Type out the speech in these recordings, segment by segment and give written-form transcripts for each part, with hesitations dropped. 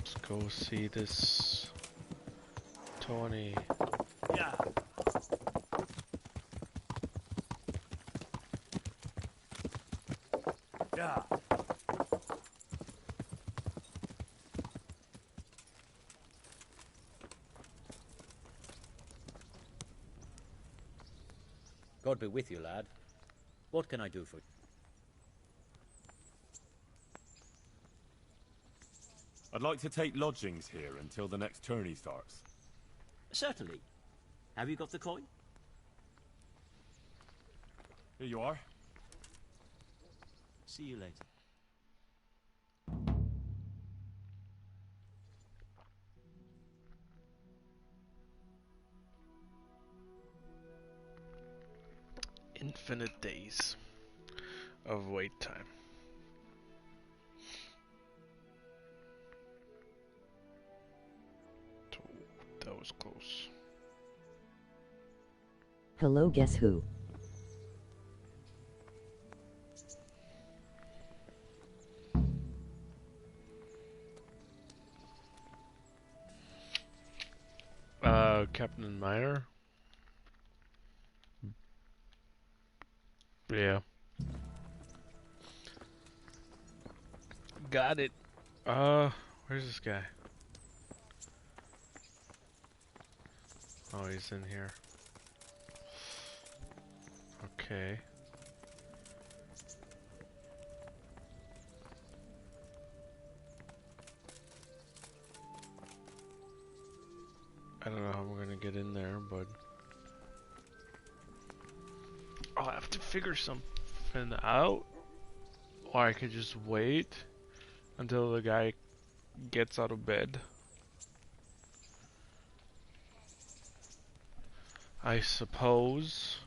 Let's go see this Tony. Yeah. Yeah. God be with you, lad. What can I do for you? I'd like to take lodgings here until the next tourney starts. Certainly. Have you got the coin? Here you are. See you later. Infinite days of wait time. That was close. Hello, guess who? Captain Meyer? Yeah. Got it. Where's this guy? Oh, he's in here. Okay. I don't know how we're gonna get in there, but I'll have to figure something out. Or I could just wait until the guy gets out of bed. I suppose.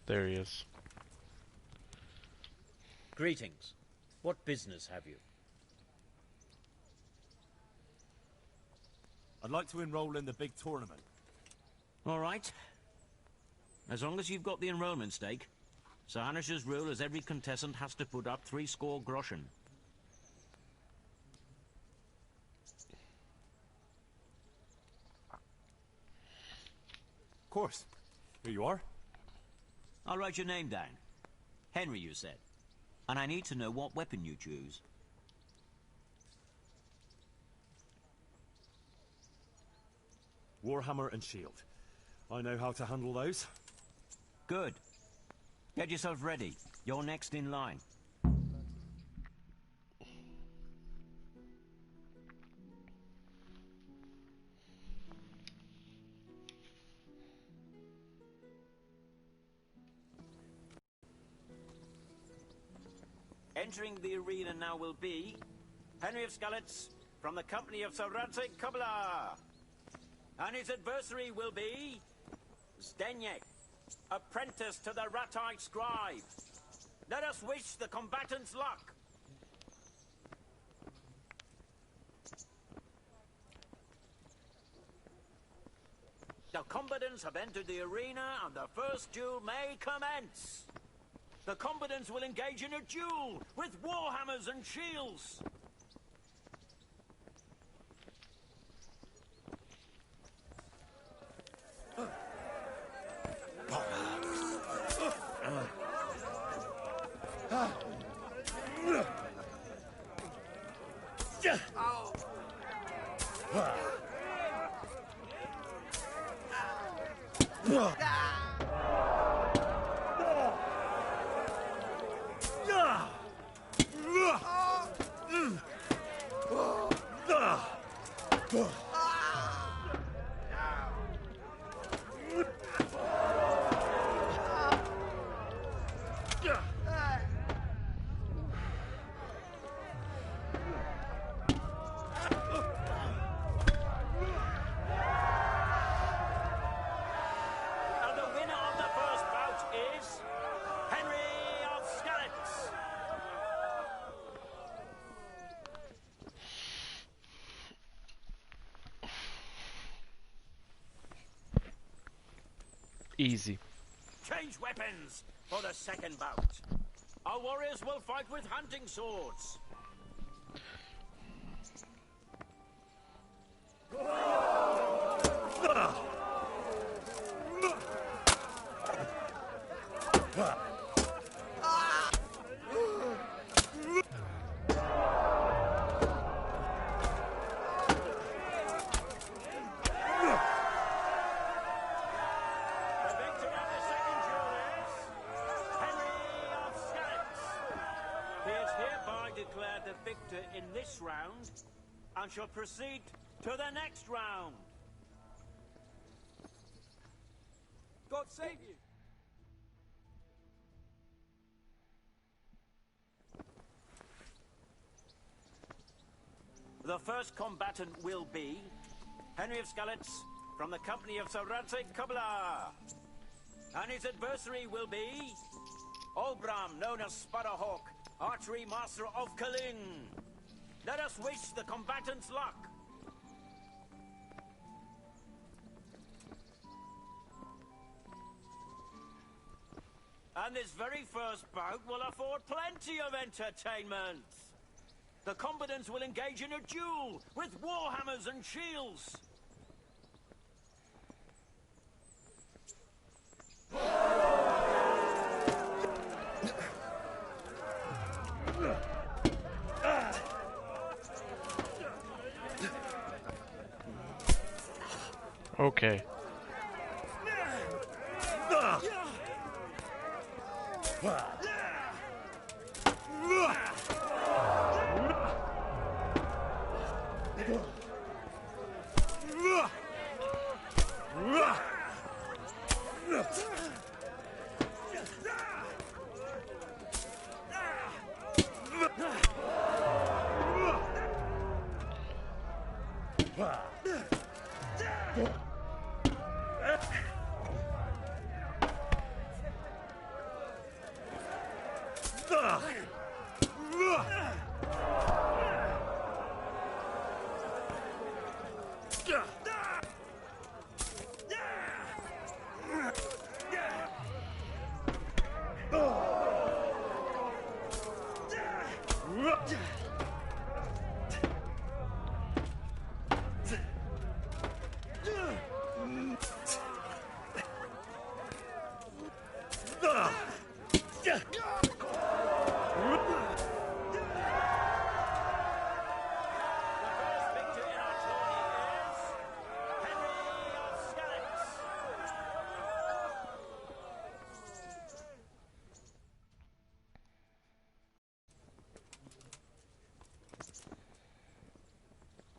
There he is. Greetings. What business have you? I'd like to enroll in the big tournament. All right. As long as you've got the enrollment stake. Sir Hanish's rule is every contestant has to put up 60 groschen. Of course. Here you are. I'll write your name down. Henry, you said. And I need to know what weapon you choose. Warhammer and shield. I know how to handle those. Good. Get yourself ready. You're next in line. Entering the arena now will be Henry of Skalitz from the company of Sir Radzik Kubla. And his adversary will be Zdeněk, apprentice to the Ratite scribe. Let us wish the combatants luck. The combatants have entered the arena and the first duel may commence. The combatants will engage in a duel with warhammers and shields. Easy. Change weapons for the second bout. Our warriors will fight with hunting swords. In this round, and shall proceed to the next round. God save you. The first combatant will be Henry of Skalitz from the company of Saboteur, and his adversary will be Olbram, known as Sparrowhawk, archery master of Kaling. Let us wish the combatants luck. And this very first bout will afford plenty of entertainment. The combatants will engage in a duel with warhammers and shields. Okay.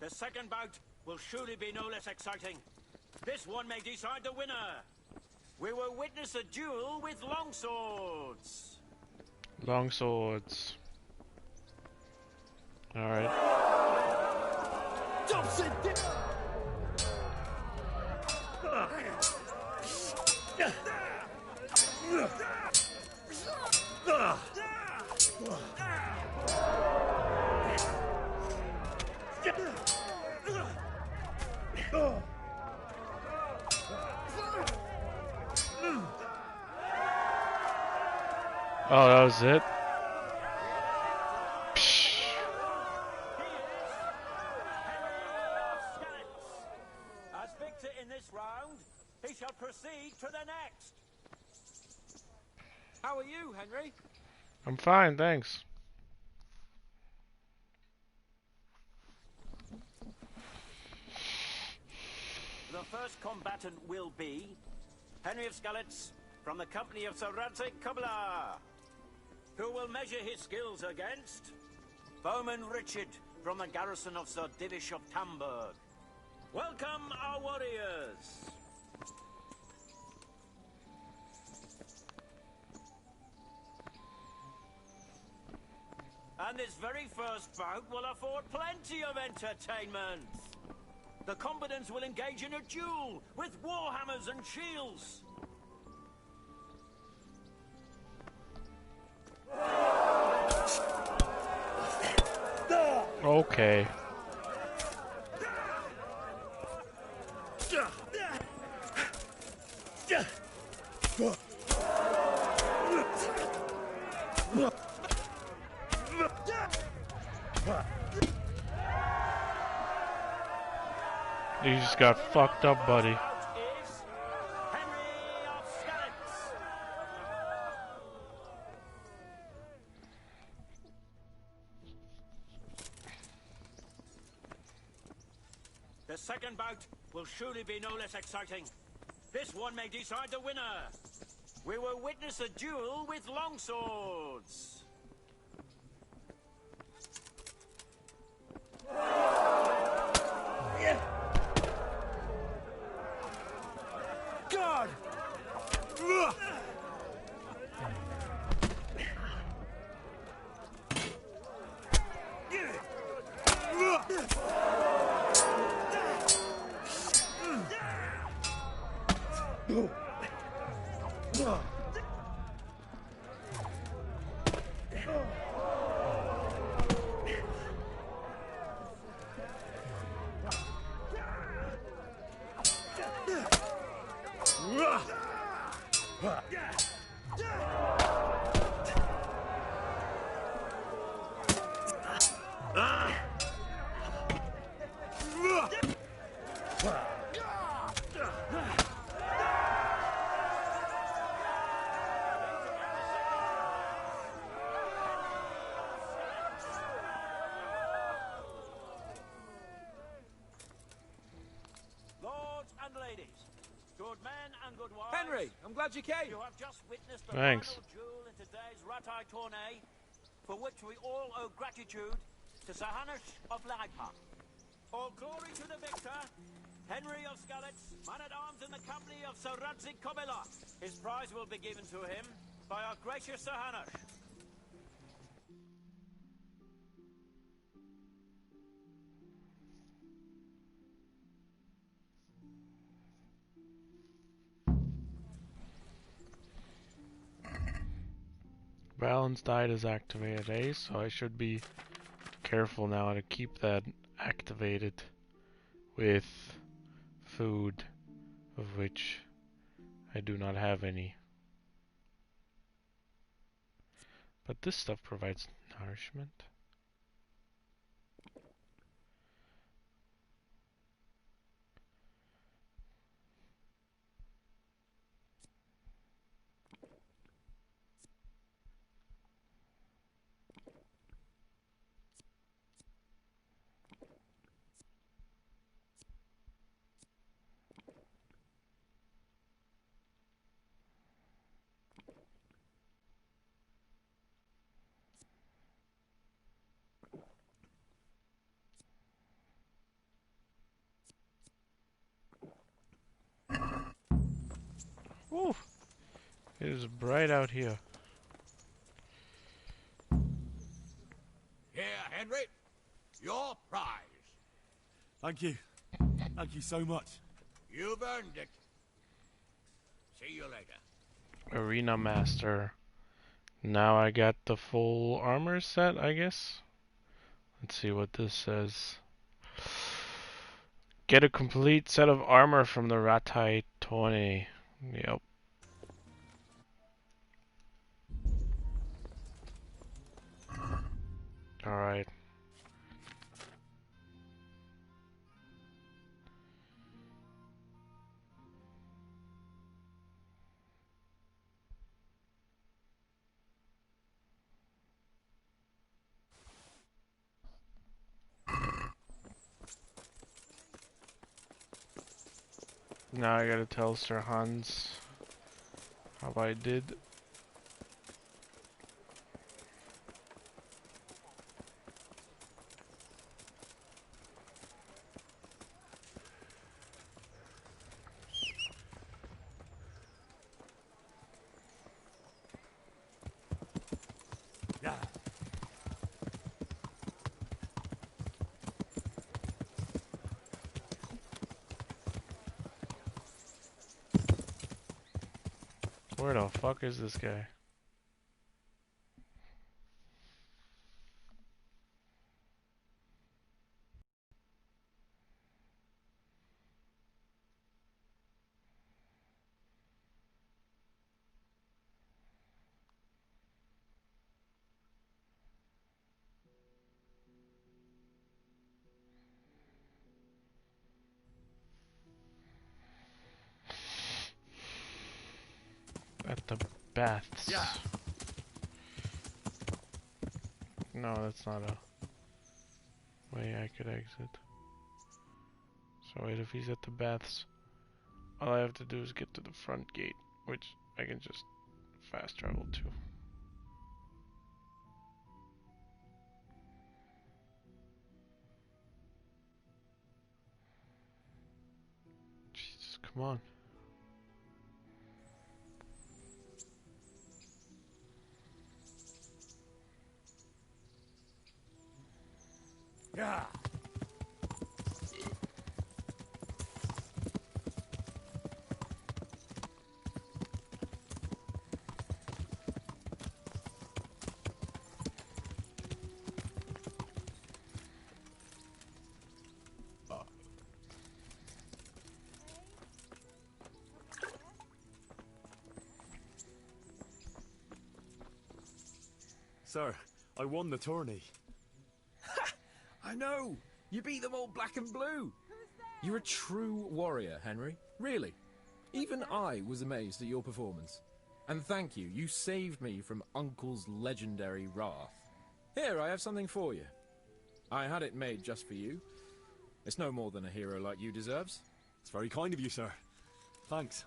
The second bout will surely be no less exciting. This one may decide the winner. We will witness a duel with longswords. Longswords. Alright. Oh, that was it? As victor in this round, he shall proceed to the next. How are you, Henry? I'm fine, thanks. The first combatant will be Henry of Skalitz from the company of Saboteur, who will measure his skills against Bowman Richard from the garrison of Sir Divish of Tamburg. Welcome, our warriors! And this very first bout will afford plenty of entertainment. The combatants will engage in a duel with warhammers and shields. Okay. You just got fucked up, buddy. The second bout will surely be no less exciting. This one may decide the winner. We will witness a duel with longswords. God! Henry, I'm glad you came. You have just witnessed the Thanks. final duel in today's Ratai tourney, for which we all owe gratitude to Sir Hanush of Lagpa. All glory to the victor, Henry of Skalitz, man-at-arms in the company of Sir Radzik Kobela. His prize will be given to him by our gracious Sir Hanush. Balance diet is activated, eh? So I should be careful now to keep that activated with food, of which I do not have any. But this stuff provides nourishment. Ooh, it is bright out here. Here, Henry. Your prize. Thank you. Thank you so much. You've earned it. See you later. Arena Master. Now I got the full armor set, I guess. Let's see what this says. Get a complete set of armor from the Ratai Tone. Yep. Alright. Now I gotta tell Sir Hans how I did. Yeah. Where the fuck is this guy? at the baths. Yeah. No, that's not a way I could exit. So wait, if he's at the baths, all I have to do is get to the front gate, which I can just fast travel to. Jesus, come on. Yeah. Sir, I won the tourney. I know! You beat them all black and blue! You're a true warrior, Henry. Really. Even I was amazed at your performance. And thank you, you saved me from Uncle's legendary wrath. Here, I have something for you. I had it made just for you. It's no more than a hero like you deserves. It's very kind of you, sir. Thanks.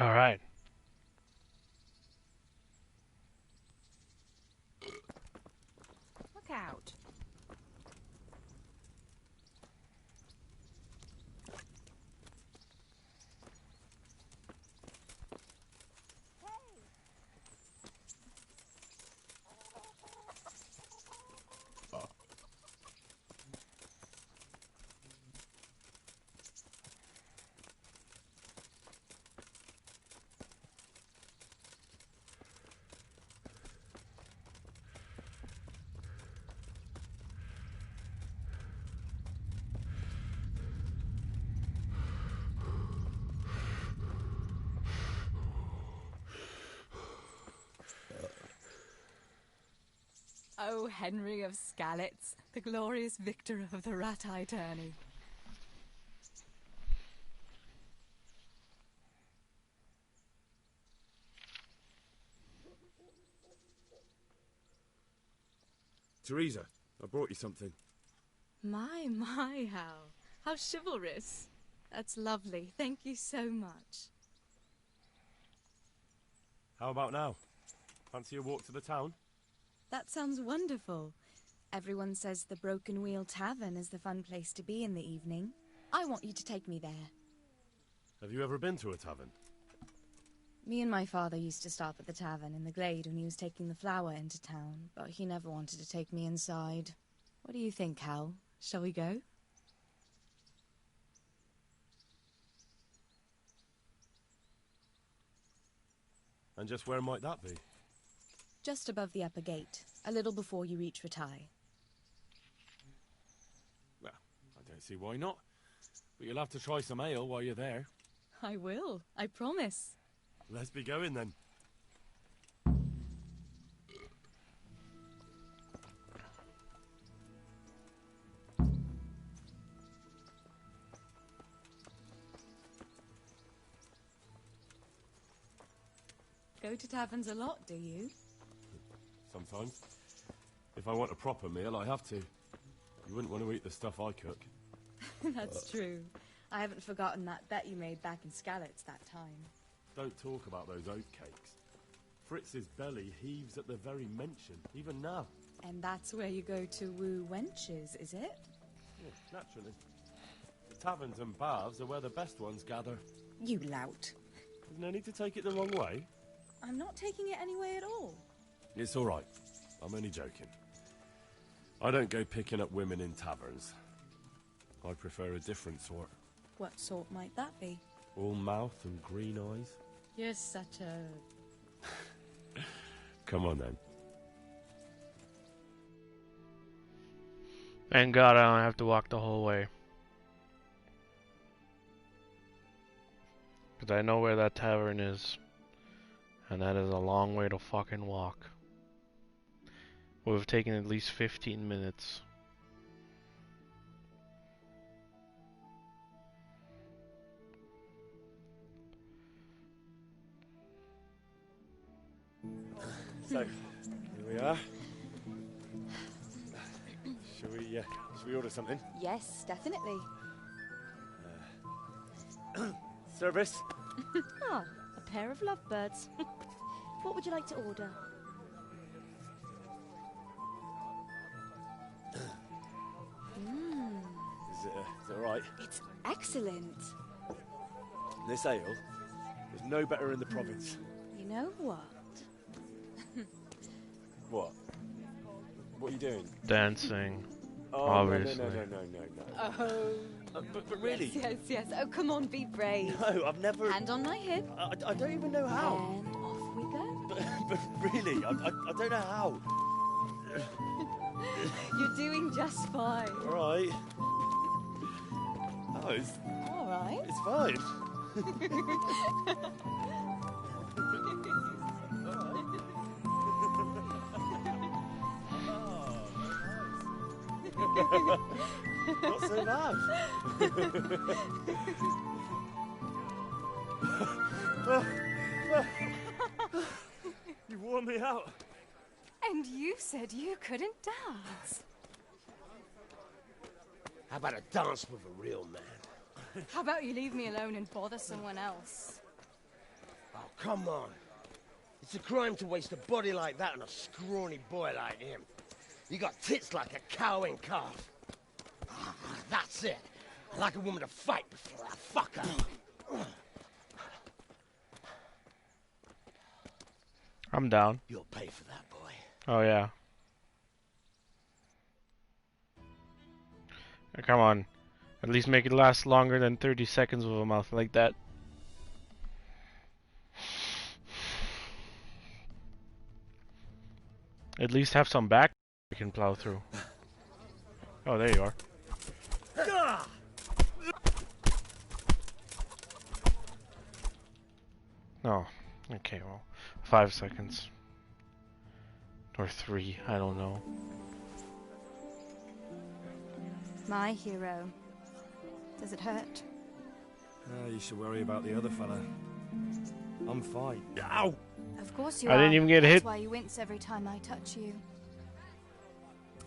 All right. Look out. Oh, Henry of Skalitz, the glorious victor of the Rat-Eye tourney. Teresa, I brought you something. My, how chivalrous. That's lovely. Thank you so much. How about now? Fancy a walk to the town? That sounds wonderful. Everyone says the Broken Wheel Tavern is the fun place to be in the evening. I want you to take me there. Have you ever been to a tavern? Me and my father used to stop at the tavern in the glade when he was taking the flour into town, but he never wanted to take me inside. What do you think, Hal? Shall we go? And just where might that be? Just above the upper gate, a little before you reach Ratai. Well, I don't see why not. But you'll have to try some ale while you're there. I will, I promise. Let's be going then. Go to taverns a lot, do you? Sometimes. If I want a proper meal, I have to. You wouldn't want to eat the stuff I cook. That's true. I haven't forgotten that bet you made back in Skalitz that time. Don't talk about those oatcakes. Fritz's belly heaves at the very mention, even now. And that's where you go to woo wenches, is it? Yeah, naturally. The taverns and baths are where the best ones gather. You lout. There's no need to take it the wrong way. I'm not taking it any way at all. It's all right. I'm only joking. I don't go picking up women in taverns. I prefer a different sort. What sort might that be? All mouth and green eyes. You're such a... Come on then. Thank God I don't have to walk the whole way. Because I know where that tavern is. And that is a long way to fucking walk. Would have taken at least 15 minutes. So, here we are. Shall we order something? Yes, definitely. Service? Ah, a pair of lovebirds. What would you like to order? Is it alright? It's excellent. This ale is no better in the province. You know what? What? What are you doing? Dancing. Oh, Obviously. No. Oh. But really? Yes. Oh, come on, be brave. No, I've never... Hand on my hip. I don't even know how. And off we go. But really, I don't know how. You're doing just fine. Alright. Oh, All right. it's fine. Not so bad. You wore me out. And you said you couldn't dance. How about a dance with a real man? How about you leave me alone and bother someone else? Oh, come on. It's a crime to waste a body like that on a scrawny boy like him. You got tits like a cow and calf. Ah, that's it. I like a woman to fight before I fuck her. I'm down. You'll pay for that, boy. Oh yeah. Come on. At least make it last longer than 30 seconds with a mouth like that. At least have some back we can plow through. Oh, there you are. Oh, okay, well, 5 seconds. Or 3, I don't know. My hero. Does it hurt? You should worry about the other fella. I'm fine. Ow! Of course you I are. didn't even get That's hit. why you wince every time I touch you.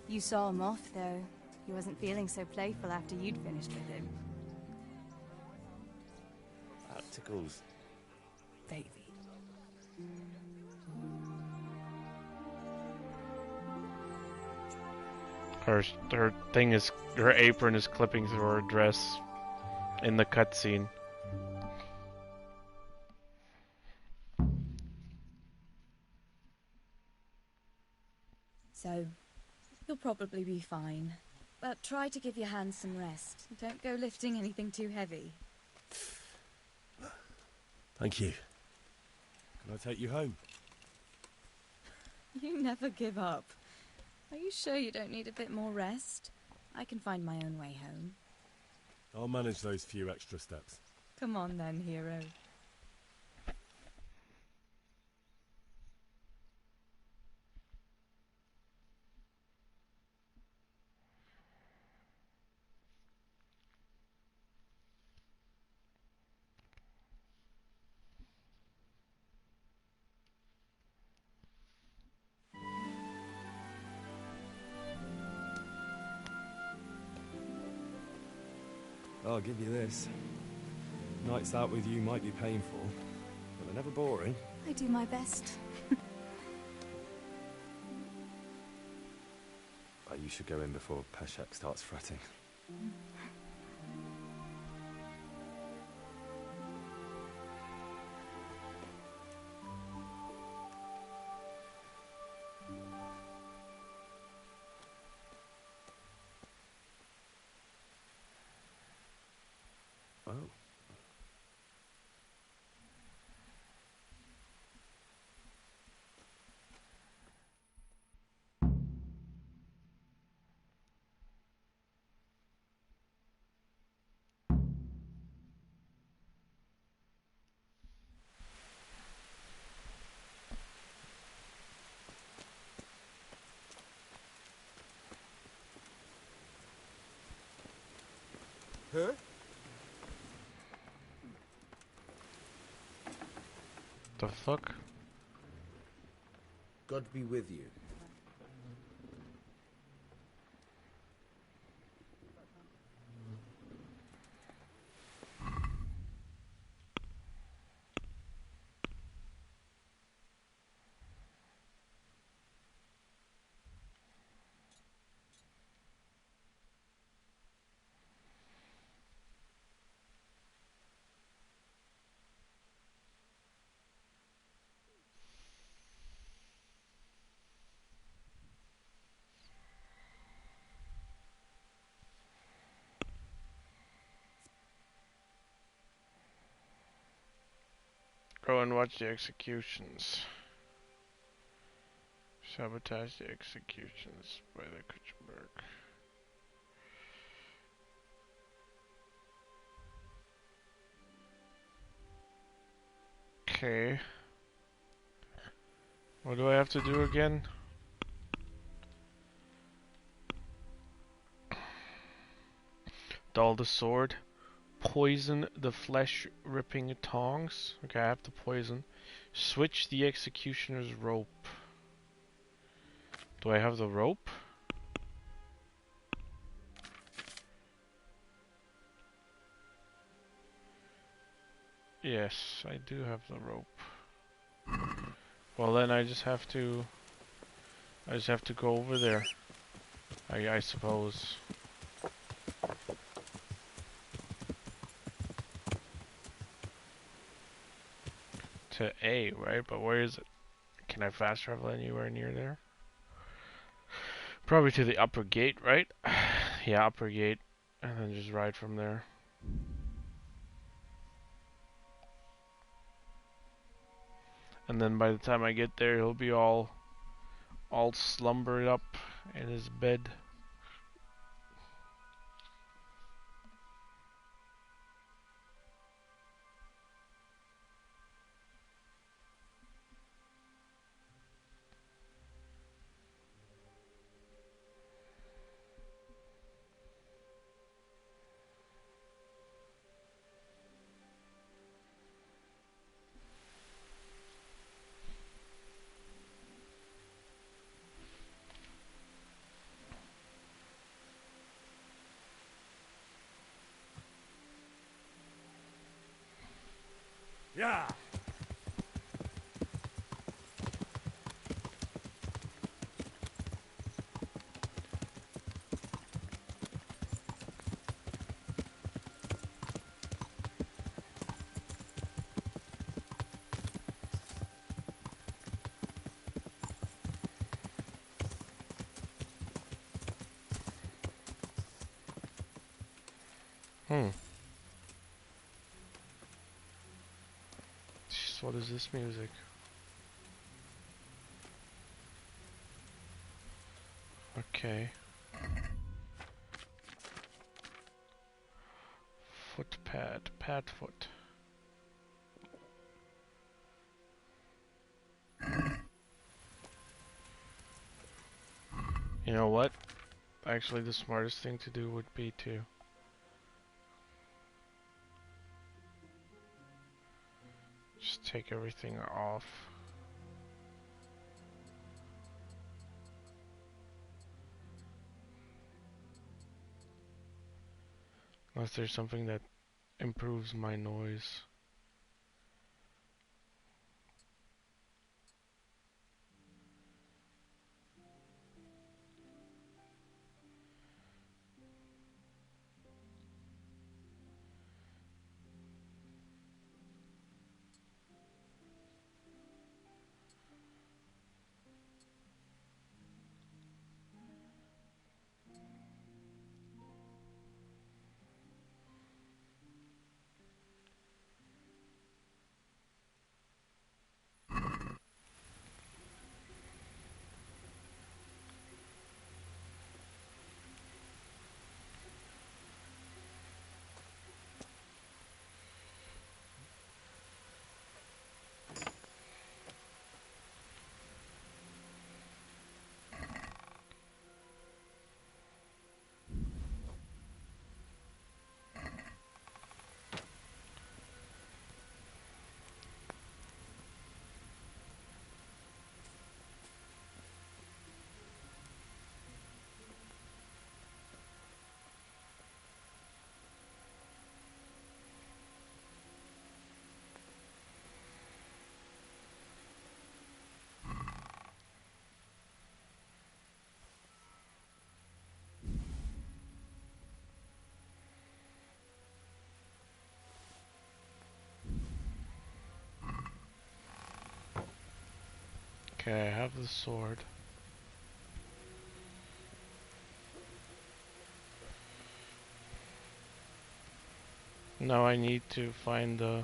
You saw him off, though. He wasn't feeling so playful after you'd finished with him. That tickles. Baby. Her thing is, her apron is clipping through her dress in the cutscene. So, you'll probably be fine. But try to give your hands some rest. Don't go lifting anything too heavy. Thank you. Can I take you home? You never give up. Are you sure you don't need a bit more rest? I can find my own way home. I'll manage those few extra steps. Come on then, hero. I'll give you this. Nights out with you might be painful, but they're never boring. I do my best. You should go in before Peshek starts fretting. Oh. Huh? The fuck? God be with you. Go and watch the executions. Sabotage the executions by the Kutchenberg. Okay. What do I have to do again? Dull the sword. Poison the flesh-ripping tongs. Okay, I have to poison. Switch the executioner's rope. Do I have the rope? Yes, I do have the rope. Well, then I just have to go over there. I suppose. To A, right? But where is it? Can I fast travel anywhere near there? Probably to the upper gate, right? Yeah, upper gate. And then just ride from there. And then by the time I get there, he'll be all slumbered up in his bed. Yeah. Jeez, what is this music? Okay. Footpad, pad foot. You know what? Actually, the smartest thing to do would be to just take everything off. Unless there's something that improves my noise. Okay, I have the sword. Now I need to find the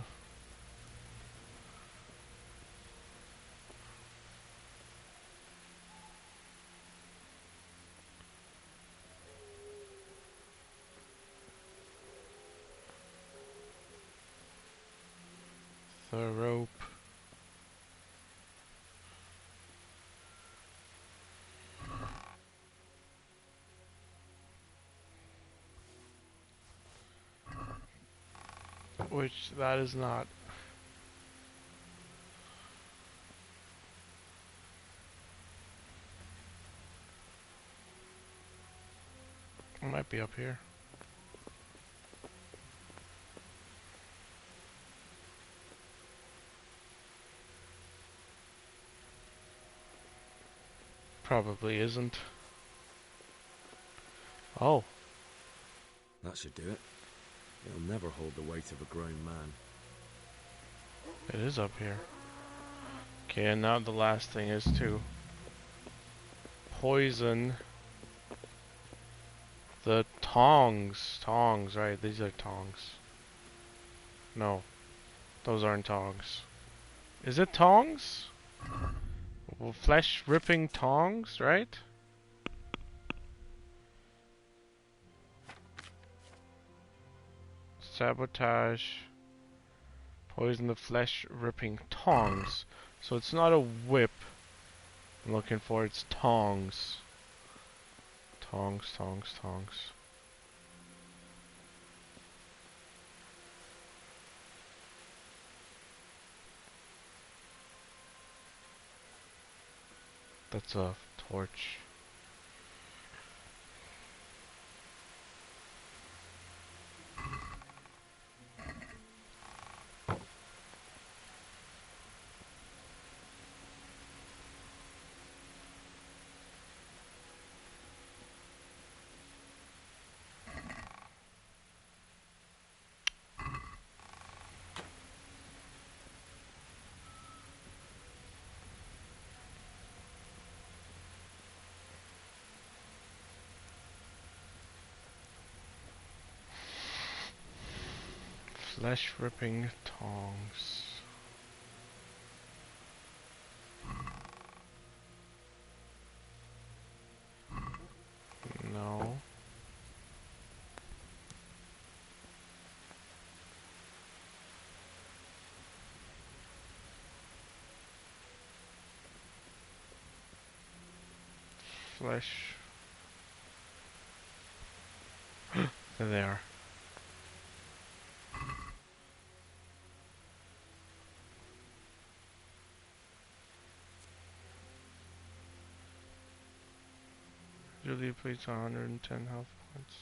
rope. Which that is not. It might be up here. Probably isn't. Oh. That should do it. It'll never hold the weight of a grown man. It is up here. Okay, and now the last thing is to poison the tongs. Tongs, right? These are tongs. No. Those aren't tongs. Is it tongs? Well, flesh ripping tongs, right? Sabotage. Poison the flesh ripping tongs. So it's not a whip I'm looking for, it's tongs. Tongs, tongs, tongs. That's a torch. Flesh ripping tongs. No. Flesh. There they are. Julia plays 110 health points.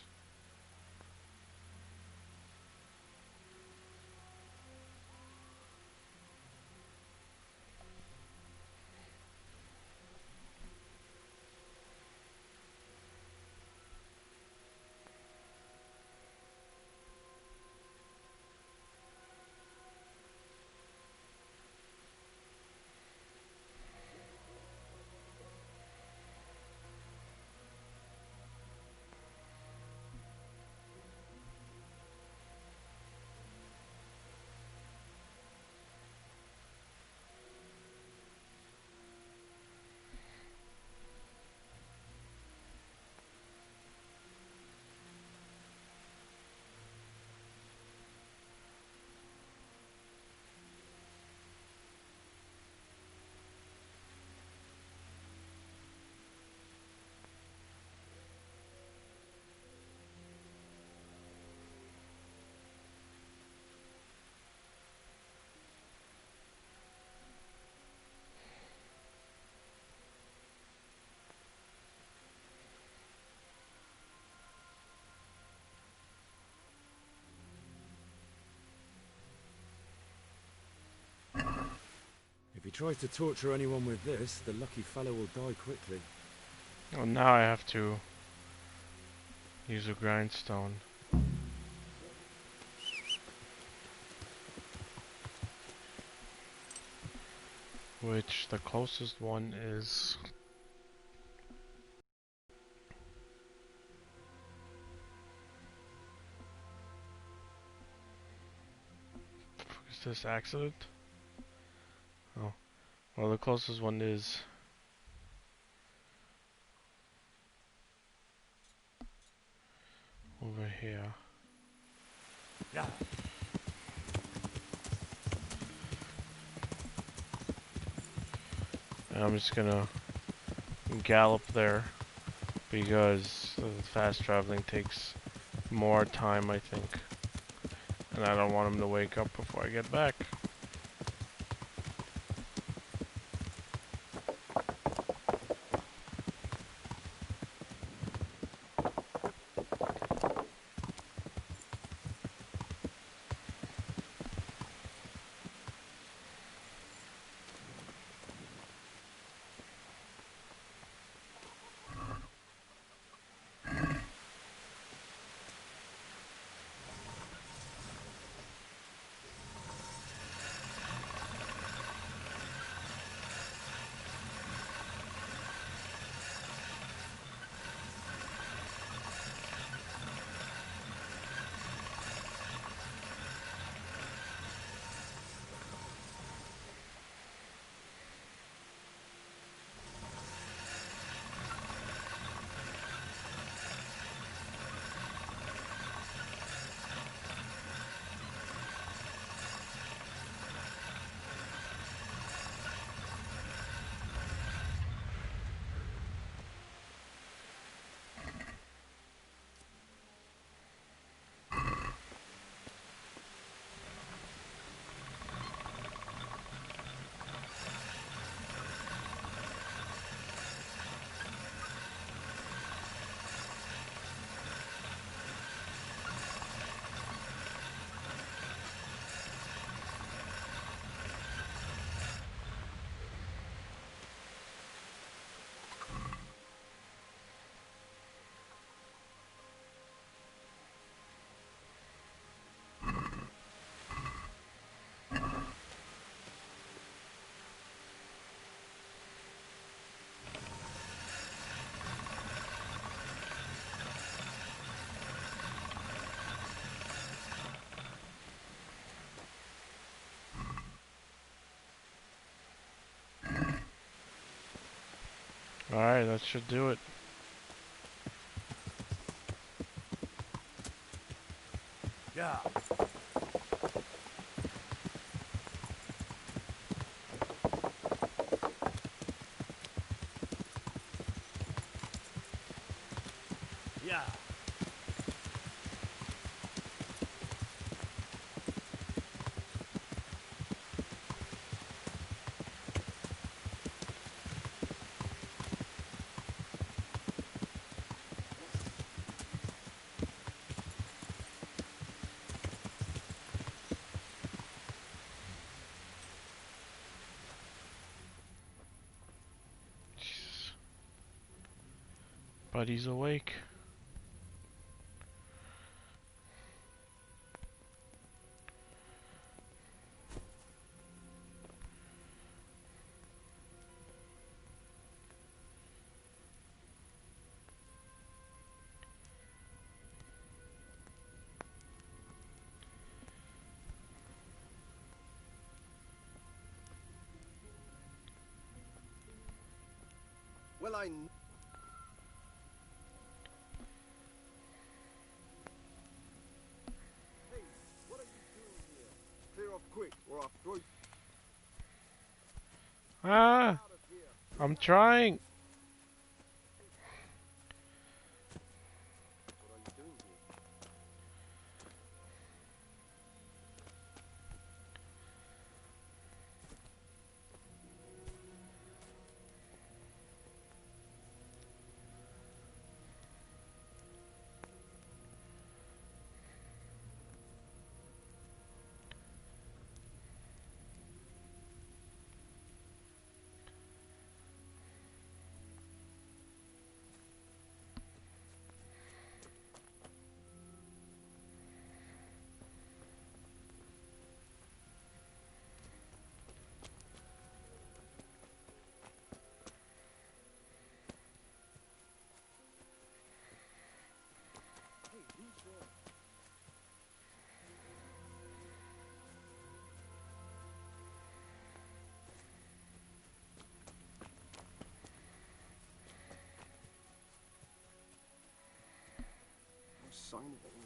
If he tries to torture anyone with this, the lucky fellow will die quickly. Well, now I have to use a grindstone. which the closest one is... Is this accident? Oh. Well, the closest one is... over here. Yeah. And I'm just gonna gallop there because fast traveling takes more time, I think. And I don't want him to wake up before I get back. Alright, that should do it. Yeah. Yeah. Jesus. Buddy's awake. Well, Hey, what are you doing here? Clear off quick, or I'll throw you Ah! out of here. I'm trying! What are you doing here? sign of it.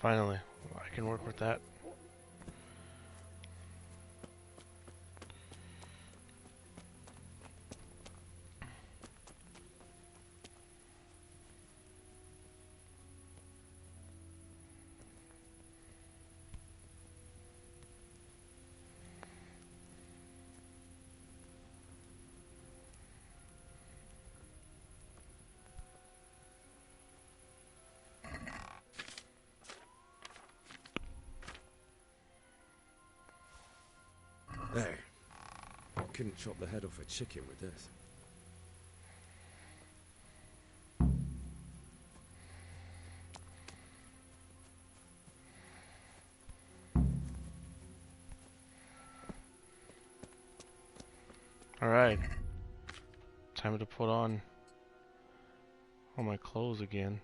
Finally, I can work with that. Hey, I couldn't chop the head off a chicken with this. Alright. Time to put on all my clothes again.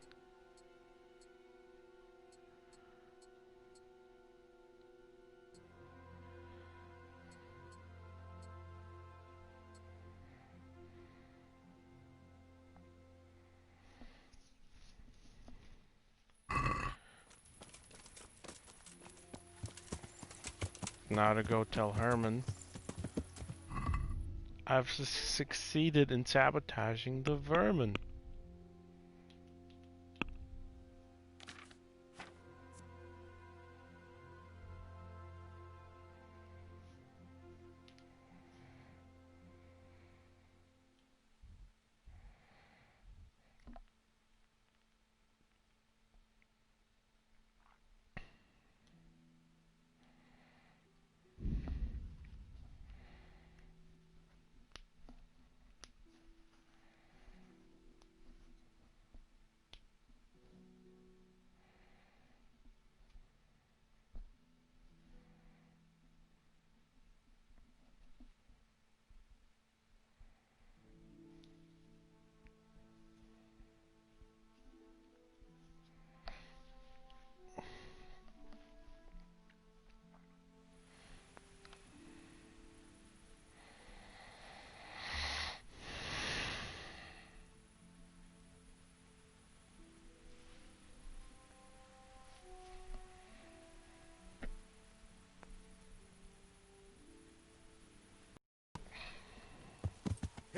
Now to go tell Herman I've succeeded in sabotaging the vermin.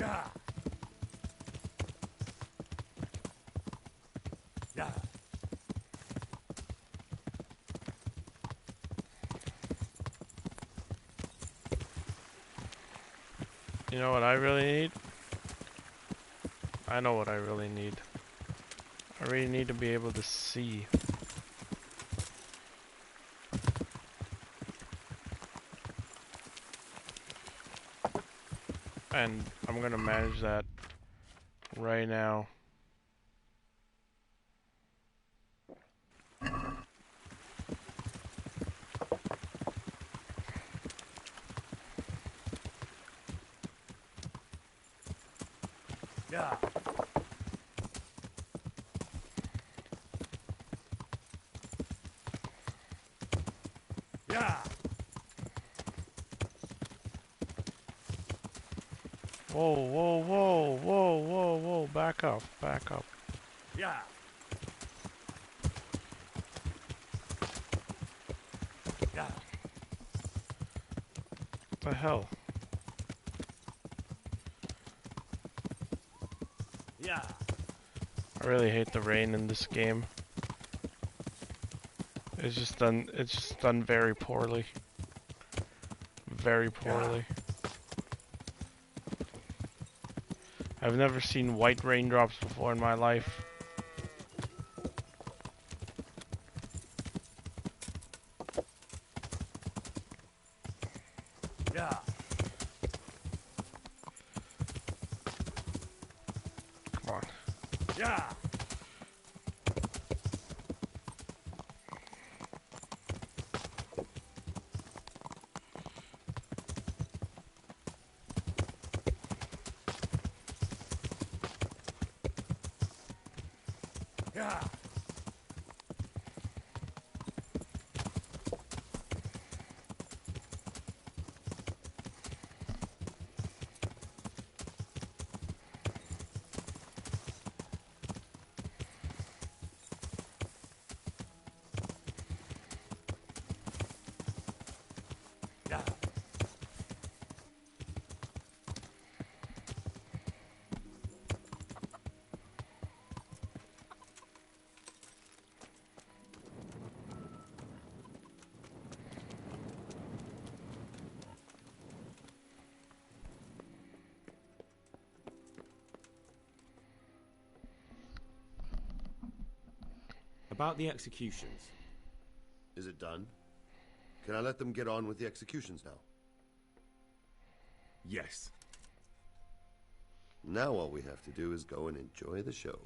Yeah. Yeah. You know what I really need? I know what I really need. I really need to be able to see. And I'm gonna manage that right now. Yeah. Yeah. Whoa, whoa, whoa, whoa, whoa, whoa, back up, back up. Yeah. What the hell? Yeah. I really hate the rain in this game. It's just done very poorly. Very poorly. I've never seen white raindrops before in my life. Yeah. Come on. Yeah. Yeah. Yeah. About the executions. Is it done? Can I let them get on with the executions now? Yes. Now all we have to do is go and enjoy the show.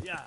Yeah.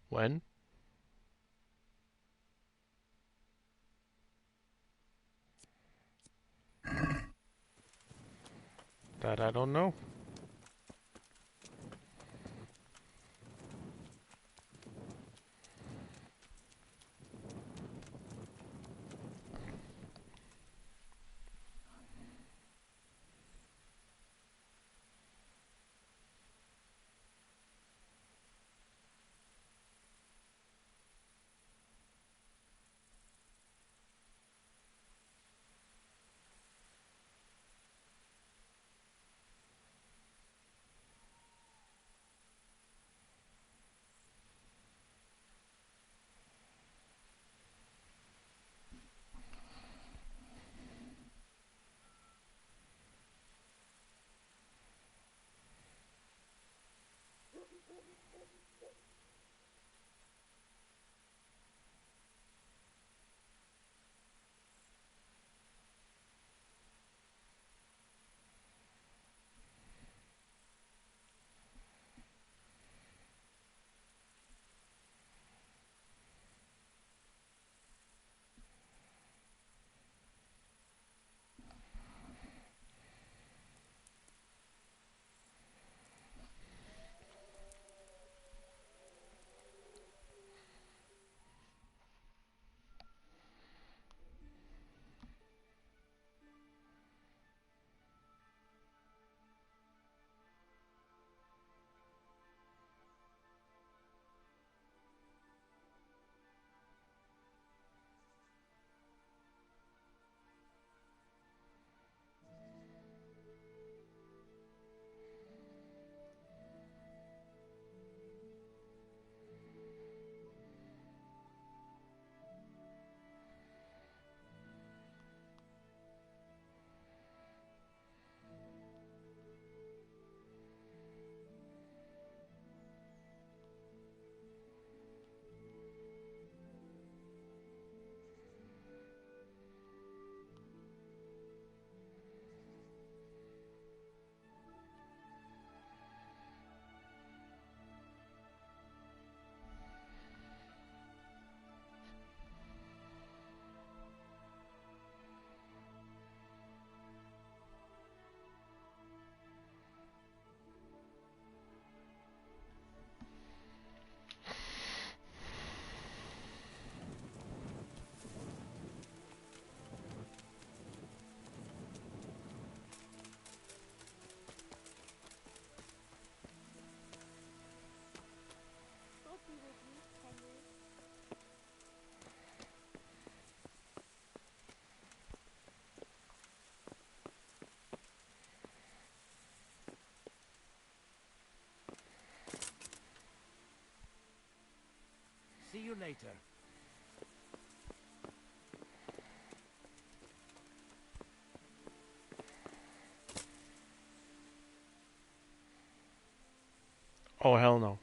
When? That I don't know. you later. Oh, hell no.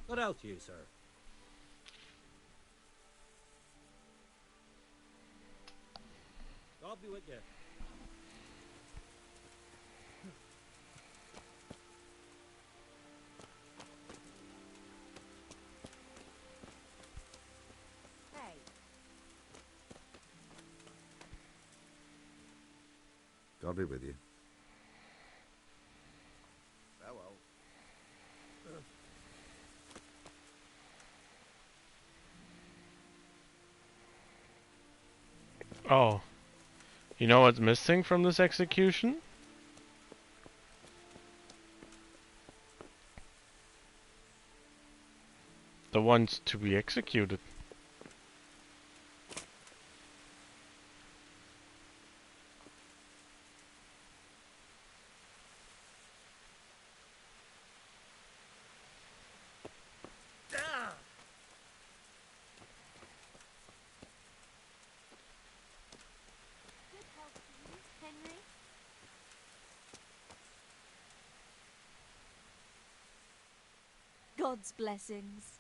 What else you, sir? I'll be with you. Hey. God be with you. Farewell. Oh. You know what's missing from this execution? The ones to be executed. Henry? God's blessings.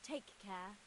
Take care.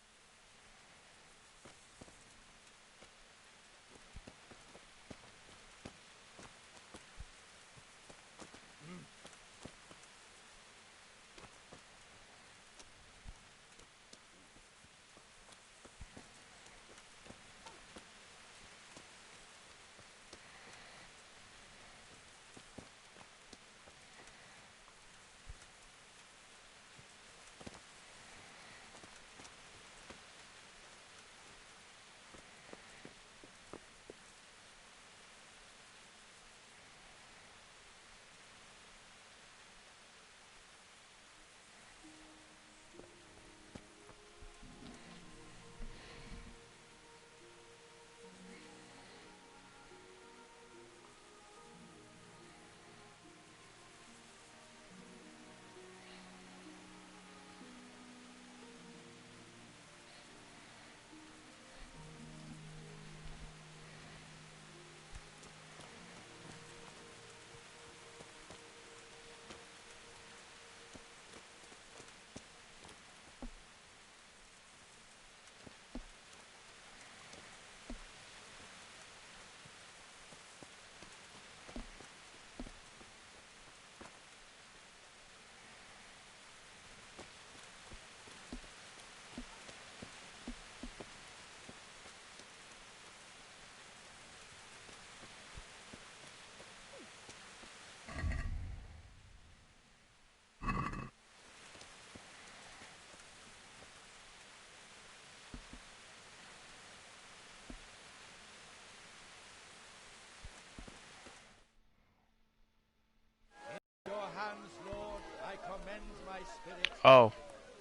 Lord, I commend my spirit. Oh.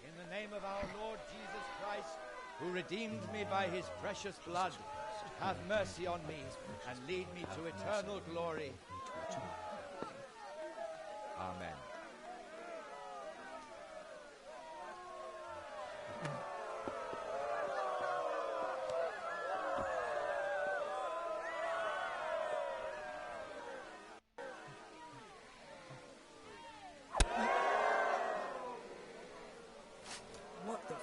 In the name of our Lord Jesus Christ, who redeemed me by his precious blood, have mercy on me and lead me to eternal glory. Amen. What the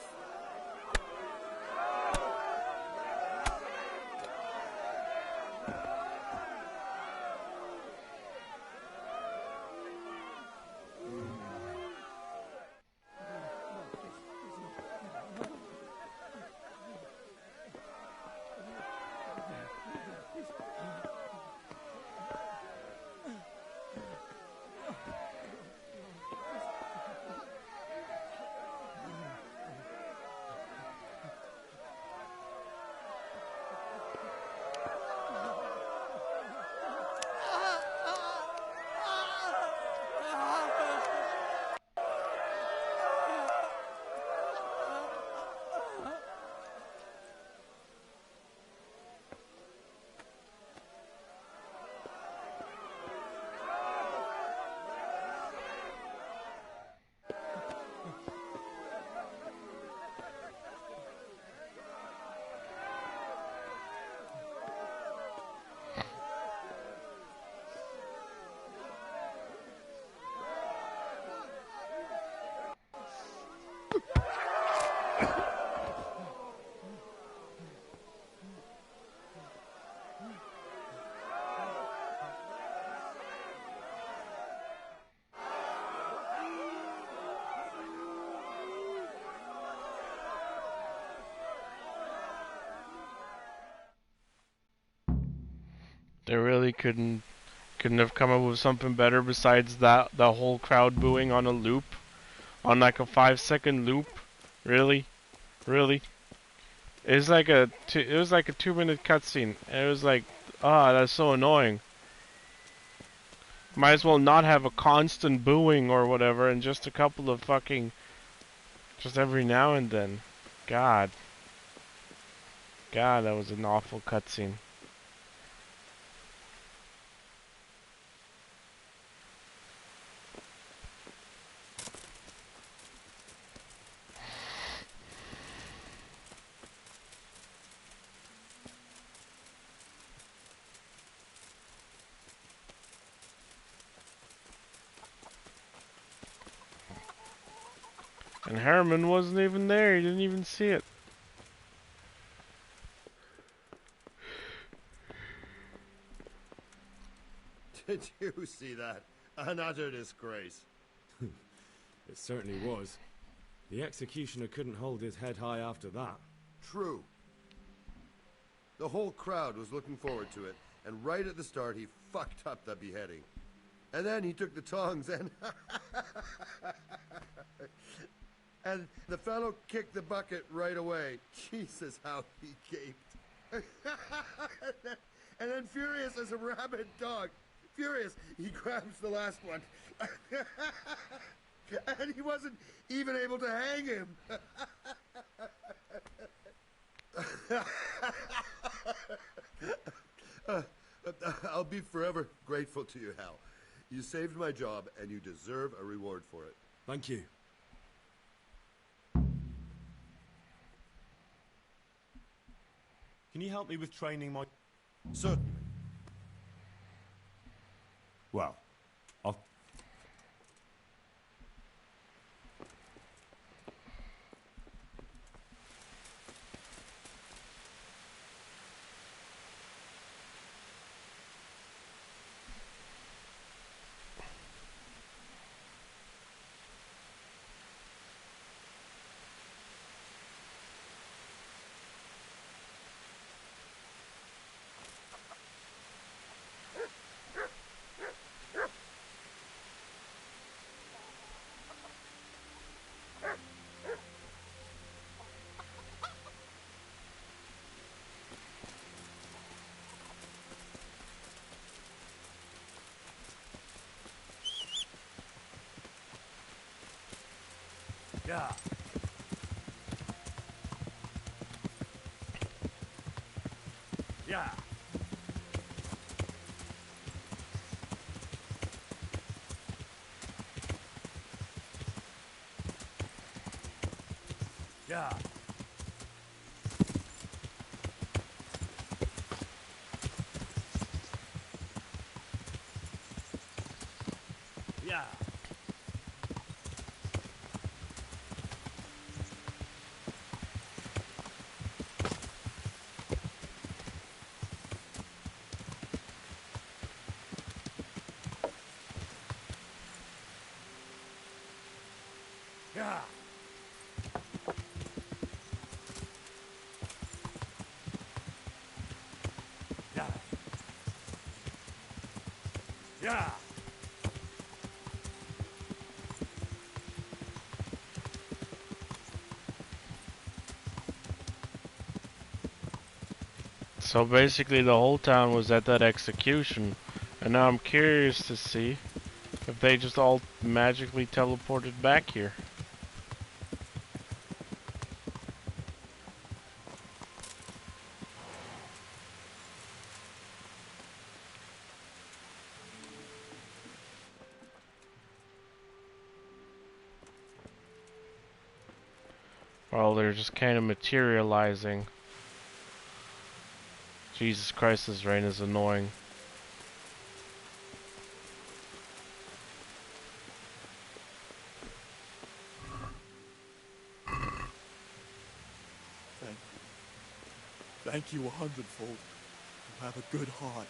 They really couldn't have come up with something better besides that the whole crowd booing on a loop, on like a 5-second loop. Really. It was like a 2-minute cutscene, and it was like, that's so annoying. Might as well not have a constant booing or whatever, and just a couple of fucking, just every now and then. God, that was an awful cutscene. And Herman wasn't even there, he didn't even see it. Did you see that? An utter disgrace. It certainly was. The executioner couldn't hold his head high after that. True. The whole crowd was looking forward to it, and right at the start he fucked up the beheading. And then he took the tongs and... and the fellow kicked the bucket right away. Jesus, how he gaped. And then furious as a rabid dog. Furious, he grabs the last one. And he wasn't even able to hang him. I'll be forever grateful to you, Hal. You saved my job, and you deserve a reward for it. Thank you. Can you help me with training my... Certainly. Well, I'll... Yeah. Yeah. Yeah. Yeah. Yeah. Yeah. Yeah. So basically the whole town was at that execution, and now I'm curious to see if they just all magically teleported back here. Well, they're just kind of materializing. Jesus Christ, this rain is annoying. Thank you 100-fold. You have a good heart.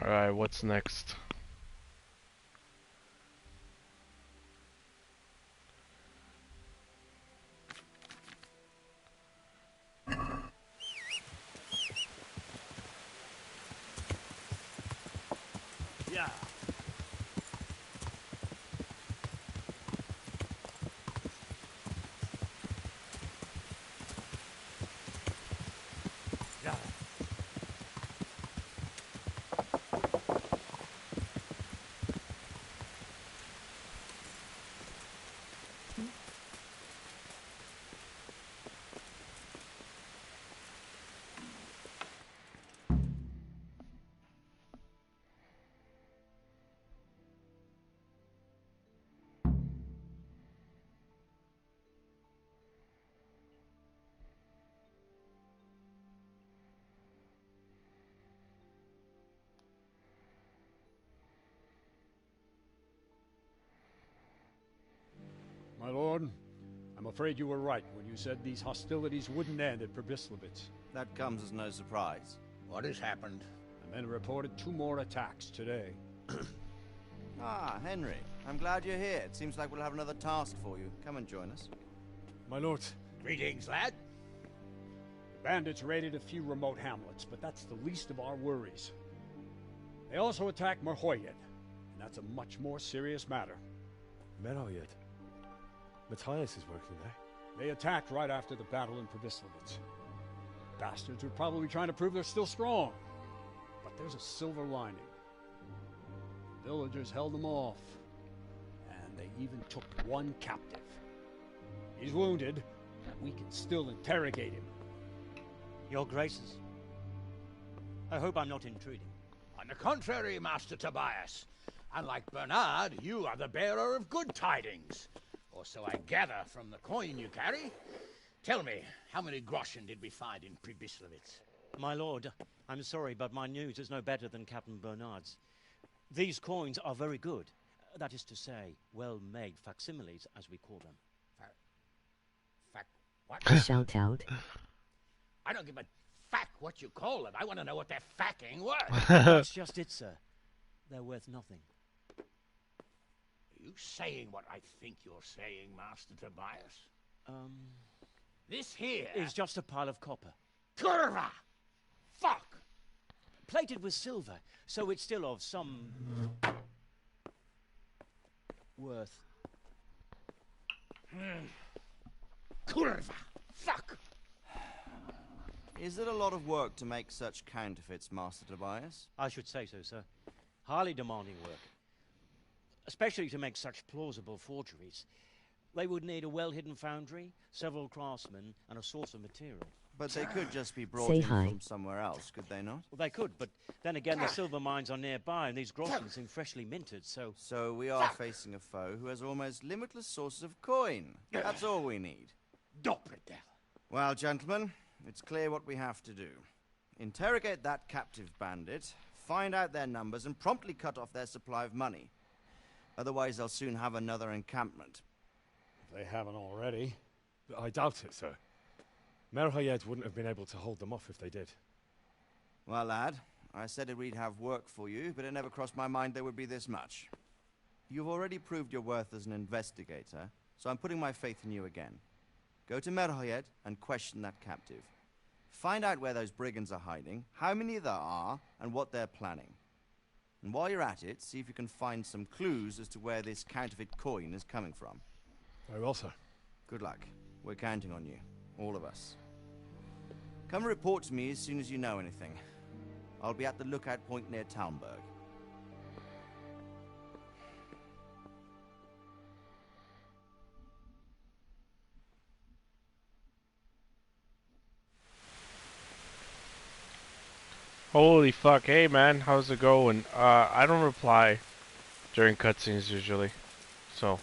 Alright, what's next? Yeah. Yeah. My lord, I'm afraid you were right when you said these hostilities wouldn't end at Probislavitz. That comes as no surprise. What has happened? The men reported 2 more attacks today. Ah, Henry. I'm glad you're here. It seems like we'll have another task for you. Come and join us. My lord. Greetings, lad. The bandits raided a few remote hamlets, but that's the least of our worries. They also attacked Merhoyed, and that's a much more serious matter. Merhoyed? Matthias is working there. They attacked right after the battle in Probislavitz. Bastards were probably trying to prove they're still strong. But there's a silver lining. The villagers held them off, and they even took 1 captive. He's wounded, but we can still interrogate him. Your Graces, I hope I'm not intruding. On the contrary, Master Tobias. Unlike Bernard, you are the bearer of good tidings. Or so I gather from the coin you carry. Tell me, how many groschen did we find in Probislavitz? My lord, I'm sorry, but my news is no better than Captain Bernard's. These coins are very good. That is to say, well-made facsimiles, as we call them. What? Shout out. I don't give a fuck what you call them. I want to know what they're facking worth. That's just it, sir. They're worth nothing. Are you saying what I think you're saying, Master Tobias? This here is just a pile of copper. Curva! Fuck! Plated with silver, so it's still of some worth. Curva! Fuck! Is it a lot of work to make such counterfeits, Master Tobias? I should say so, sir. Highly demanding work. Especially to make such plausible forgeries. They would need a well-hidden foundry, several craftsmen, and a source of material. But they could just be brought in from somewhere else, could they not? Well, they could, but then again, the silver mines are nearby, and these groschen seem freshly minted, so... So we are facing a foe who has almost limitless sources of coin. That's all we need. Well, gentlemen, it's clear what we have to do. Interrogate that captive bandit, find out their numbers, and promptly cut off their supply of money. Otherwise, they'll soon have another encampment. If they haven't already. I doubt it, sir. Merhoyed wouldn't have been able to hold them off if they did. Well, lad, I said we'd have work for you, but it never crossed my mind there would be this much. You've already proved your worth as an investigator, so I'm putting my faith in you again. Go to Merhoyed and question that captive. Find out where those brigands are hiding, how many there are, and what they're planning. And while you're at it, see if you can find some clues as to where this counterfeit coin is coming from. Very well, sir. Good luck. We're counting on you. All of us. Come report to me as soon as you know anything. I'll be at the lookout point near Talmberg. Holy fuck, hey man, how's it going? I don't reply during cutscenes usually, so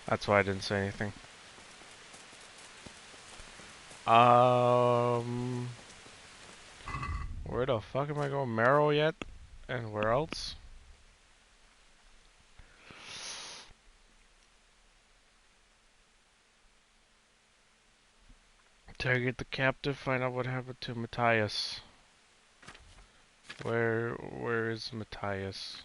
that's why I didn't say anything. Where the fuck am I going? Marrow yet? And where else? Interrogate the captive, find out what happened to Matthias. Where is Matthias?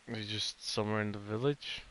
Is he just somewhere in the village?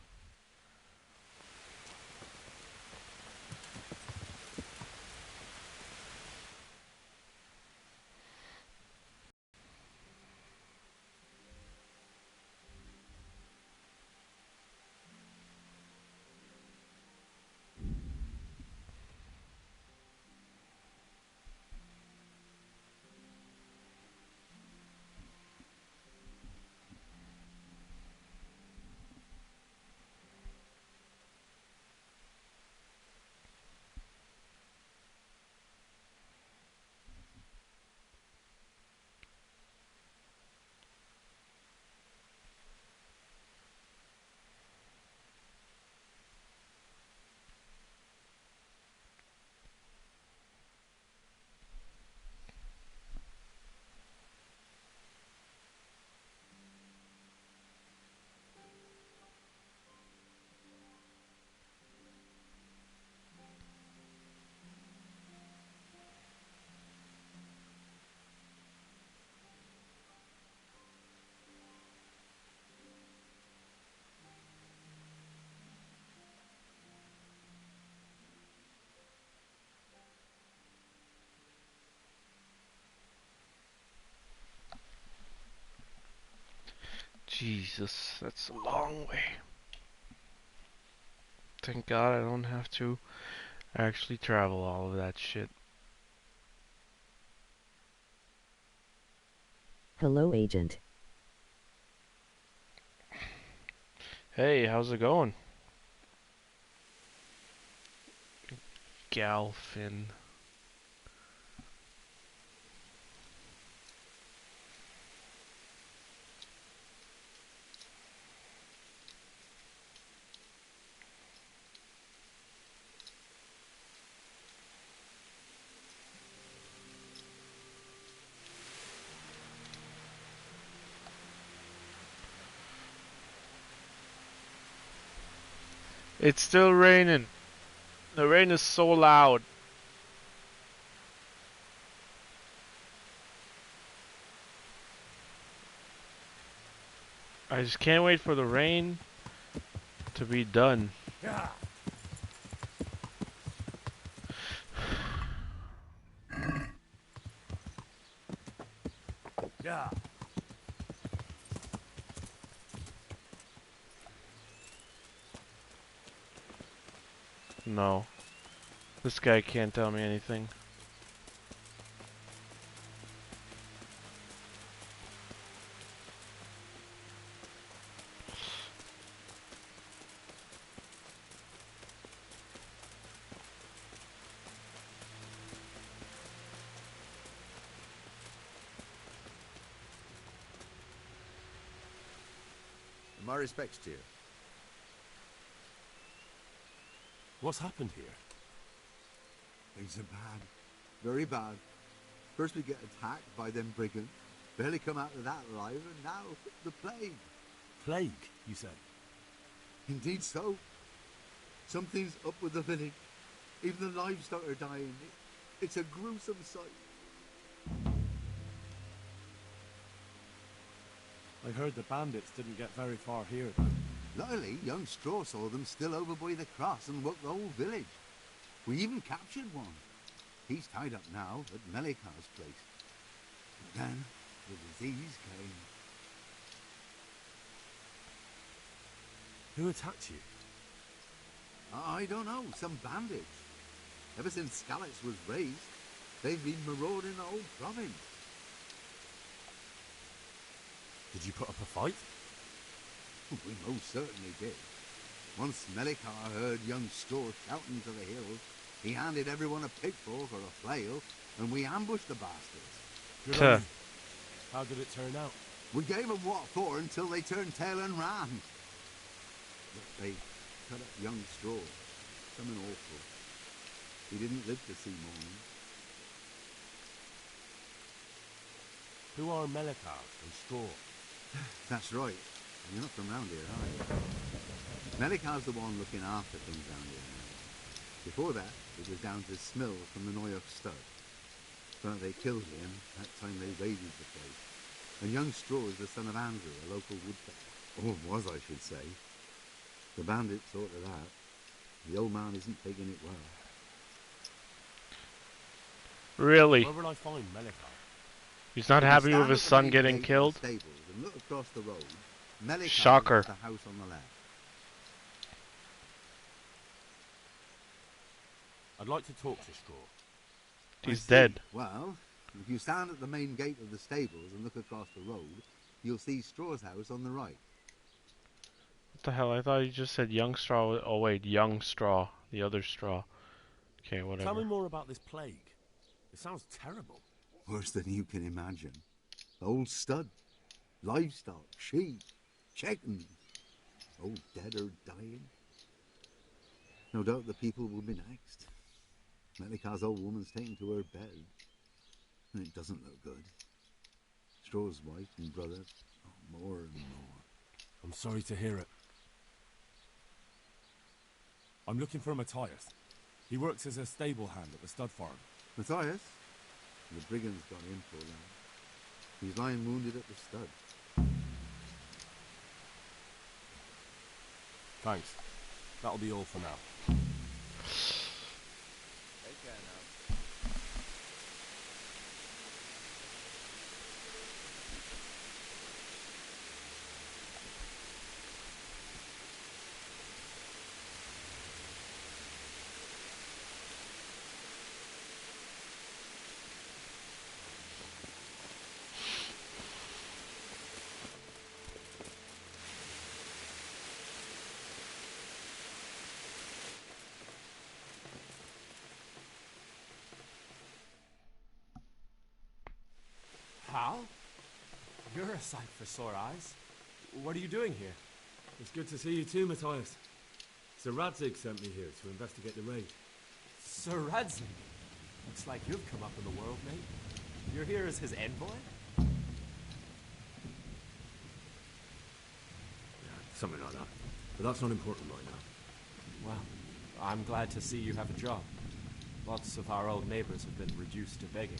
Jesus, that's a long way. Thank God I don't have to actually travel all of that shit. Hello, Agent. Hey, how's it going? Galfin. It's still raining. The rain is so loud. I just can't wait for the rain to be done. Yeah. Yeah. No. This guy can't tell me anything. My respects to you. What's happened here? Things are bad. Very bad. First we get attacked by them brigands. Barely come out of that alive, and now the plague. Plague, you say? Indeed so. Something's up with the village. Even the livestock are dying. It's a gruesome sight. I heard the bandits didn't get very far here. Luckily, young Straw saw them still over by the cross and woke the whole village. We even captured one. He's tied up now at Melikar's place. But then the disease came. Who attacked you? I don't know, some bandits. Ever since Skalitz was raised, they've been marauding the whole province. Did you put up a fight? We most certainly did. Once Melikar heard young Straw shouting to the hills, he handed everyone a pitchfork or a flail, and we ambushed the bastards. Good on you. How did it turn out? We gave them what for until they turned tail and ran. But they cut up young Straw. Something awful. He didn't live to see morning. Who are Melikar and Straw? That's right. You're not from round here, are you? Melikar's the one looking after things down here now. Before that, it was down to Smill from the Noyok stud. But they killed him that time they raided the place. And young Straw is the son of Andrew, a local woodpecker. Or was, I should say. The bandit sorted that. The old man isn't taking it well. Really? Where will I find Melikar? He's not happy with his son getting killed? And look across the road. Melikar Shocker. is the house on the left. I'd like to talk to Straw. He's dead. Well, if you stand at the main gate of the stables and look across the road, you'll see Straw's house on the right. What the hell? I thought you just said young straw. Oh wait, young straw. The other straw. Okay, whatever. Tell me more about this plague. It sounds terrible. Worse than you can imagine. Old stud, livestock, sheep, chickens, all dead or dying. No doubt the people will be next. Melikar's old woman's taken to her bed, and it doesn't look good. Straw's wife and brother, more and more. I'm sorry to hear it. I'm looking for Matthias. He works as a stable hand at the stud farm. Matthias? The brigands got him for that. He's lying wounded at the stud. Thanks. That'll be all for now. Take care now. Hal? You're a sight for sore eyes. What are you doing here? It's good to see you too, Matthias. Sir Radzig sent me here to investigate the raid. Sir Radzig? Looks like you've come up in the world, mate. You're here as his envoy? Yeah, something like that. But that's not important right now. Well, I'm glad to see you have a job. Lots of our old neighbors have been reduced to begging.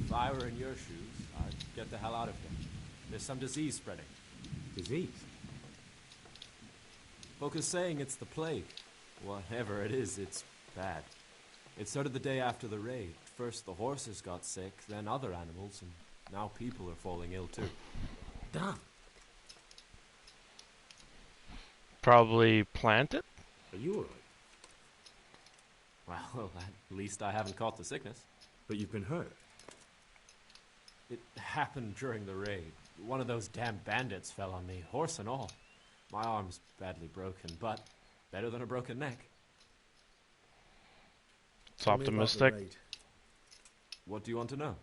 If I were in your shoes, I'd get the hell out of here. There's some disease spreading. Disease? Folk are saying it's the plague. Whatever it is, it's bad. It started the day after the raid. First the horses got sick, then other animals, and now people are falling ill too. Damn. Probably planted? Are you alright? Well, at least I haven't caught the sickness. But you've been hurt? It happened during the raid. One of those damn bandits fell on me, horse and all. My arm's badly broken, but better than a broken neck. It's optimistic. What do you want to know?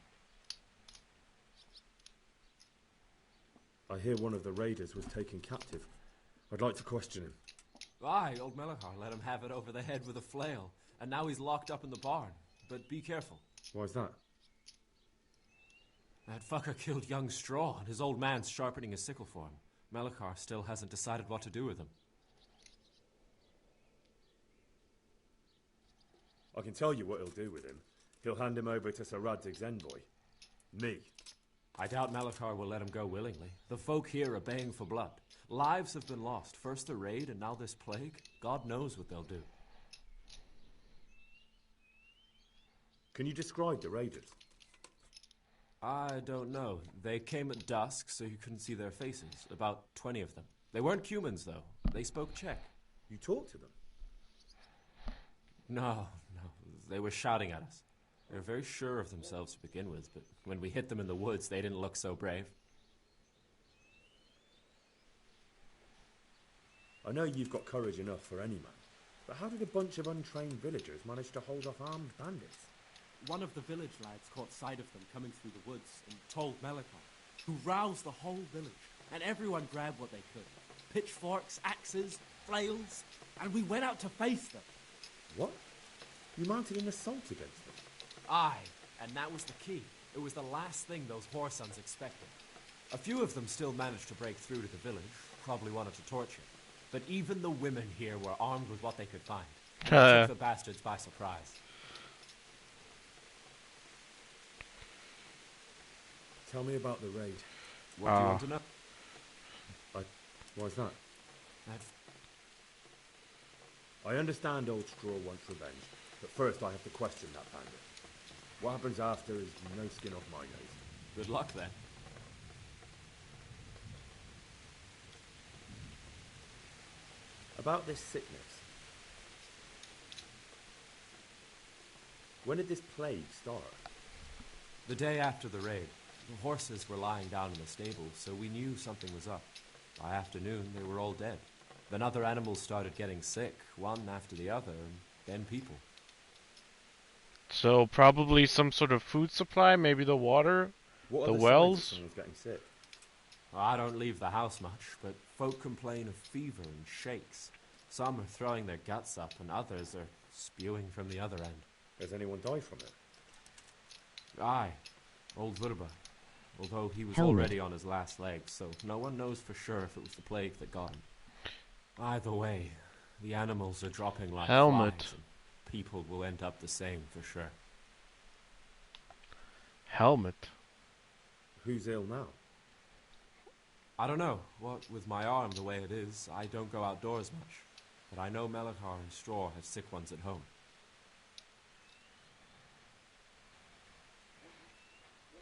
I hear one of the raiders was taken captive. I'd like to question him. Aye, old Melikar let him have it over the head with a flail, and now he's locked up in the barn. But be careful. Why's that? That fucker killed young Straw, and his old man's sharpening his sickle for him. Melikar still hasn't decided what to do with him. I can tell you what he'll do with him. He'll hand him over to Sir Radzig's envoy. Me. I doubt Melikar will let him go willingly. The folk here are baying for blood. Lives have been lost. First the raid, and now this plague. God knows what they'll do. Can you describe the raiders? I don't know. They came at dusk, so you couldn't see their faces. About 20 of them. They weren't humans, though. They spoke Czech. You talked to them? No. They were shouting at us. They were very sure of themselves to begin with, but when we hit them in the woods, they didn't look so brave. I know you've got courage enough for any man, but how did a bunch of untrained villagers manage to hold off armed bandits? One of the village lads caught sight of them coming through the woods and told Melikar, who roused the whole village, and everyone grabbed what they could. Pitchforks, axes, flails, and we went out to face them. What? You mounted an assault against them? Aye, and that was the key. It was the last thing those whoresons expected. A few of them still managed to break through to the village, probably wanted to torture. but even the women here were armed with what they could find. It took the bastards by surprise. Tell me about the raid. What do you want to know? Why's that? I understand Old Straw wants revenge, but first I have to question that bandit. What happens after is no skin off my nose. Good luck, then. About this sickness. When did this plague start? The day after the raid. The horses were lying down in the stable, so we knew something was up. By afternoon, they were all dead. Then other animals started getting sick, one after the other, and then people. So probably some sort of food supply, maybe the water, the wells. Someone's getting sick. I don't leave the house much, but folk complain of fever and shakes. Some are throwing their guts up, and others are spewing from the other end. Has anyone died from it? Aye, old Vurba. Although he was already on his last legs, so no one knows for sure if it was the plague that got him. Either way, the animals are dropping like flies, and people will end up the same for sure. Helmet? Who's ill now? I don't know. What with my arm the way it is, I don't go outdoors much. But I know Melikar and Straw have sick ones at home.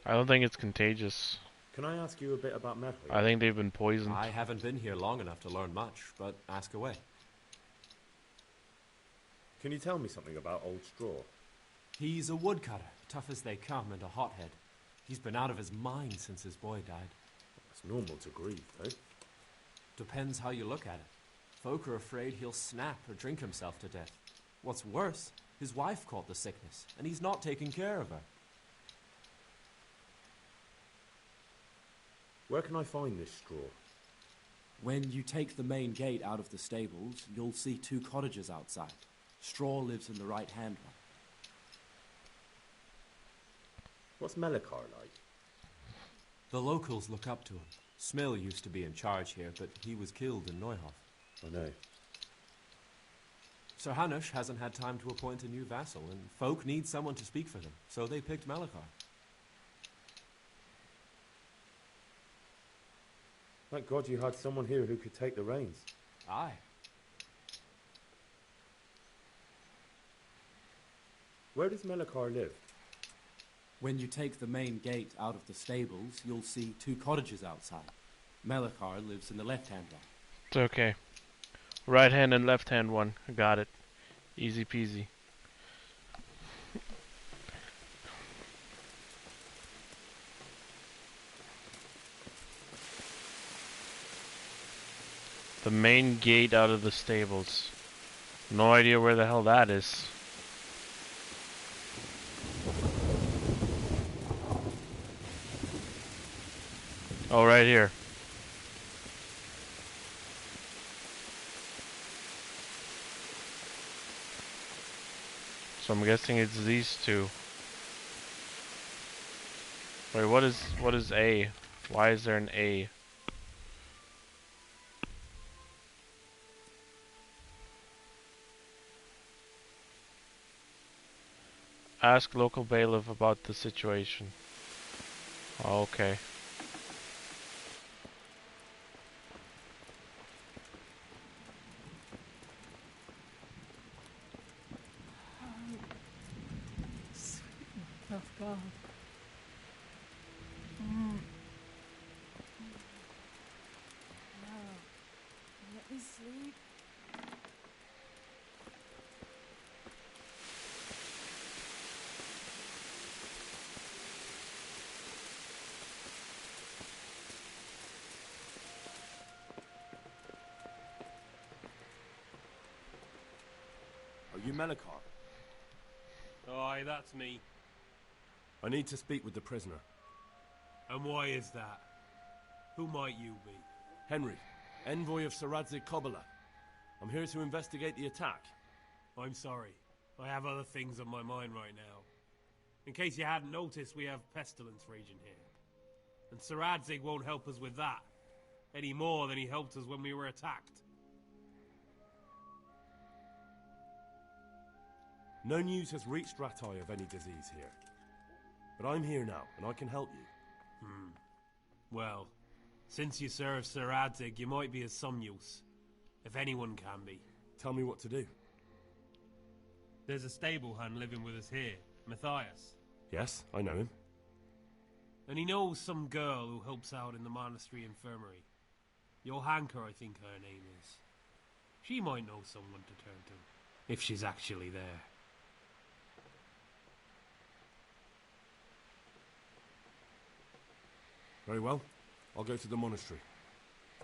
I don't think it's contagious. Can I ask you a bit about Merlin? I think they've been poisoned. I haven't been here long enough to learn much, but ask away. Can you tell me something about Old Straw? He's a woodcutter, tough as they come, and a hothead. He's been out of his mind since his boy died. It's normal to grieve, though. Depends how you look at it. Folk are afraid he'll snap or drink himself to death. What's worse, his wife caught the sickness, and he's not taking care of her. Where can I find this Straw? When you take the main gate out of the stables, you'll see 2 cottages outside. Straw lives in the right-hand one. What's Melikar like? The locals look up to him. Smill used to be in charge here, but he was killed in Neuhof. I know. Sir Hanush hasn't had time to appoint a new vassal, and folk need someone to speak for them, so they picked Melikar. Thank God you had someone here who could take the reins. Aye. Where does Melikar live? When you take the main gate out of the stables, you'll see 2 cottages outside. Melikar lives in the left-hand one. It's okay. Right hand and left hand one. Got it. Easy peasy. The main gate out of the stables. No idea where the hell that is. Oh, right here. So I'm guessing it's these 2. Wait, what is A? Why is there an A? Ask local bailiff about the situation. Okay. Oh God. No. Let me sleep. Are you Melikar? Aye, that's me. I need to speak with the prisoner. And why is that? Who might you be? Henry, envoy of Sir Radzig Kobyla. I'm here to investigate the attack. I'm sorry. I have other things on my mind right now. In case you hadn't noticed, we have pestilence raging here. And Sir Radzig won't help us with that. Any more than he helped us when we were attacked. No news has reached Ratai of any disease here. But I'm here now, and I can help you. Well, since you serve Sir Radzig, you might be of some use. If anyone can be. Tell me what to do. There's a stable hand living with us here, Matthias. Yes, I know him. And he knows some girl who helps out in the monastery infirmary. Johanka, I think her name is. She might know someone to turn to, if she's actually there. Very well. I'll go to the monastery.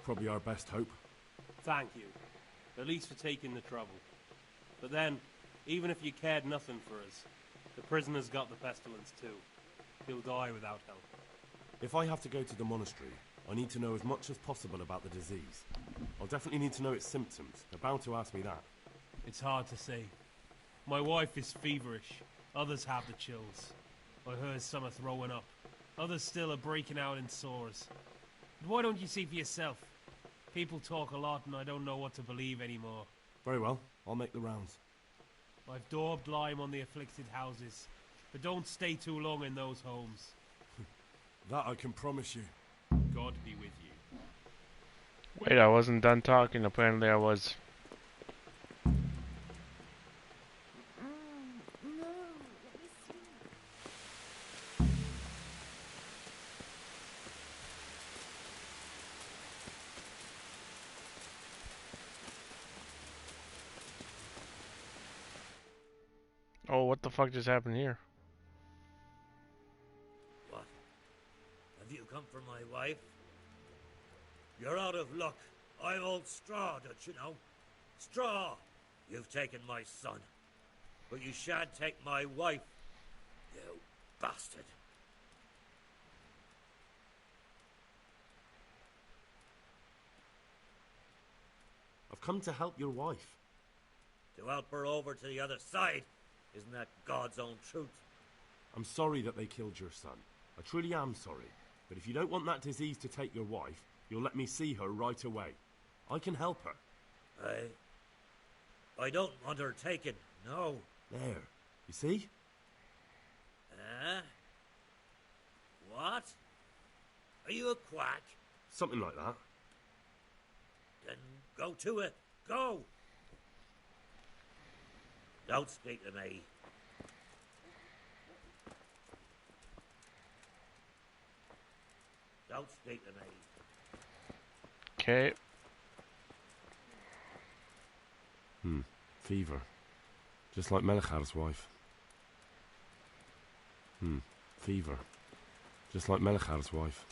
Probably our best hope. Thank you. At least for taking the trouble. But then, even if you cared nothing for us, the prisoner's got the pestilence too. He'll die without help. If I have to go to the monastery, I need to know as much as possible about the disease. I'll definitely need to know its symptoms. They're bound to ask me that. It's hard to say. My wife is feverish. Others have the chills. I heard some are throwing up. Others still are breaking out in sores. But why don't you see for yourself? People talk a lot and I don't know what to believe anymore. Very well. I'll make the rounds. I've daubed lime on the afflicted houses, but don't stay too long in those homes. That I can promise you. God be with you. Wait, I wasn't done talking. Apparently I was. Oh, what the fuck just happened here? What? Have you come for my wife? You're out of luck. I hold straw, don't you know? Straw! You've taken my son. But you shan't take my wife, you bastard. I've come to help your wife. To help her over to the other side. Isn't that God's own truth? I'm sorry that they killed your son. I truly am sorry. But if you don't want that disease to take your wife, you'll let me see her right away. I can help her. I don't want her taken, no. There. You see? What? Are you a quack? Something like that. Then go to it. Go! Don't speak to me. Don't speak to me. Okay. Fever. Just like Melichar's wife. Fever. Just like Melichar's wife.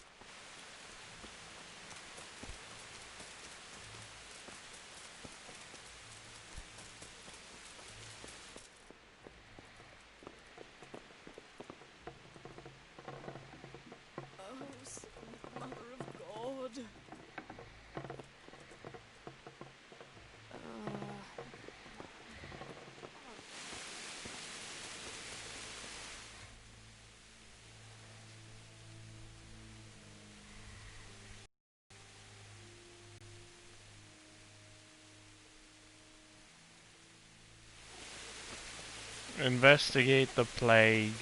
Investigate the plague.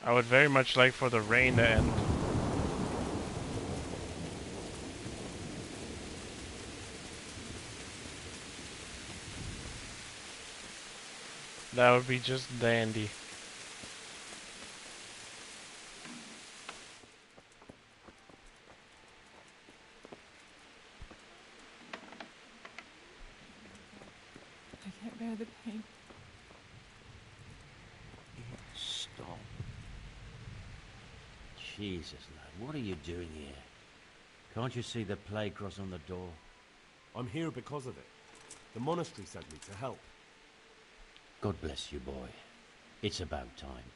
I would very much like for the rain to end. That would be just dandy. I can't bear the pain. Stop. Jesus, lad, what are you doing here? Can't you see the plague cross on the door? I'm here because of it. The monastery sent me to help. God bless you, boy. It's about time.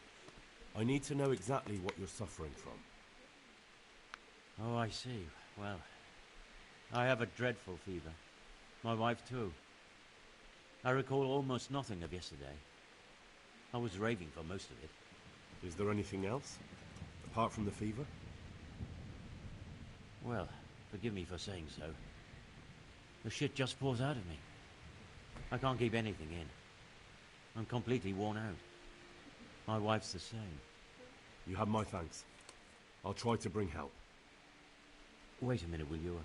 I need to know exactly what you're suffering from. Oh, I see. Well, I have a dreadful fever. My wife, too. I recall almost nothing of yesterday. I was raving for most of it. Is there anything else? Apart from the fever? Well, Forgive me for saying so. The shit just pours out of me. I can't keep anything in. I'm completely worn out. My wife's the same. You have my thanks. I'll try to bring help. Wait a minute, will you?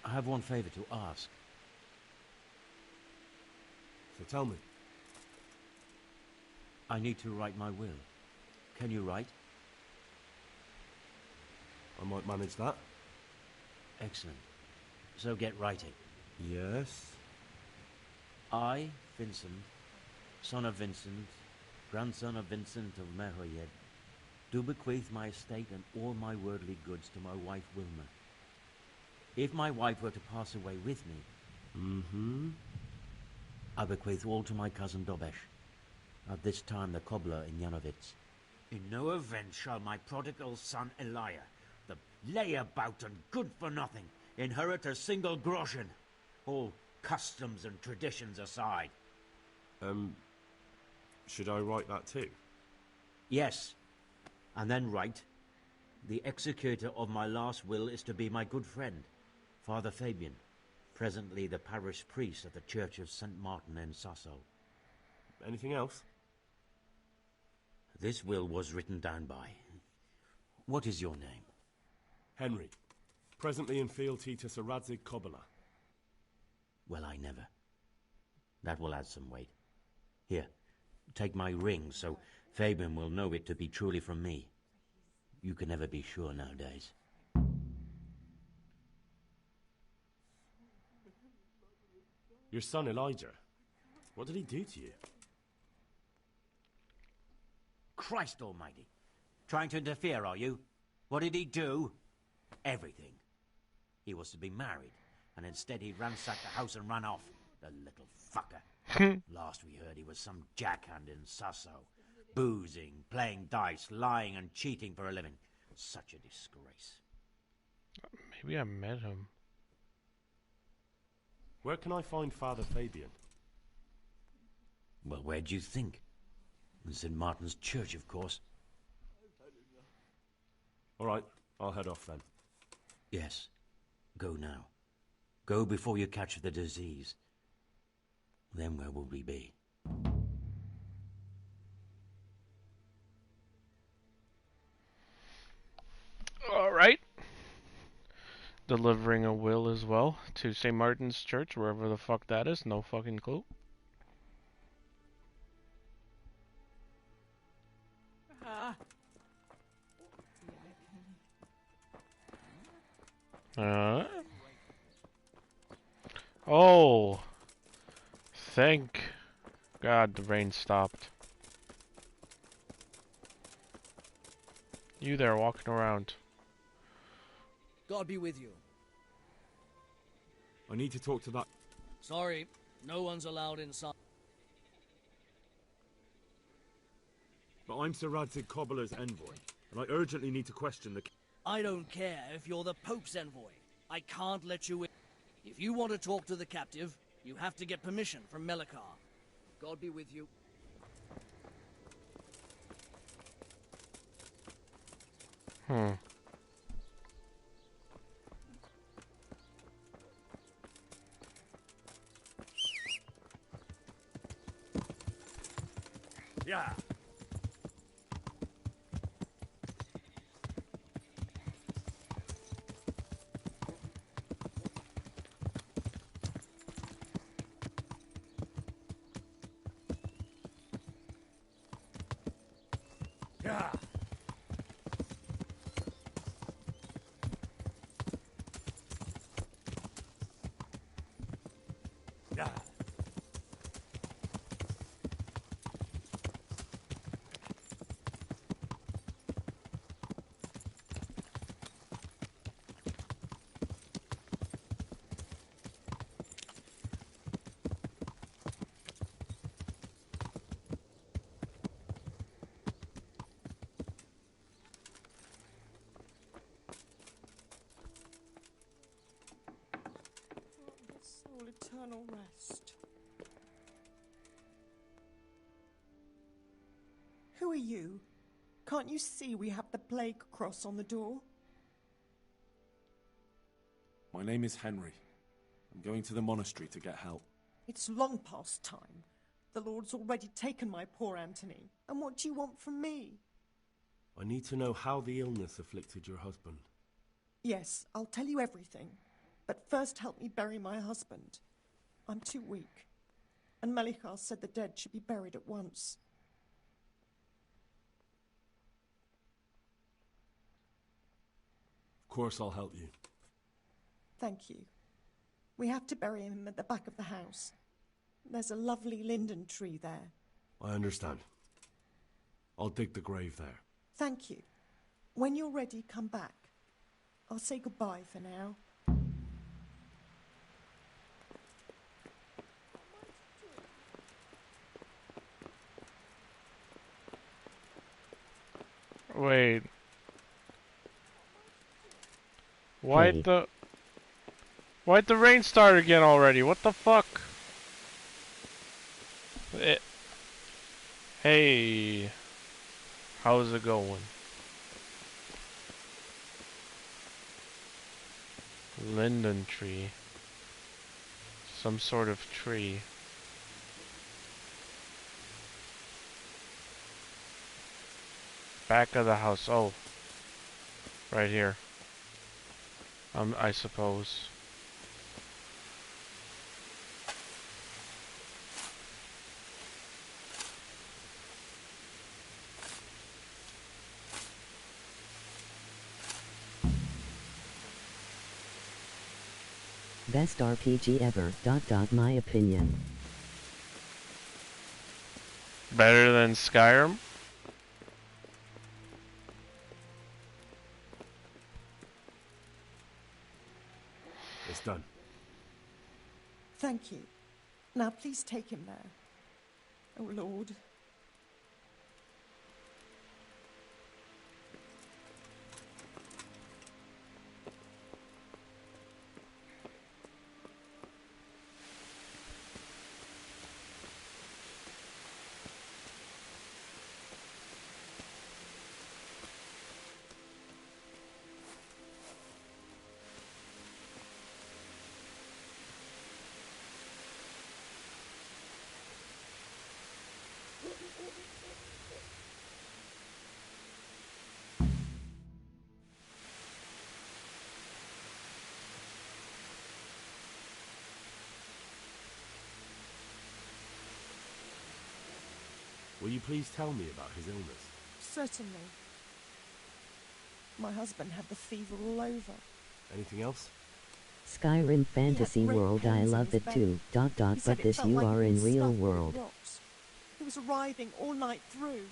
I have one favor to ask. So tell me. I need to write my will. Can you write? I might manage that. Excellent. So get writing. Yes? I, Vincent, son of Vincent, grandson of Vincent of Meroyed, do bequeath my estate and all my worldly goods to my wife Wilma. If my wife were to pass away with me, I bequeath all to my cousin Dobesh, at this time the cobbler in Yanovitz. In no event shall my prodigal son Elia, the layabout and good-for-nothing, inherit a single groschen, all customs and traditions aside. Should I write that too? Yes, and then write, the executor of my last will is to be my good friend, Father Fabian, presently the parish priest at the Church of St. Martin in Sasso. Anything else? This will was written down by. What is your name? Henry. Presently in fealty to Sir Radzig Kobyla. Well, I never. That will add some weight. Here, take my ring, so Fabian will know it to be truly from me. You can never be sure nowadays. Your son Elijah. What did he do to you? Christ almighty. Trying to interfere, are you? What did he do? Everything. He was to be married, and instead he ransacked the house and ran off. The little fucker. Last we heard he was some jackhand in Sasso. Boozing, playing dice, lying and cheating for a living. Such a disgrace. Maybe I met him. Where can I find Father Fabian? Well, where do you think? In St. Martin's Church, of course. All right, I'll head off then. Yes. Go now. Go before you catch the disease. Then where will we be? All right. Delivering a will as well to St. Martin's Church, wherever the fuck that is. No fucking clue. Oh. Thank God the rain stopped. You there walking around. God be with you. I need to talk to that... Sorry, no one's allowed inside. But I'm Sir Radzig Kobyla's envoy, and I urgently need to question the... I don't care if you're the Pope's envoy. I can't let you in. If you want to talk to the captive, you have to get permission from Melikar. God be with you. Yeah. Yeah. Yeah. Soul eternal rest. Who are you? Can't you see we have the plague cross on the door? My name is Henry. I'm going to the monastery to get help. It's long past time. The Lord's already taken my poor Anthony. And what do you want from me? I need to know how the illness afflicted your husband. Yes, I'll tell you everything. But first help me bury my husband. I'm too weak. And Melichar said the dead should be buried at once. Of course I'll help you. Thank you. We have to bury him at the back of the house. There's a lovely linden tree there. I understand. I'll dig the grave there. Thank you. When you're ready, come back. I'll say goodbye for now. Wait. Why'd the rain start again already? What the fuck? Hey. How's it going? Linden tree. Some sort of tree. Back of the house. Oh. Right here. I suppose. Best RPG ever. My opinion. Better than Skyrim? It's done. Thank you. Now please take him there. Oh, Lord. Will you please tell me about his illness? Certainly. My husband had the fever all over. Anything else? Skyrim Fantasy World, I love it too. But this you are in real world. He was writhing all night through.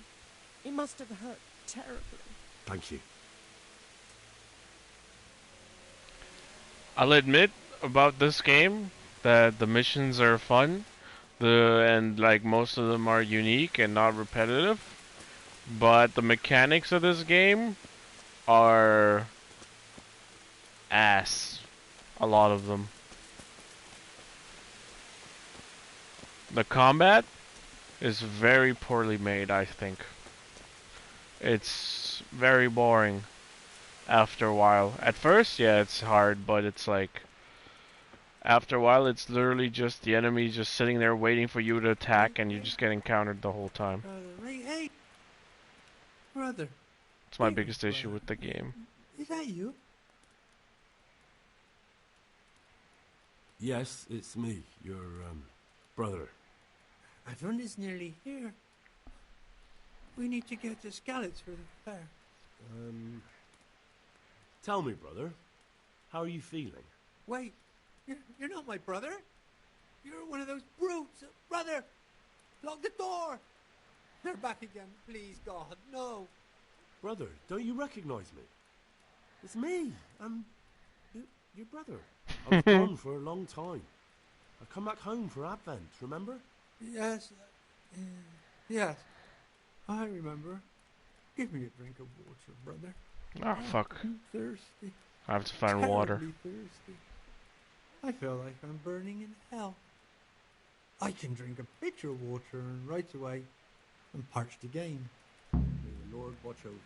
It must have hurt terribly. Thank you. I'll admit about this game that the missions are fun. And like most of them are unique and not repetitive, but the mechanics of this game are ass. A lot of them. The combat is very poorly made, I think. It's very boring after a while. At first, yeah, it's hard, but it's like after a while, it's literally just the enemy just sitting there waiting for you to attack, and you're just getting countered the whole time. Hey, brother. It's my biggest issue with the game. Is that you? Yes, it's me, your brother. Everyone is nearly here. We need to get the skeleton for the fair. Tell me, brother, how are you feeling? Wait, you're not my brother. You're one of those brutes. Brother, lock the door. They're back again. Please, God, no. Brother, don't you recognize me? It's me. Your brother. I was gone for a long time. I come back home for Advent, remember? Yes. Yes. I remember. Give me a drink of water, brother. Oh, fuck. I'm thirsty. I have to find water. Terribly thirsty. I feel like I'm burning in hell. I can drink a pitcher of water and right away I'm parched again. May the Lord watch over you.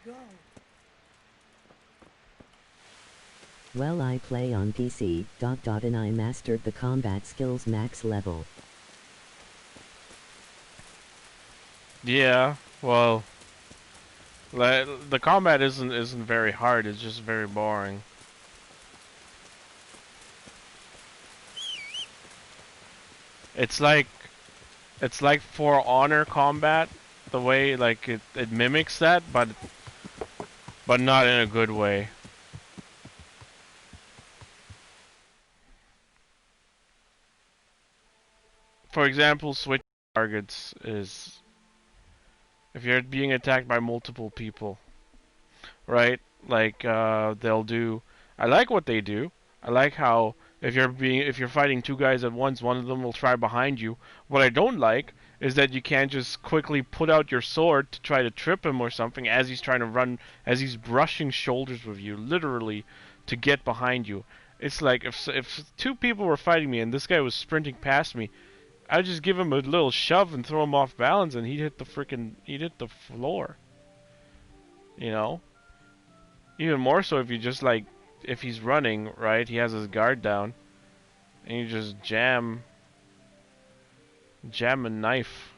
go. Well, I play on PC, and I mastered the combat skills max level. Yeah, well, the combat isn't very hard. It's just very boring. It's like For Honor combat, the way like it mimics that, but not in a good way. For example, switch targets is if you're being attacked by multiple people, right? Like they'll do. I like what they do. I like how if you're fighting two guys at once, one of them will try behind you. What I don't like is that you can't just quickly put out your sword to try to trip him or something as he's trying to run, as he's brushing shoulders with you, literally, to get behind you. It's like if two people were fighting me and this guy was sprinting past me, I'd just give him a little shove and throw him off balance, and he'd hit the floor. You know? Even more so if you just like, if he's running, right, he has his guard down, and you just jam a knife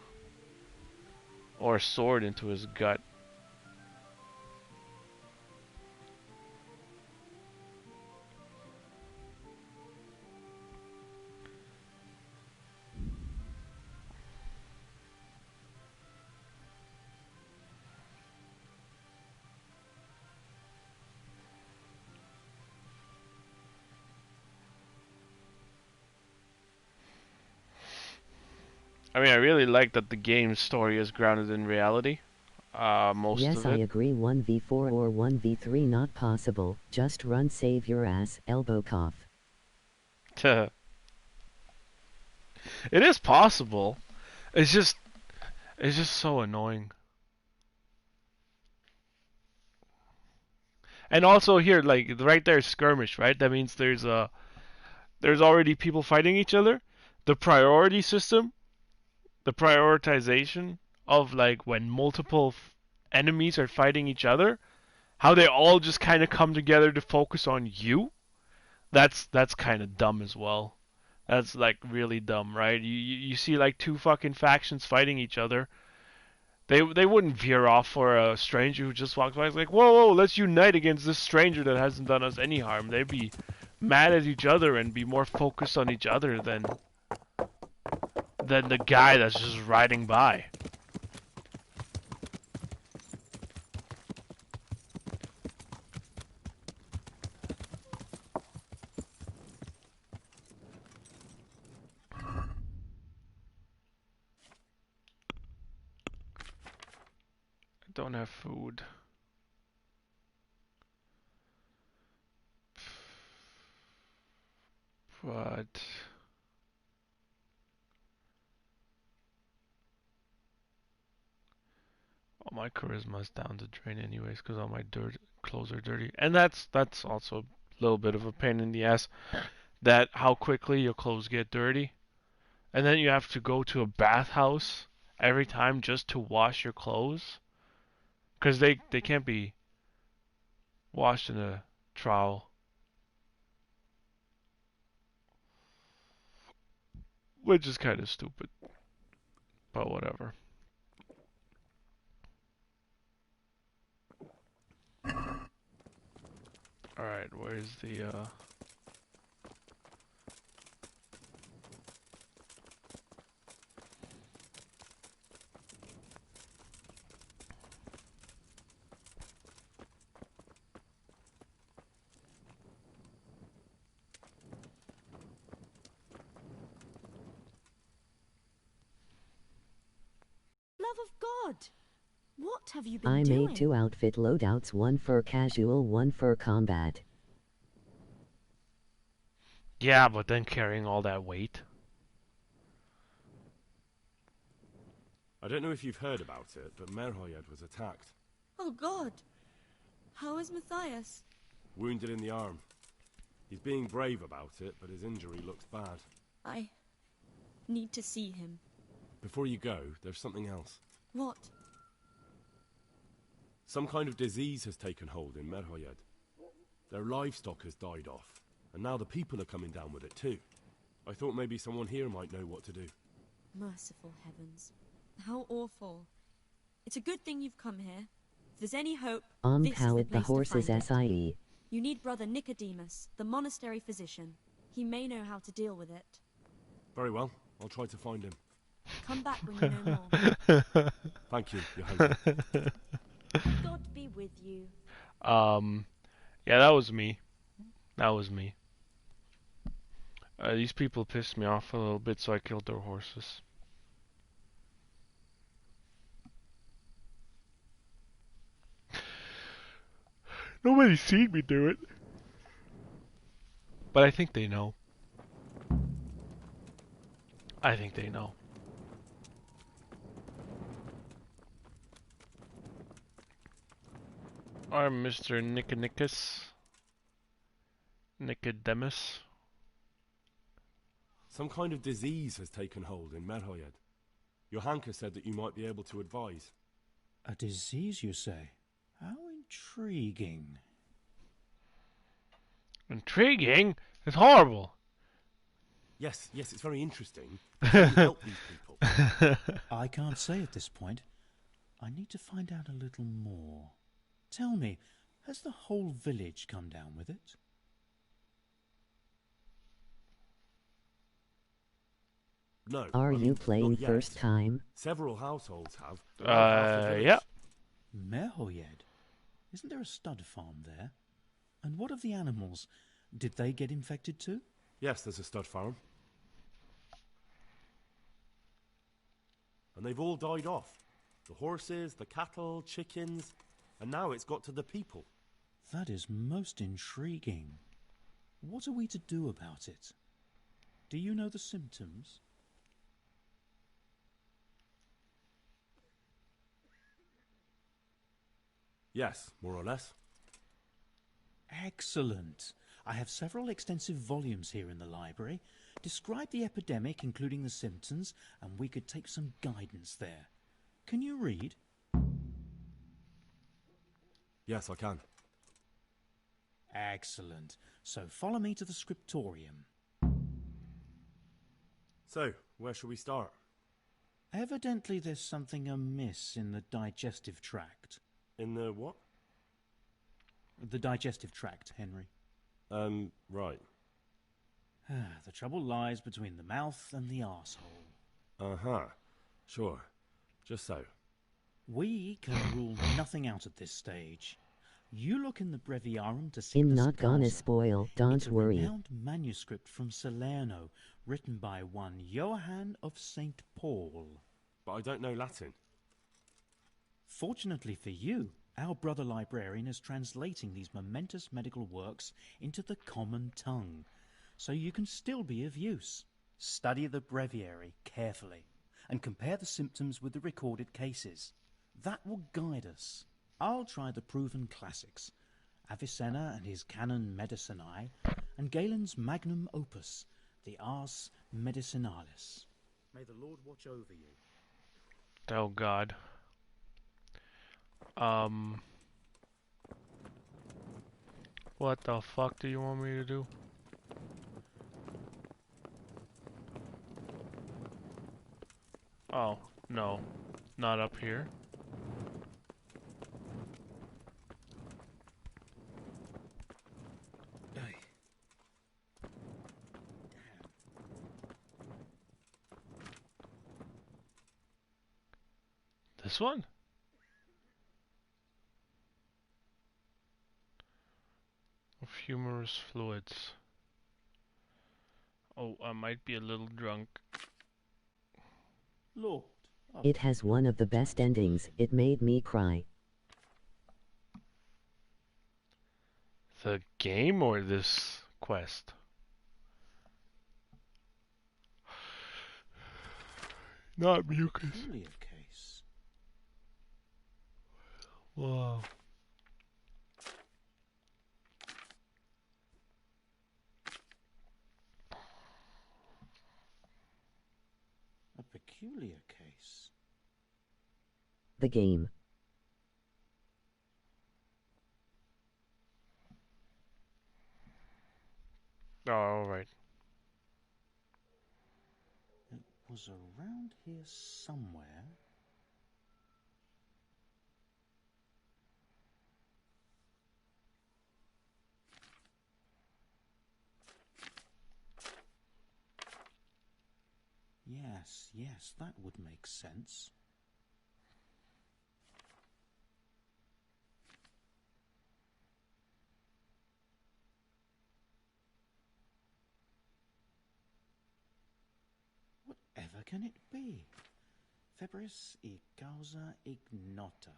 or a sword into his gut. I mean, I really like that the game's story is grounded in reality. Most yes, of it. I agree. 1v4 or 1v3 not possible. Just run, save your ass, elbow cough. It is possible. It's just so annoying. And also here, like right there, skirmish, right? That means there's already people fighting each other. The priority system, the prioritization of like when multiple enemies are fighting each other, how they all just kind of come together to focus on you. That's kind of dumb as well. That's like really dumb, right? You see like two fucking factions fighting each other. They wouldn't veer off for a stranger who just walked by. It's like, whoa, let's unite against this stranger that hasn't done us any harm. They'd be mad at each other and be more focused on each other than the guy that's just riding by. I don't have food. But all my charisma's down the drain anyways, because all my clothes are dirty. And that's also a little bit of a pain in the ass, that how quickly your clothes get dirty. And then you have to go to a bathhouse every time just to wash your clothes, because they can't be washed in a trowel. Which is kind of stupid, but whatever. Alright, where's the Love of God! What have you been I doing? made 2 outfit loadouts, one for casual, one for combat. Yeah, but then carrying all that weight. I don't know if you've heard about it, but Merhoyed was attacked. Oh God! How is Matthias? Wounded in the arm. He's being brave about it, but his injury looks bad. I need to see him. Before you go, there's something else. What? Some kind of disease has taken hold in Merhoyed. Their livestock has died off, and now the people are coming down with it too. I thought maybe someone here might know what to do. Merciful heavens. How awful. It's a good thing you've come here. If there's any hope, this is the Powered the place to horses find it. SIE. You need Brother Nicodemus, the monastery physician. He may know how to deal with it. Very well, I'll try to find him. Come back when you know more. Thank you, your host. God be with you. Yeah, that was me. That was me. These people pissed me off a little bit, so I killed their horses. Nobody's seen me do it. But I think they know. I think they know. I'm Mr. Nicodemus. Some kind of disease has taken hold in Merhoyed. Your Hanker said that you might be able to advise. A disease, you say? How intriguing. Intriguing? It's horrible. Yes, it's very interesting. How do you help these people? I can't say at this point. I need to find out a little more. Tell me, has the whole village come down with it? No. Are you not playing yet. first time? Several households have. Around half the village. Yeah. Merhoyed? Isn't there a stud farm there? And what of the animals? Did they get infected too? Yes, there's a stud farm. And they've all died off. The horses, the cattle, chickens, and now it's got to the people. That is most intriguing. What are we to do about it? Do you know the symptoms? Yes, more or less. Excellent. I have several extensive volumes here in the library. Describe the epidemic, including the symptoms, and we could take some guidance there. Can you read? Yes, I can. Excellent. So follow me to the scriptorium. So, where shall we start? Evidently there's something amiss in the digestive tract. In the what? The digestive tract, Henry. Right. The trouble lies between the mouth and the arsehole. Uh-huh. Sure. Just so. We can rule nothing out at this stage. You look in the breviarium to see I'm the not gonna Scasa. spoil, don't It's a worry. renowned manuscript from Salerno, written by one Johann of St. Paul. But I don't know Latin. Fortunately for you, our brother librarian is translating these momentous medical works into the common tongue, so you can still be of use. Study the breviary carefully and compare the symptoms with the recorded cases. That will guide us. I'll try the proven classics, Avicenna and his Canon Medicinae, and Galen's magnum opus, the Ars Medicinalis. May the Lord watch over you. Oh God. What the fuck do you want me to do? Oh, no. Not up here. This one? Of humorous fluids. Oh, I might be a little drunk. Lord. It has one of the best endings. It made me cry. The game or this quest? Not mucus. Peculiar case. Wow. A peculiar case. The game. Oh, alright. It was around here somewhere. Yes, that would make sense. Whatever can it be? Febris y causa ignota.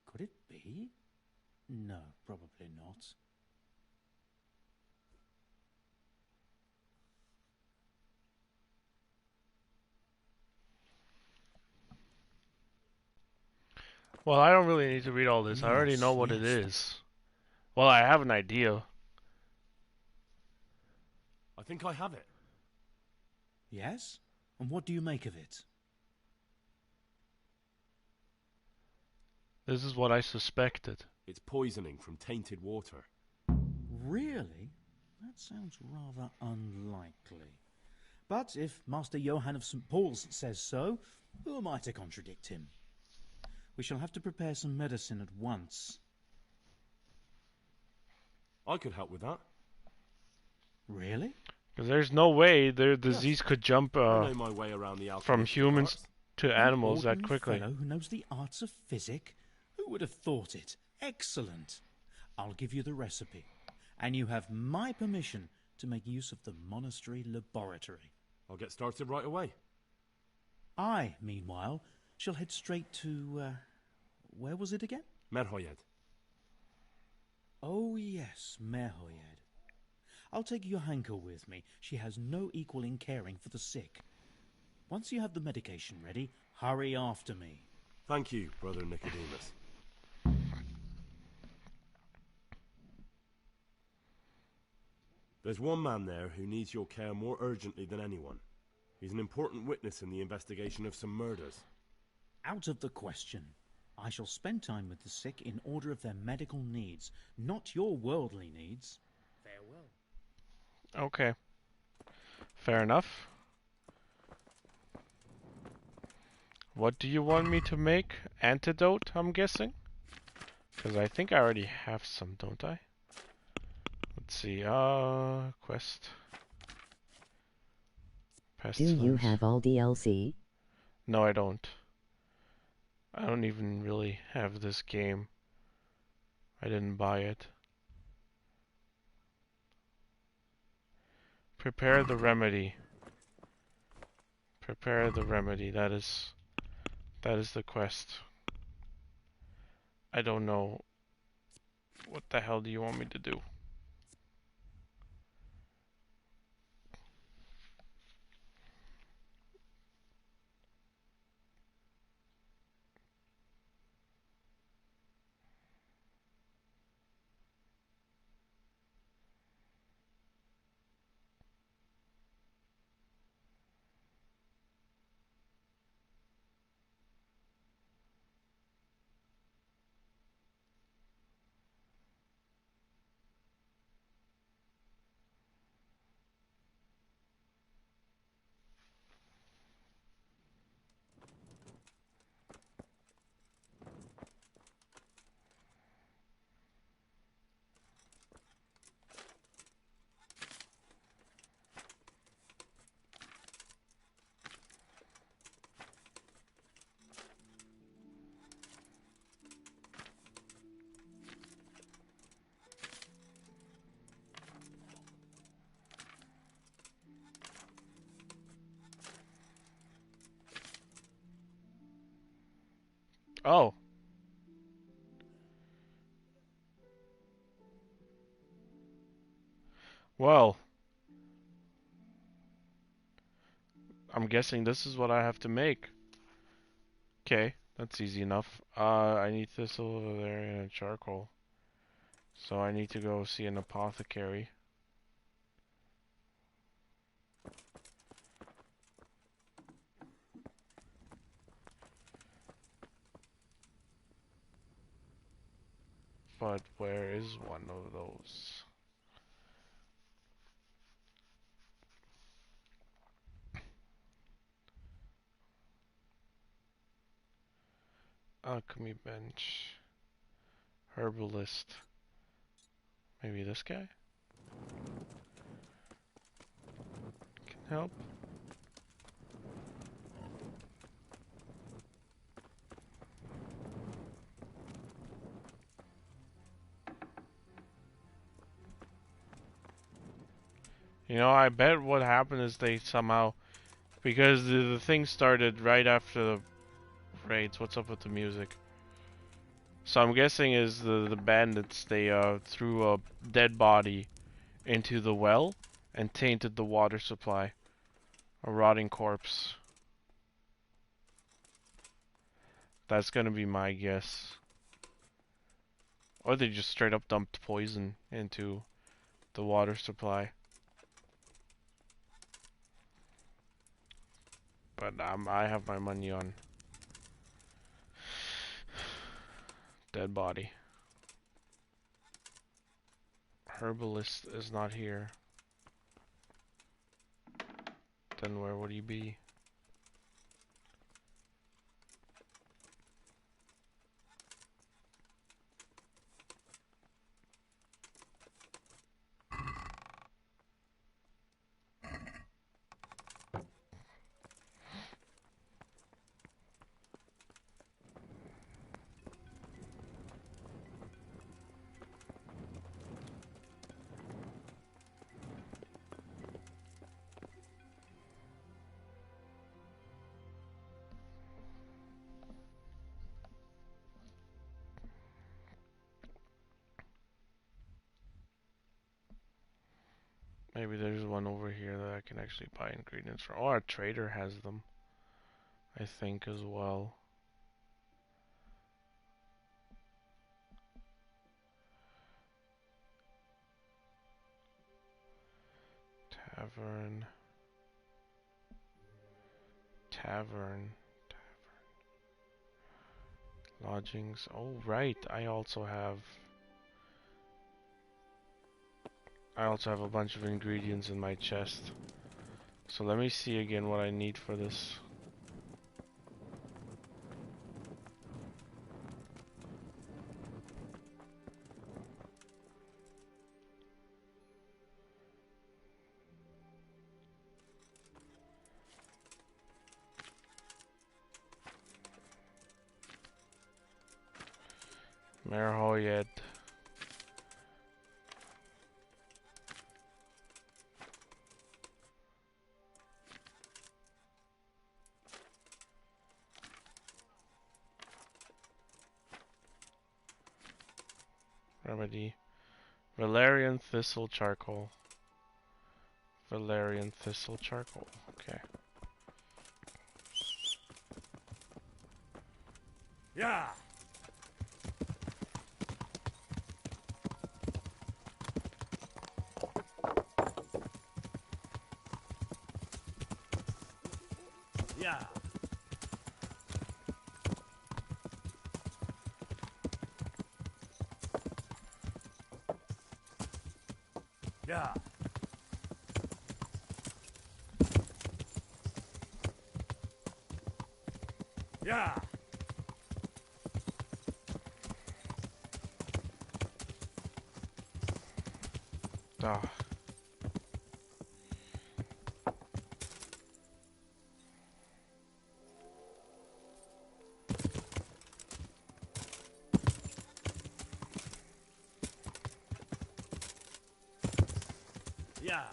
Could it be? No, probably not. Well, I don't really need to read all this. I already know Yes, what it yes. is. Well, I have an idea. I think I have it. Yes? And what do you make of it? This is what I suspected. It's poisoning from tainted water. Really? That sounds rather unlikely. But if Master Johann of St. Paul's says so, who am I to contradict him? We shall have to prepare some medicine at once. I could help with that. Really? Because there's no way their disease could jump I know my way around the from alchemist's humans arts. to An animals that ordinary quickly. fellow who knows the arts of physic? Who would have thought it? Excellent. I'll give you the recipe, and you have my permission to make use of the monastery laboratory. I'll get started right away. I, meanwhile, shall head straight to, where was it again? Merhoyed. Oh yes, Merhoyed. I'll take Johanka with me. She has no equal in caring for the sick. Once you have the medication ready, hurry after me. Thank you, Brother Nicodemus. There's one man there who needs your care more urgently than anyone. He's an important witness in the investigation of some murders. Out of the question. I shall spend time with the sick in order of their medical needs, not your worldly needs. Farewell. Okay. Fair enough. What do you want me to make? Antidote, I'm guessing? Because I think I already have some, don't I? Let's see, quest. Do you have all DLC? No, I don't. I don't even really have this game. I didn't buy it. Prepare the remedy. Prepare the remedy. That is the quest. I don't know. What the hell do you want me to do? Oh. Well. I'm guessing this is what I have to make. Okay, that's easy enough. I need thistle over there and a charcoal. So I need to go see an apothecary. but where is one of those? Alchemy bench. Herbalist. Maybe this guy? Can help. You know, I bet what happened is they somehow, because the thing started right after the raids. What's up with the music? So I'm guessing is the bandits, they threw a dead body into the well and tainted the water supply. A rotting corpse. That's gonna be my guess. Or they just straight up dumped poison into the water supply. But I have my money on dead body. Herbalist is not here. Then where would he be? Maybe there's one over here that I can actually buy ingredients from. Oh, our trader has them, I think, as well. Tavern. Lodgings. Oh, right. I also have a bunch of ingredients in my chest. So let me see again what I need for this. Merhoyed. Remedy. Valerian thistle charcoal. Valerian thistle charcoal. Okay. Yeah. Yeah. Yeah. Yeah. Ah. Yeah.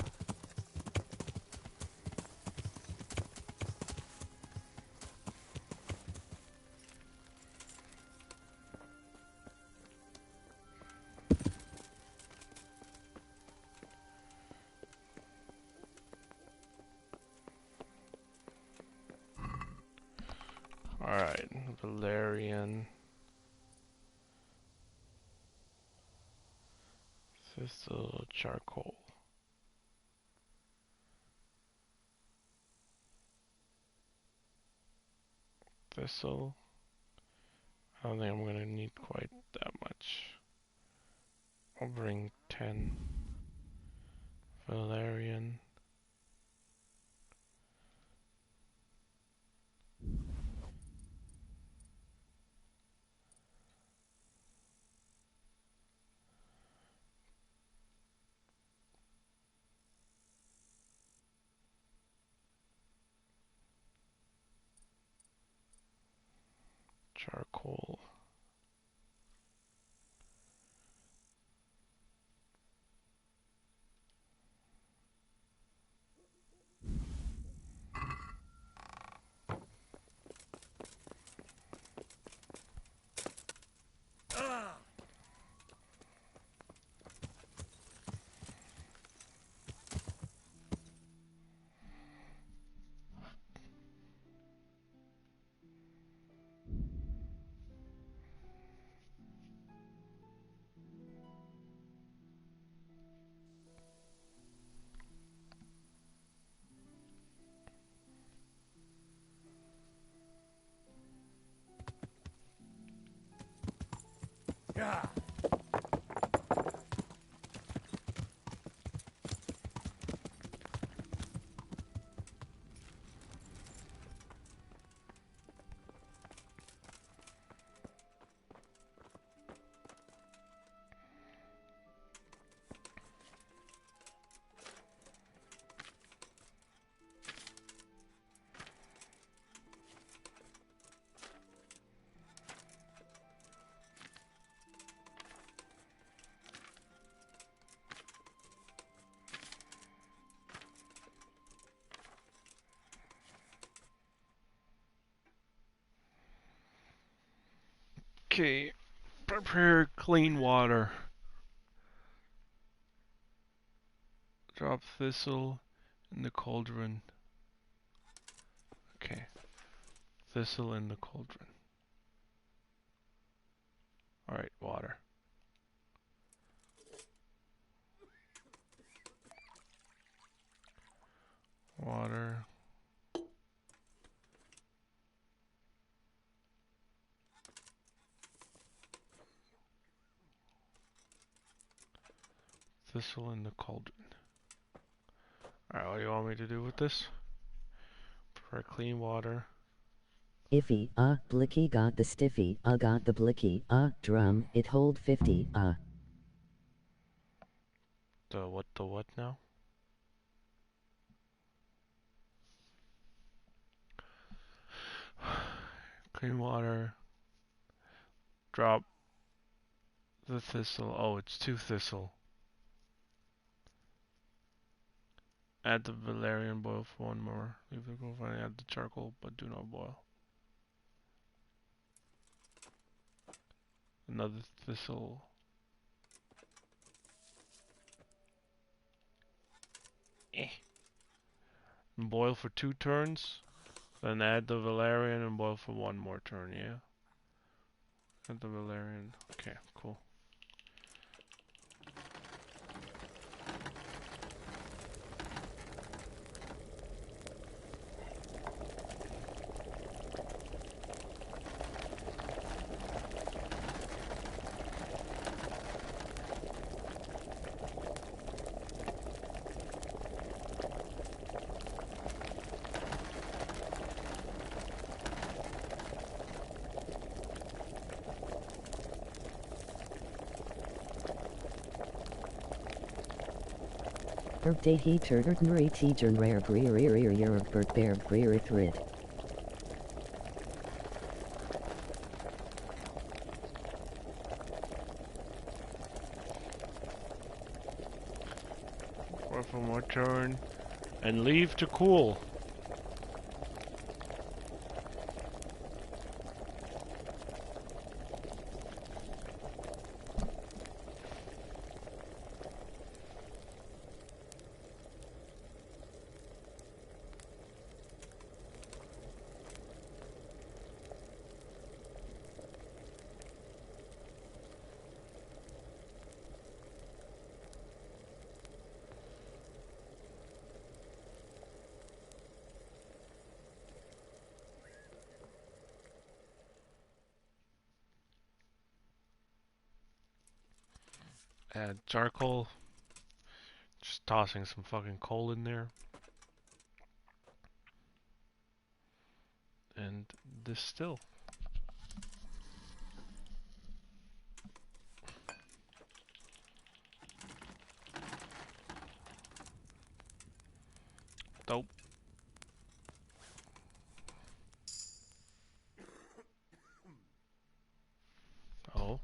Alright, Valerian. Thistle charcoal. Thistle. I don't think I'm gonna need quite that much. I'll bring 10 valerian. Charcoal. Yeah. Okay, prepare clean water. Drop thistle in the cauldron. Okay, thistle in the cauldron. Alright, water. Water. Thistle in the cauldron. Alright, what do you want me to do with this? Prepare clean water. Iffy, blicky got the stiffy, got the blicky, drum, it hold 50, The what now? Clean water. Drop the thistle. Oh, it's 2 thistle. Add the valerian, boil for 1 more. Leave the coal fire, add the charcoal, but do not boil. Another thistle. And boil for 2 turns. Then add the valerian and boil for 1 more turn, yeah? Add the valerian. Okay, cool. Day he turd Marie teacher rare greer bert bear greer thrid. Pour for more turn. And leave to cool. Add charcoal. Just tossing some fucking coal in there. And distill. Dope. Oh.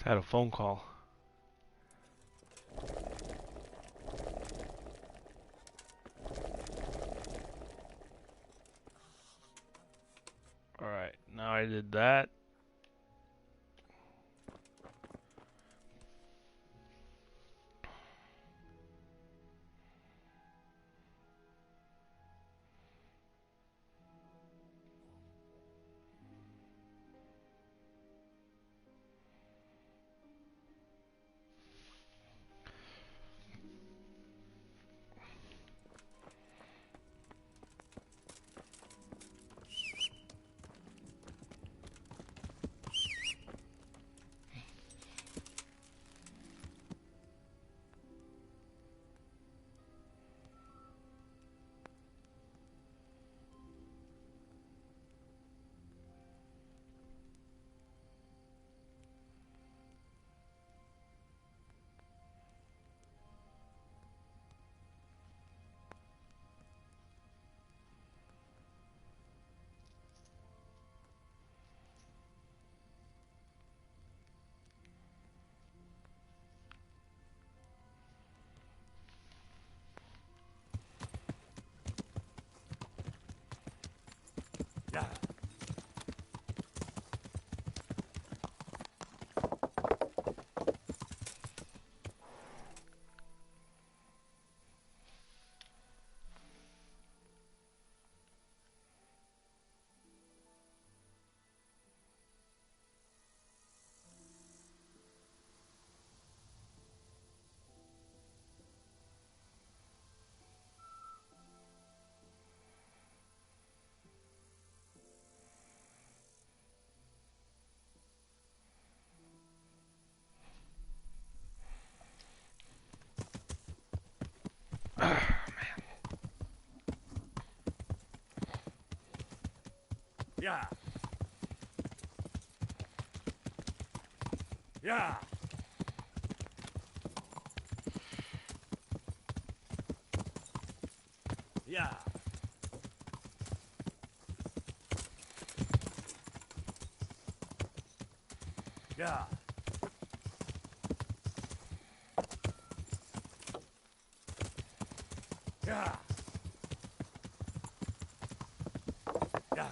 Just had a phone call. Alright, now I did that. Yeah. Yeah. Yeah. Yeah. Yeah. Yeah. Yeah.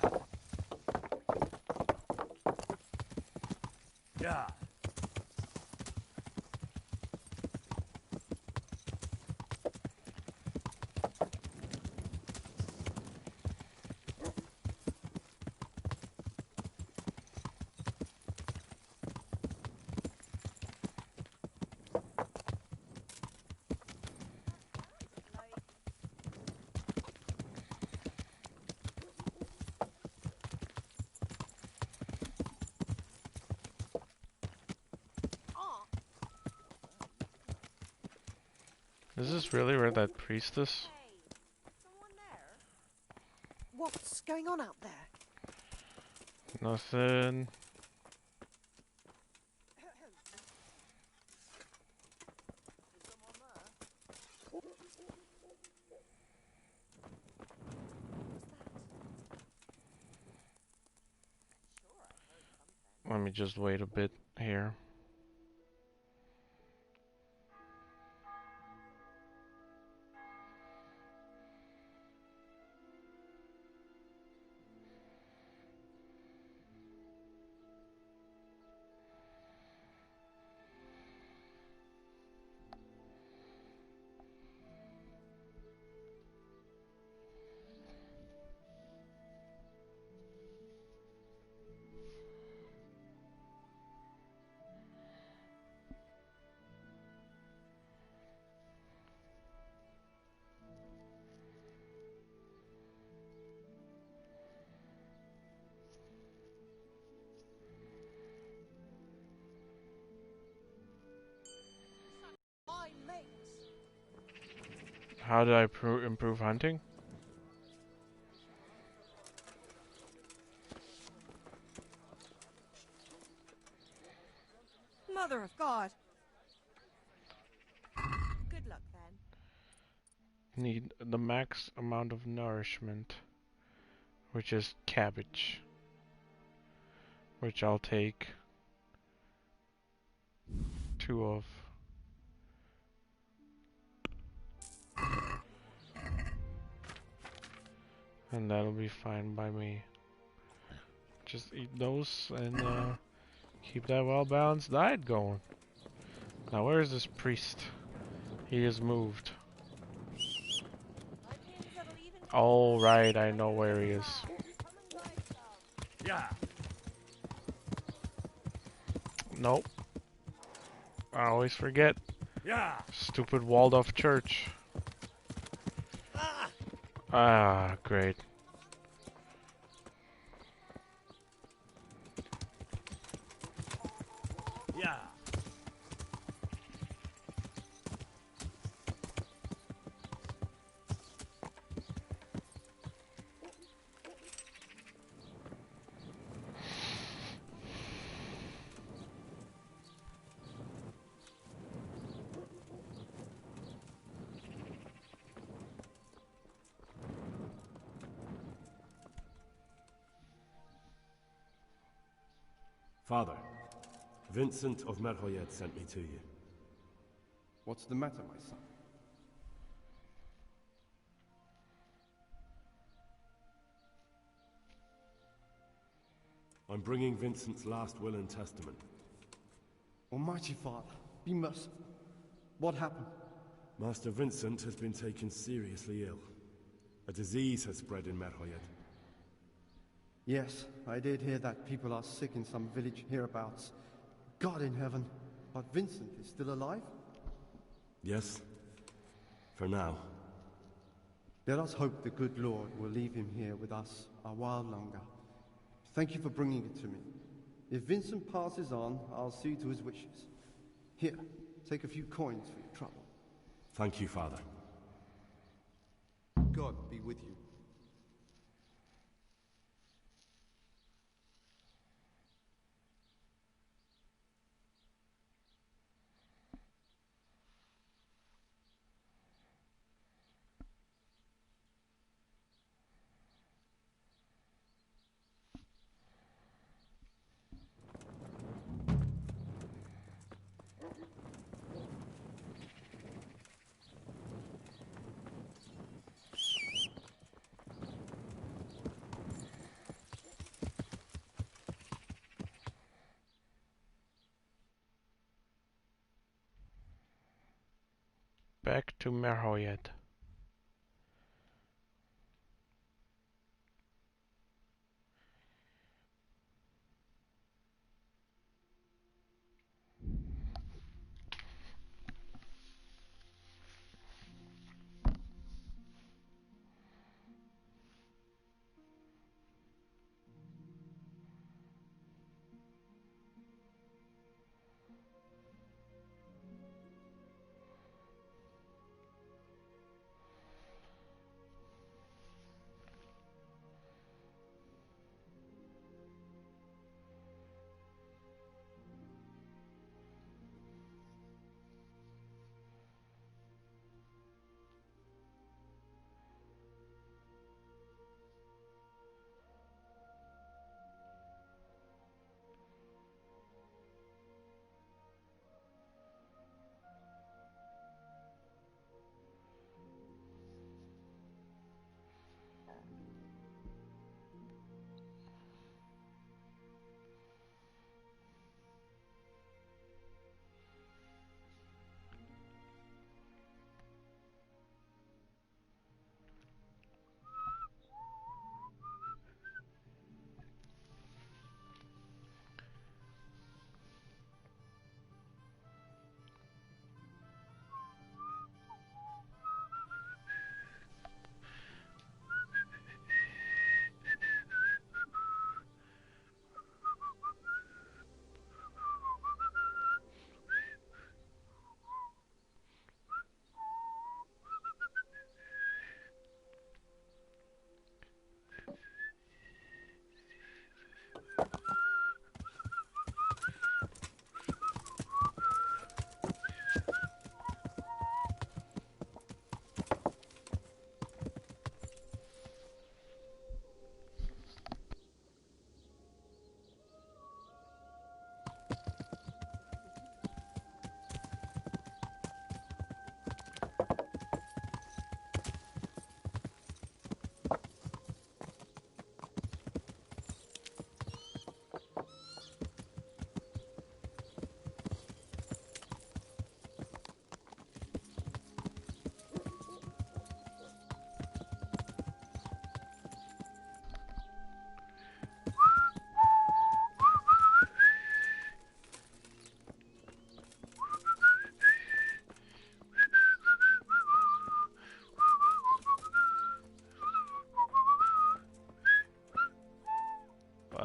Yeah. Is this really where that priest is? What's going on out there? Nothing. Let me just wait a bit here. How do I improve hunting? Mother of God. Good luck then. Need the max amount of nourishment, which is cabbage, which I'll take. 2 of. And that'll be fine by me. Just eat those and keep that well-balanced diet going. Now where is this priest? He is moved. Oh right, I know where he is. Yeah. Nope. I always forget. Yeah. Stupid walled-off church. Ah, great. Yeah. Father, Vincent of Merhoyet sent me to you. What's the matter, my son? I'm bringing Vincent's last will and testament. Almighty Father, be merciful. What happened? Master Vincent has been taken seriously ill. A disease has spread in Merhoyet. Yes, I did hear that people are sick in some village hereabouts. God in heaven, but Vincent is still alive? Yes, for now. Let us hope the good Lord will leave him here with us a while longer. Thank you for bringing it to me. If Vincent passes on, I'll see to his wishes. Here, take a few coins for your trouble. Thank you, Father. God be with you. Back to Merhoyet.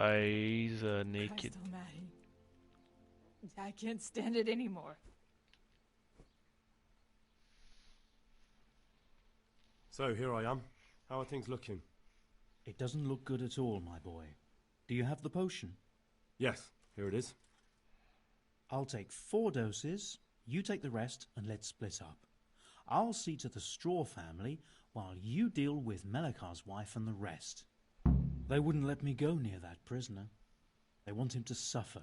Eyes naked. Christ almighty. I can't stand it anymore. So, here I am. How are things looking? It doesn't look good at all, my boy. Do you have the potion? Yes, here it is. I'll take 4 doses, you take the rest, and let's split up. I'll see to the Straw family, while you deal with Melikar's wife and the rest. They wouldn't let me go near that prisoner. They want him to suffer.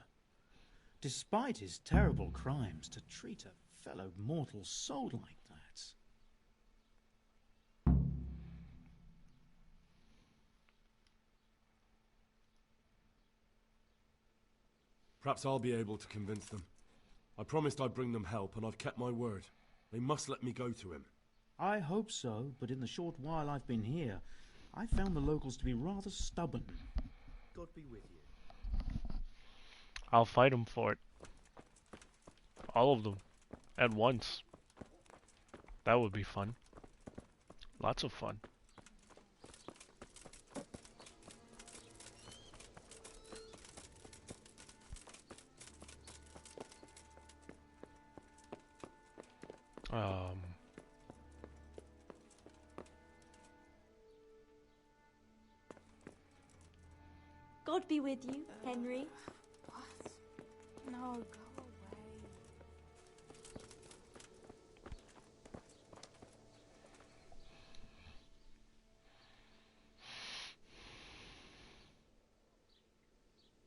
Despite his terrible crimes, to treat a fellow mortal soul like that. Perhaps I'll be able to convince them. I promised I'd bring them help, and I've kept my word. They must let me go to him. I hope so, but in the short while I've been here, I found the locals to be rather stubborn. God be with you. I'll fight them for it. All of them. At once. That would be fun. Lots of fun. God be with you, Henry. What? No, go away.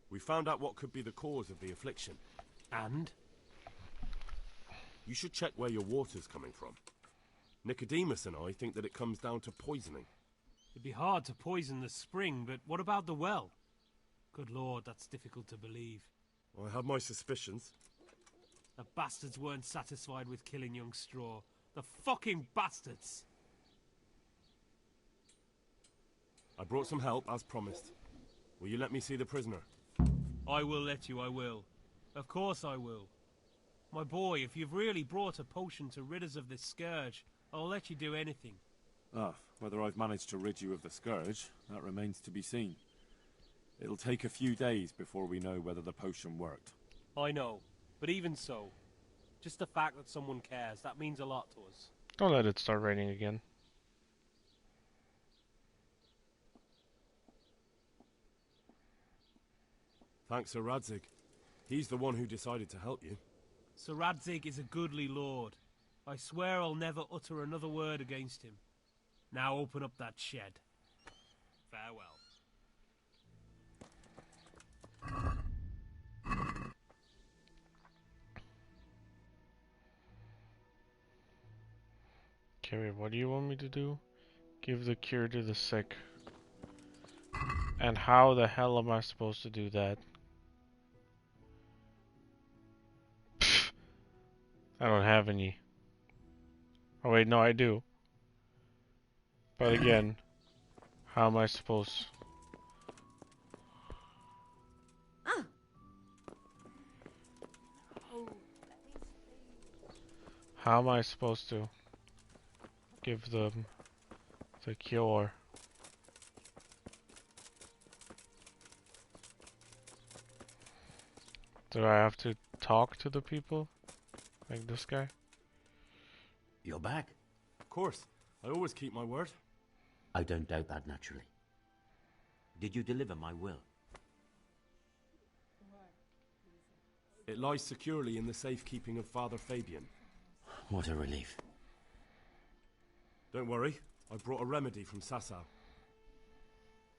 We found out what could be the cause of the affliction. And? You should check where your water's coming from. Nicodemus and I think that it comes down to poisoning. It'd be hard to poison the spring, but what about the well? Good Lord, that's difficult to believe. I have my suspicions. The bastards weren't satisfied with killing young Straw. The fucking bastards! I brought some help, as promised. Will you let me see the prisoner? I will let you, I will. Of course I will. My boy, if you've really brought a potion to rid us of this scourge, I'll let you do anything. Whether I've managed to rid you of the scourge, that remains to be seen. It'll take a few days before we know whether the potion worked. I know, but even so, just the fact that someone cares, that means a lot to us. Don't let it start raining again. Thanks, Sir Radzig. He's the one who decided to help you. Sir Radzig is a goodly lord. I swear I'll never utter another word against him. Now open up that shed. Farewell. Okay, what do you want me to do? Give the cure to the sick. And how the hell am I supposed to do that? Pfft. I don't have any. Oh wait, no I do. But again, how am I supposed... How am I supposed to give them the cure? Do I have to talk to the people? Like this guy? You're back. Of course. I always keep my word. I don't doubt that, naturally. Did you deliver my will? It lies securely in the safekeeping of Father Fabian. What a relief. Don't worry. I brought a remedy from Sasau.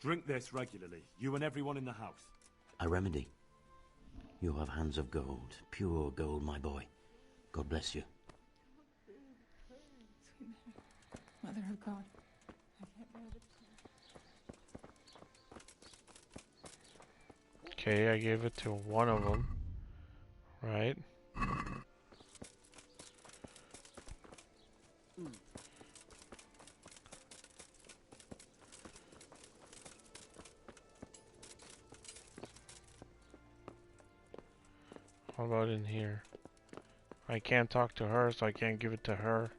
Drink this regularly, you and everyone in the house. A remedy? You have hands of gold, pure gold, my boy. God bless you. Mother of God, I can't bear the Okay, I gave it to one of them. Right? How about in here? I can't talk to her, so I can't give it to her.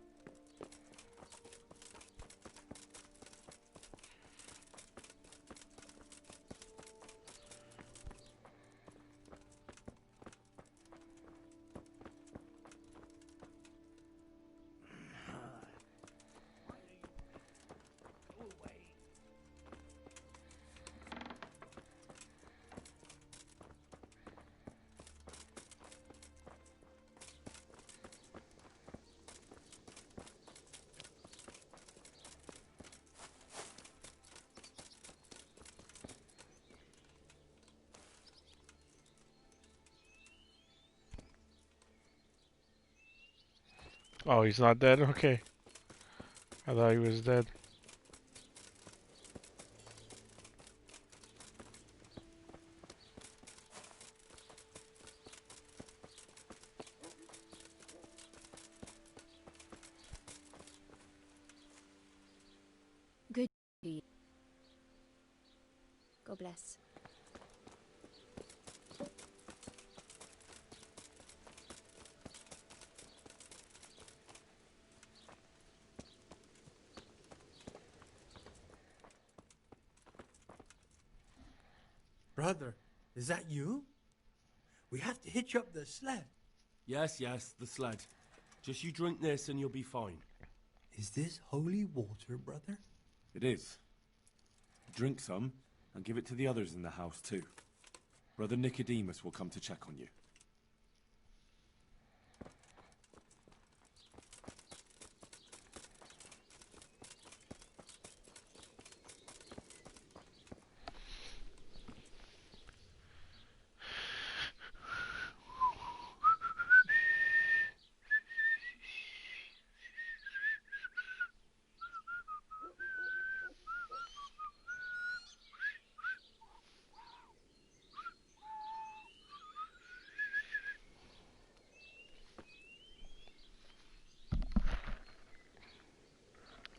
Oh, he's not dead? Okay. I thought he was dead. Good deed. God bless. Brother, is that you? We have to hitch up the sled. Yes, yes, the sled. Just you drink this and you'll be fine. Is this holy water, brother? It is. Drink some, and give it to the others in the house too. Brother Nicodemus will come to check on you.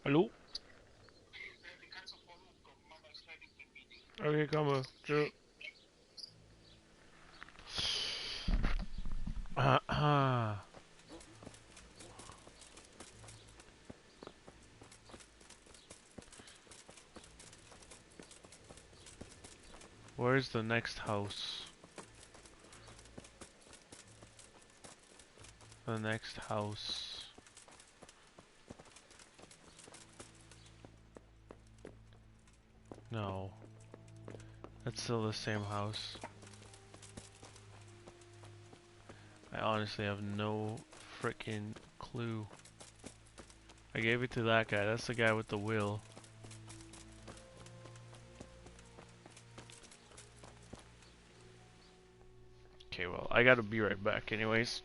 Hallo? Okay, komme. Tschö. Aha. Where's the next house? The next house. No. That's still the same house. I honestly have no freaking clue. I gave it to that guy. That's the guy with the wheel. Okay, well, I gotta be right back anyways.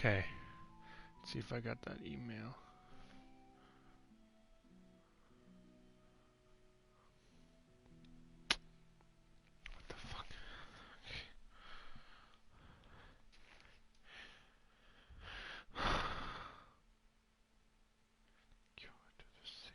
Okay. Let's see if I got that email. What the fuck? Cure to the sick.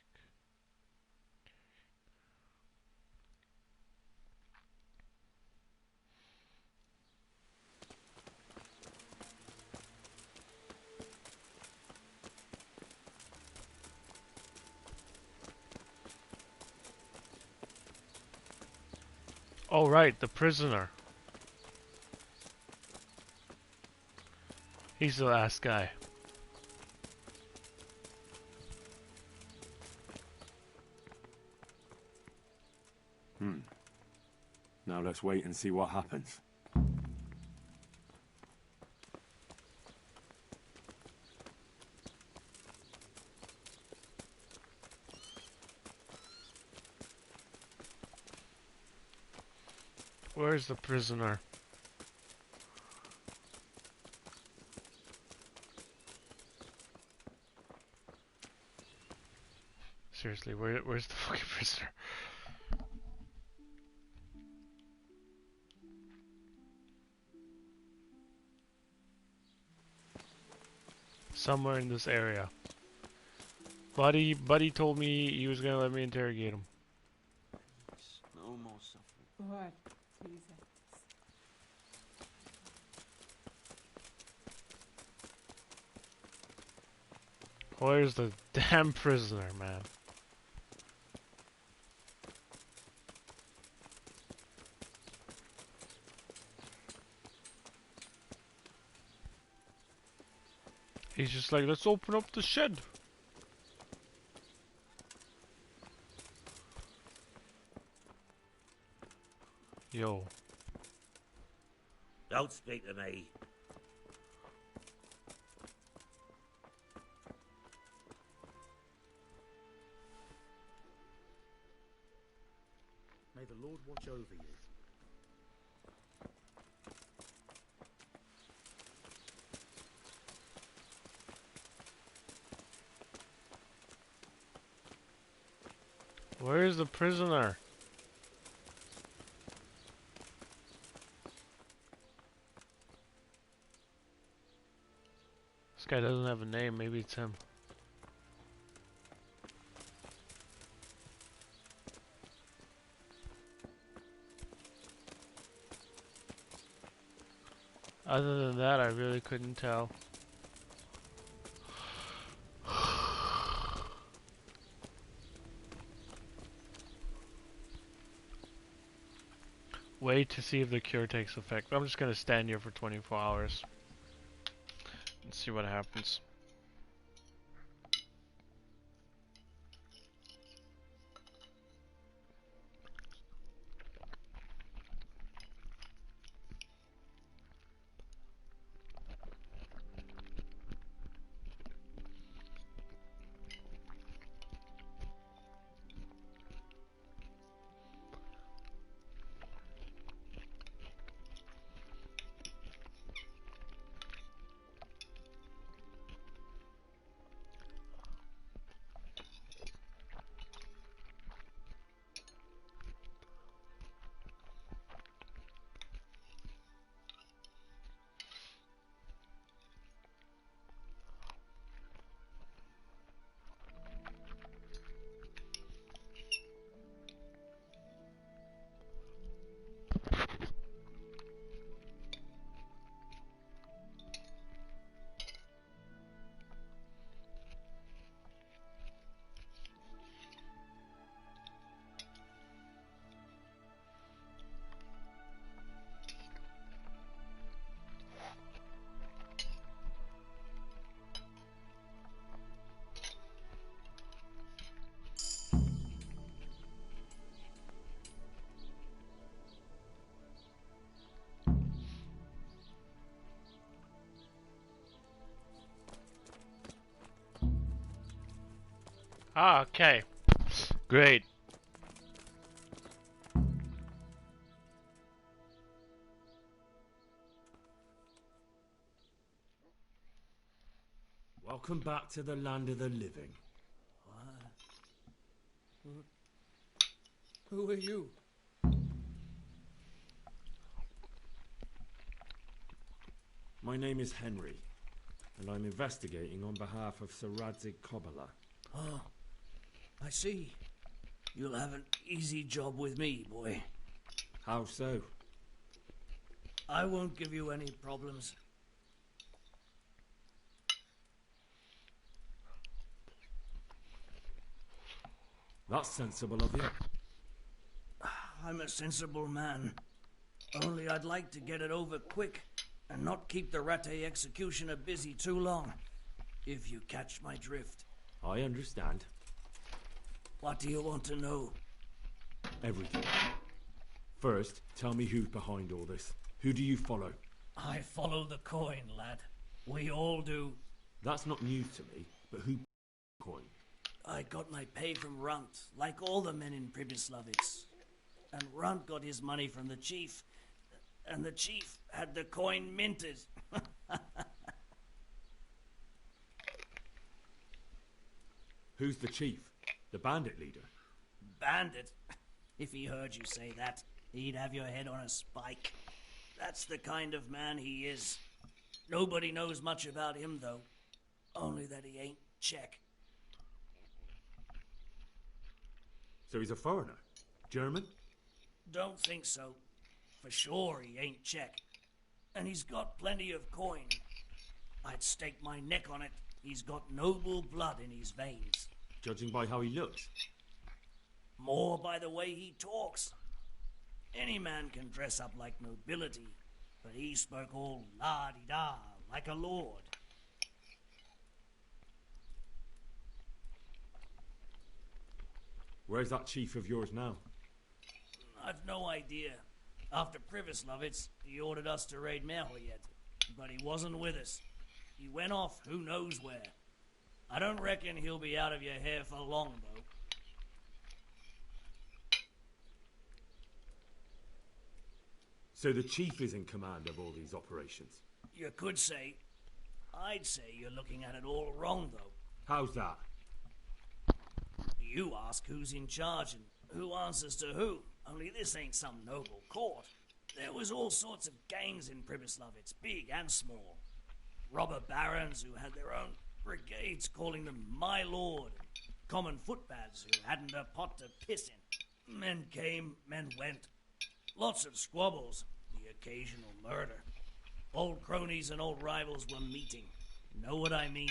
Oh right, the prisoner. He's the last guy. Now let's wait and see what happens. Where's the prisoner? Seriously, where's the fucking prisoner? Somewhere in this area. Buddy told me he was gonna let me interrogate him. No more suffering. What? Please. Where's the damn prisoner, man? He's just like, let's open up the shed. Yo. Don't speak to me. May the Lord watch over you. Where is the prisoner? This guy doesn't have a name, maybe it's him. Other than that, I really couldn't tell. Wait to see if the cure takes effect. I'm just gonna stand here for 24 hours and see what happens. Ah, okay. Great. Welcome back to the land of the living. Who are you? My name is Henry, and I'm investigating on behalf of Sir Radzig Kobyla. Oh, I see. You'll have an easy job with me, boy. How so? I won't give you any problems. That's sensible of you. I'm a sensible man. Only I'd like to get it over quick and not keep the Rattay executioner busy too long, if you catch my drift. I understand. What do you want to know? Everything. First, tell me who's behind all this. Who do you follow? I follow the coin, lad. We all do. That's not news to me, but who coin? I got my pay from Runt, like all the men in Pribyslavitz. And Runt got his money from the chief. And the chief had the coin minted. Who's the chief? The bandit leader? Bandit? If he heard you say that, he'd have your head on a spike. That's the kind of man he is. Nobody knows much about him, though. Only that he ain't Czech. So he's a foreigner? German? Don't think so. For sure he ain't Czech. And he's got plenty of coin. I'd stake my neck on it. He's got noble blood in his veins. Judging by how he looks? More by the way he talks. Any man can dress up like nobility, but he spoke all la-di-da, like a lord. Where's that chief of yours now? I've no idea. After Pribyslavitz, he ordered us to raid Merhoyet, but he wasn't with us. He went off who knows where. I don't reckon he'll be out of your hair for long, though. So the chief is in command of all these operations? You could say. I'd say you're looking at it all wrong, though. How's that? You ask who's in charge and who answers to who. Only this ain't some noble court. There was all sorts of gangs in Pribyslavitz, big and small. Robber barons who had their own brigades calling them my lord. Common footpads who hadn't a pot to piss in. Men came, men went. Lots of squabbles, the occasional murder. Old cronies and old rivals were meeting. Know what I mean?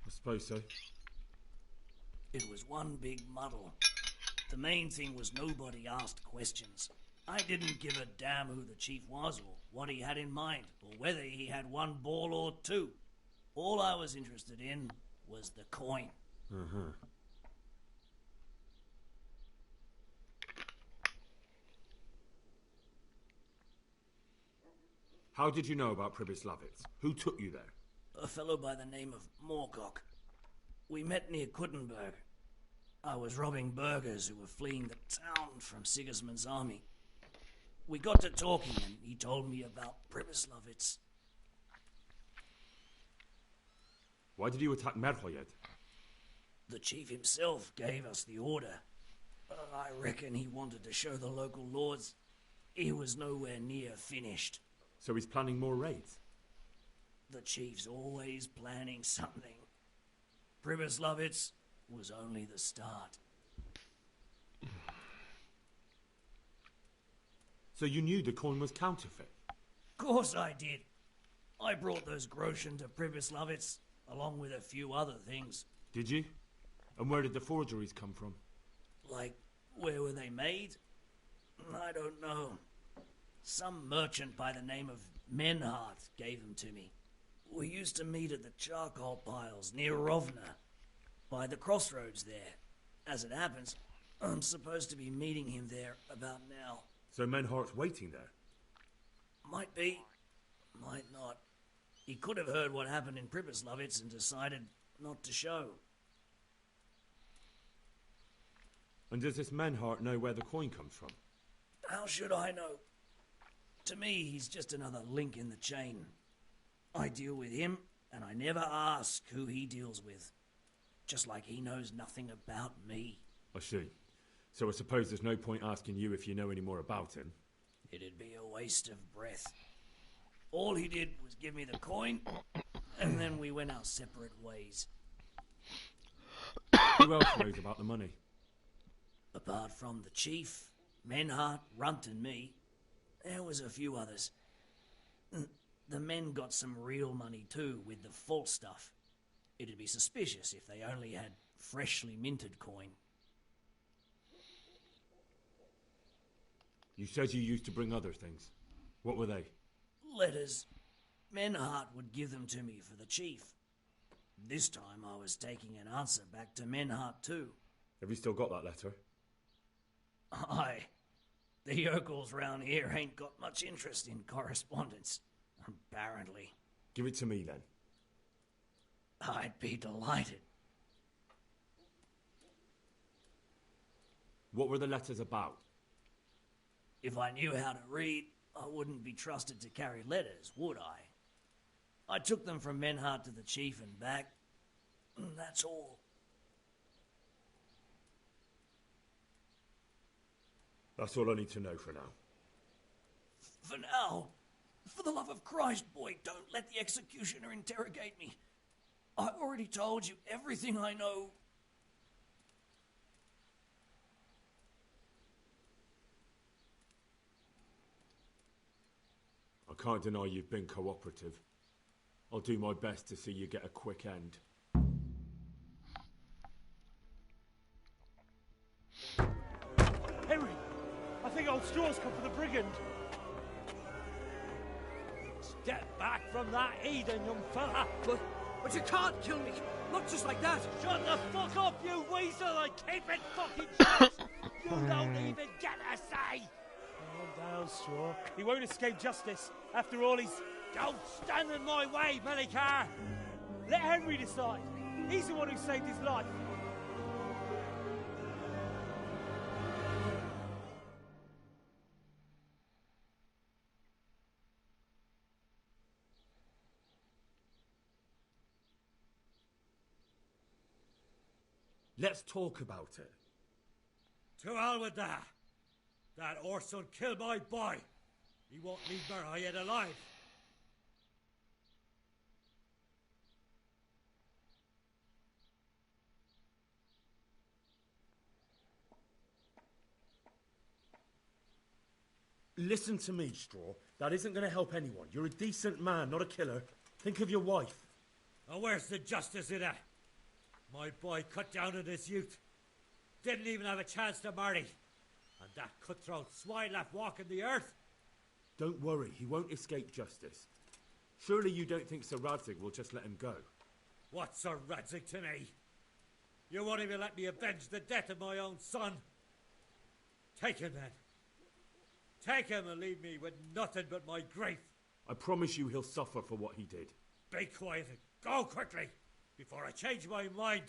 I suppose so. It was one big muddle. The main thing was nobody asked questions. I didn't give a damn who the chief was or what he had in mind or whether he had one ball or two. All I was interested in was the coin. Uh-huh. How did you know about Pribyslavitz? Who took you there? A fellow by the name of Morcock. We met near Kuttenberg. I was robbing burghers who were fleeing the town from Sigismund's army. We got to talking and he told me about Pribyslavitz. Why did you attack Merhoyet? The chief himself gave us the order. I reckon he wanted to show the local lords he was nowhere near finished. So he's planning more raids? The chief's always planning something. Pribyslavitz was only the start. So you knew the coin was counterfeit? Course I did. I brought those groschen to Pribyslavitz, along with a few other things. Did you? And where did the forgeries come from? Like, where were they made? I don't know. Some merchant by the name of Menhart gave them to me. We used to meet at the charcoal piles near Rovna, by the crossroads there. As it happens, I'm supposed to be meeting him there about now. So Menhart's waiting there? Might be, might not. He could have heard what happened in Pribyslavitz and decided not to show. And does this Menhart know where the coin comes from? How should I know? To me, he's just another link in the chain. I deal with him, and I never ask who he deals with. Just like he knows nothing about me. I see. So I suppose there's no point asking you if you know any more about him. It'd be a waste of breath. All he did was give me the coin, and then we went our separate ways. Who else knows about the money? Apart from the chief, Menhart, Runt and me, there was a few others. The men got some real money too, with the false stuff. It'd be suspicious if they only had freshly minted coin. You said you used to bring other things. What were they? Letters. Menhart would give them to me for the chief. This time I was taking an answer back to Menhart too. Have you still got that letter? Aye. The yokels round here ain't got much interest in correspondence, apparently. Give it to me then. I'd be delighted. What were the letters about? If I knew how to read, I wouldn't be trusted to carry letters, would I? I took them from Menhart to the chief and back. That's all. That's all I need to know for now. For now, for the love of Christ, boy, don't let the executioner interrogate me. I've already told you everything I know. I can't deny you've been cooperative. I'll do my best to see you get a quick end. Henry, I think old Straw's come for the brigand. Step back from that heathen, young fella. But you can't kill me. Not just like that. Shut the fuck up, you weasel, and keep it fucking shut. You don't even get a say. Calm down, Straw. He won't escape justice. After all, he's... Don't stand in my way, Melikar. Let Henry decide. He's the one who saved his life. Let's talk about it. To hell with that. That Orson killed my boy. He won't leave Merhayed alive. Listen to me, Straw. That isn't going to help anyone. You're a decent man, not a killer. Think of your wife. And where's the justice in that? My boy cut down on his youth. Didn't even have a chance to marry. And that cutthroat swine left walking the earth. Don't worry, he won't escape justice. Surely you don't think Sir Radzig will just let him go? What's Sir Radzig to me? You won't even let me avenge the death of my own son. Take him then. Take him and leave me with nothing but my grief. I promise you he'll suffer for what he did. Be quiet and go quickly before I change my mind.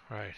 Right.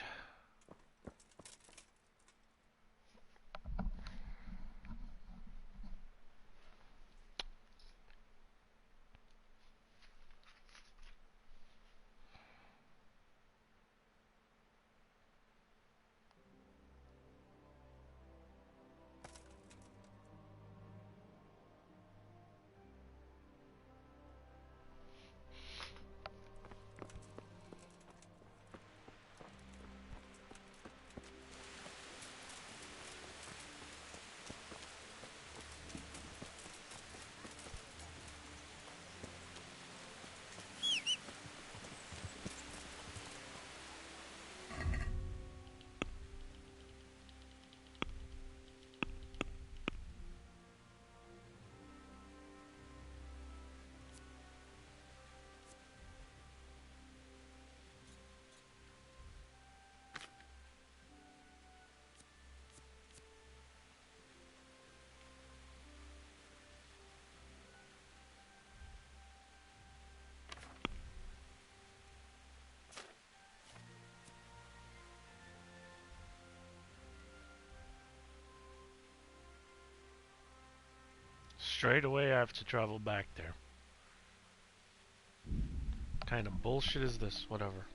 Straight away I have to travel back there. Kind of bullshit is this? Whatever.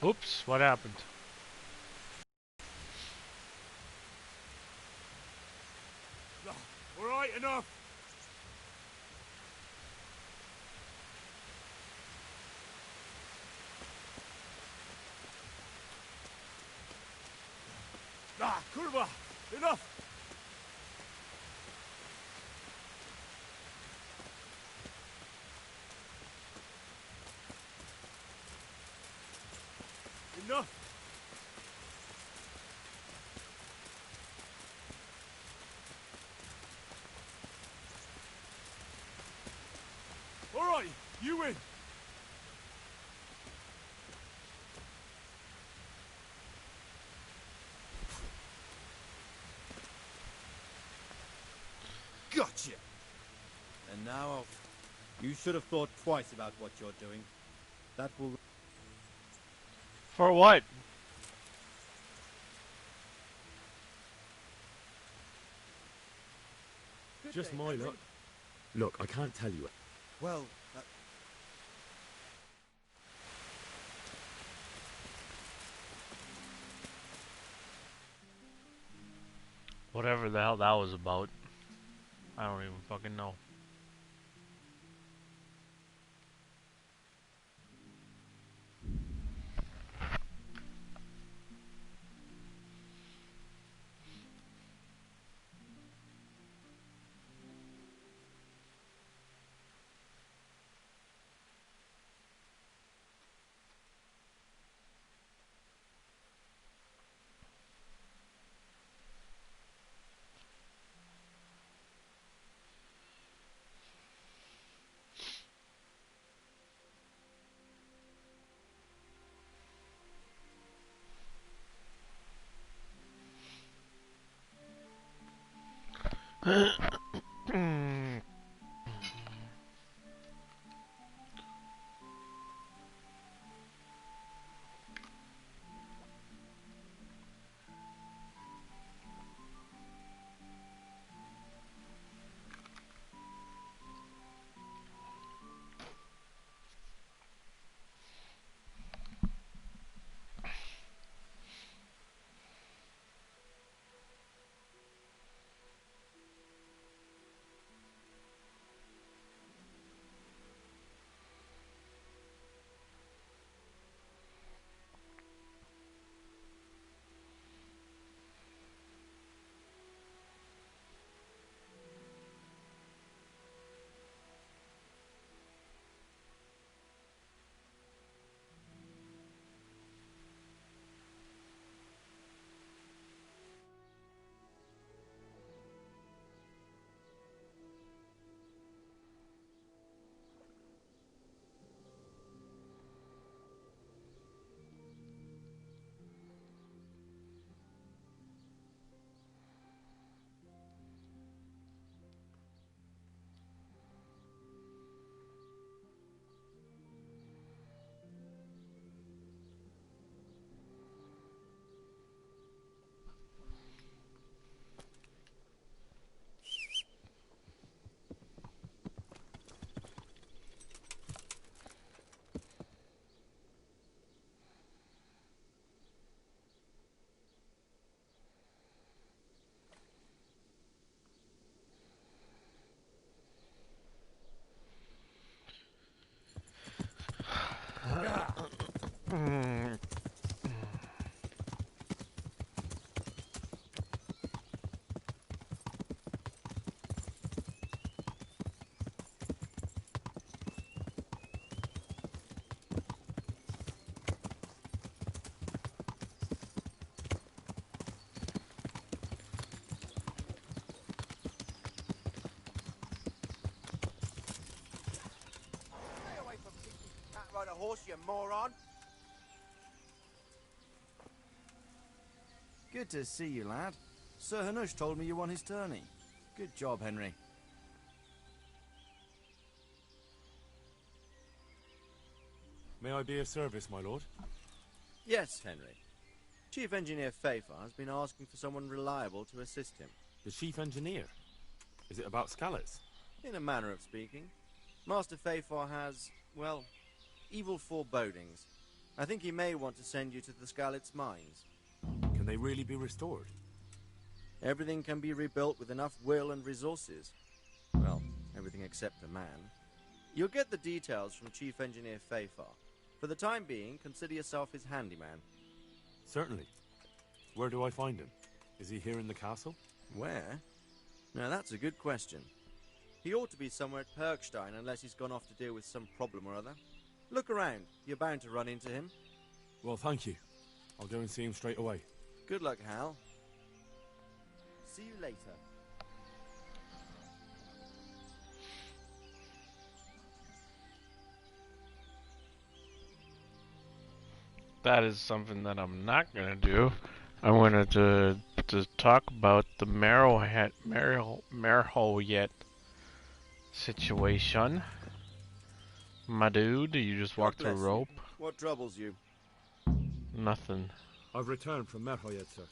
Oops, what happened? All right, enough. Kurwa, enough. Enough. All right, you win. Gotcha. And now you should have thought twice about what you're doing. That will... For what? Just my luck. Look, I can't tell you. Well, Whatever the hell that was about. I don't even fucking know. Ride a horse, you moron! Good to see you, lad. Sir Hanush told me you won his tourney. Good job, Henry. May I be of service, my lord? Yes, Henry. Chief Engineer Fafar has been asking for someone reliable to assist him. The chief engineer? Is it about Scalets? In a manner of speaking. Master Fafar has, well, evil forebodings. I think he may want to send you to the Scalets mines. Can they really be restored? Everything can be rebuilt with enough will and resources. Well, everything except a man. You'll get the details from Chief Engineer Fafar. For the time being, consider yourself his handyman. Certainly. Where do I find him? Is he here in the castle? Where? Now that's a good question. He ought to be somewhere at Perkstein unless he's gone off to deal with some problem or other. Look around. You're bound to run into him. Well, thank you. I'll go and see him straight away. Good luck, Hal. See you later. That is something that I'm not gonna do. I'm gonna to talk about the Marrowhead situation. My dude, you just walked through a rope? What troubles you? Nothing. I've returned from Merhoyed, sir.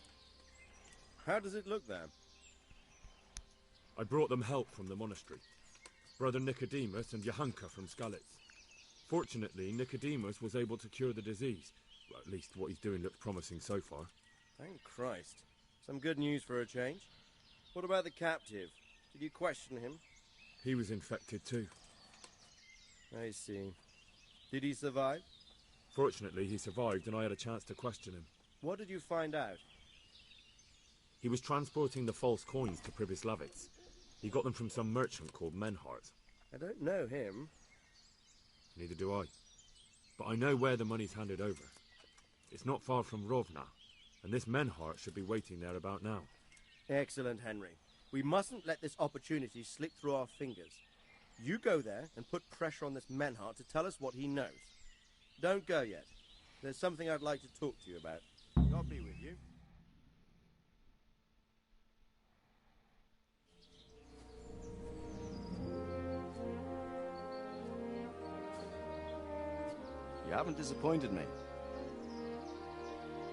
How does it look there? I brought them help from the monastery. Brother Nicodemus and Johanka from Scalets. Fortunately, Nicodemus was able to cure the disease. Well, at least what he's doing looks promising so far. Thank Christ. Some good news for a change. What about the captive? Did you question him? He was infected too. I see. Did he survive? Fortunately, he survived and I had a chance to question him. What did you find out? He was transporting the false coins to Pribyslavitz. He got them from some merchant called Menhart. I don't know him. Neither do I. But I know where the money's handed over. It's not far from Rovna, and this Menhart should be waiting there about now. Excellent, Henry. We mustn't let this opportunity slip through our fingers. You go there and put pressure on this Menhart to tell us what he knows. Don't go yet. There's something I'd like to talk to you about. God be with you. You haven't disappointed me.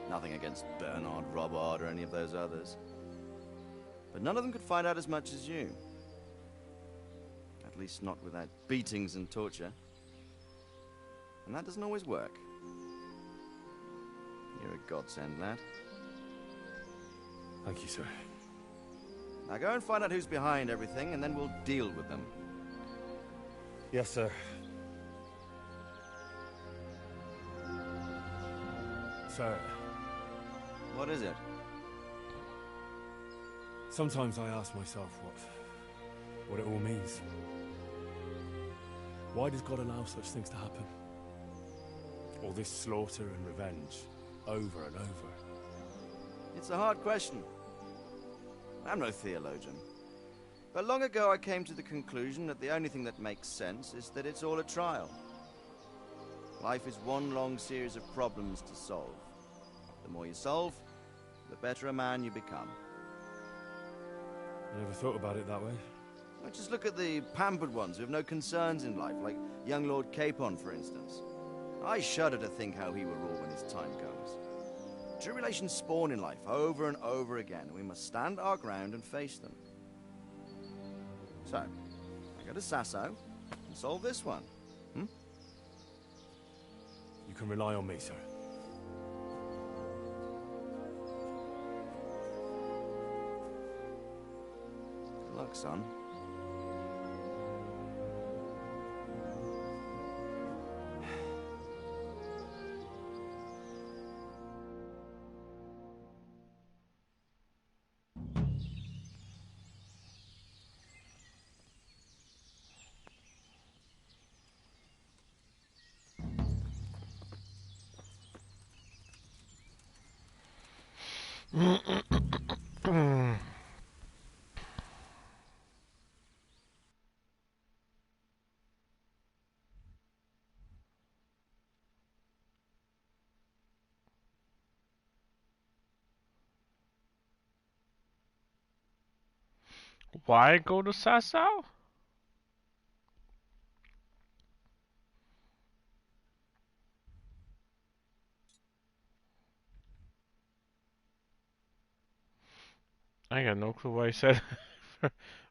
Nothing against Bernard, Robert, or any of those others. But none of them could find out as much as you. At least not without beatings and torture. And that doesn't always work. You're a godsend, lad. Thank you, sir. Now go and find out who's behind everything, and then we'll deal with them. Yes, sir. Sir. What is it? Sometimes I ask myself what it all means. Why does God allow such things to happen? All this slaughter and revenge, over and over. It's a hard question. I'm no theologian. But long ago I came to the conclusion that the only thing that makes sense is that it's all a trial. Life is one long series of problems to solve. The more you solve, the better a man you become. I never thought about it that way. Well, just look at the pampered ones who have no concerns in life, like young Lord Capon, for instance. I shudder to think how he will rule when his time comes. Tribulations spawn in life over and over again, and we must stand our ground and face them. So, I go to Sasso and solve this one. You can rely on me, sir. Good luck, son. Why go to Sasau? I got no clue why he said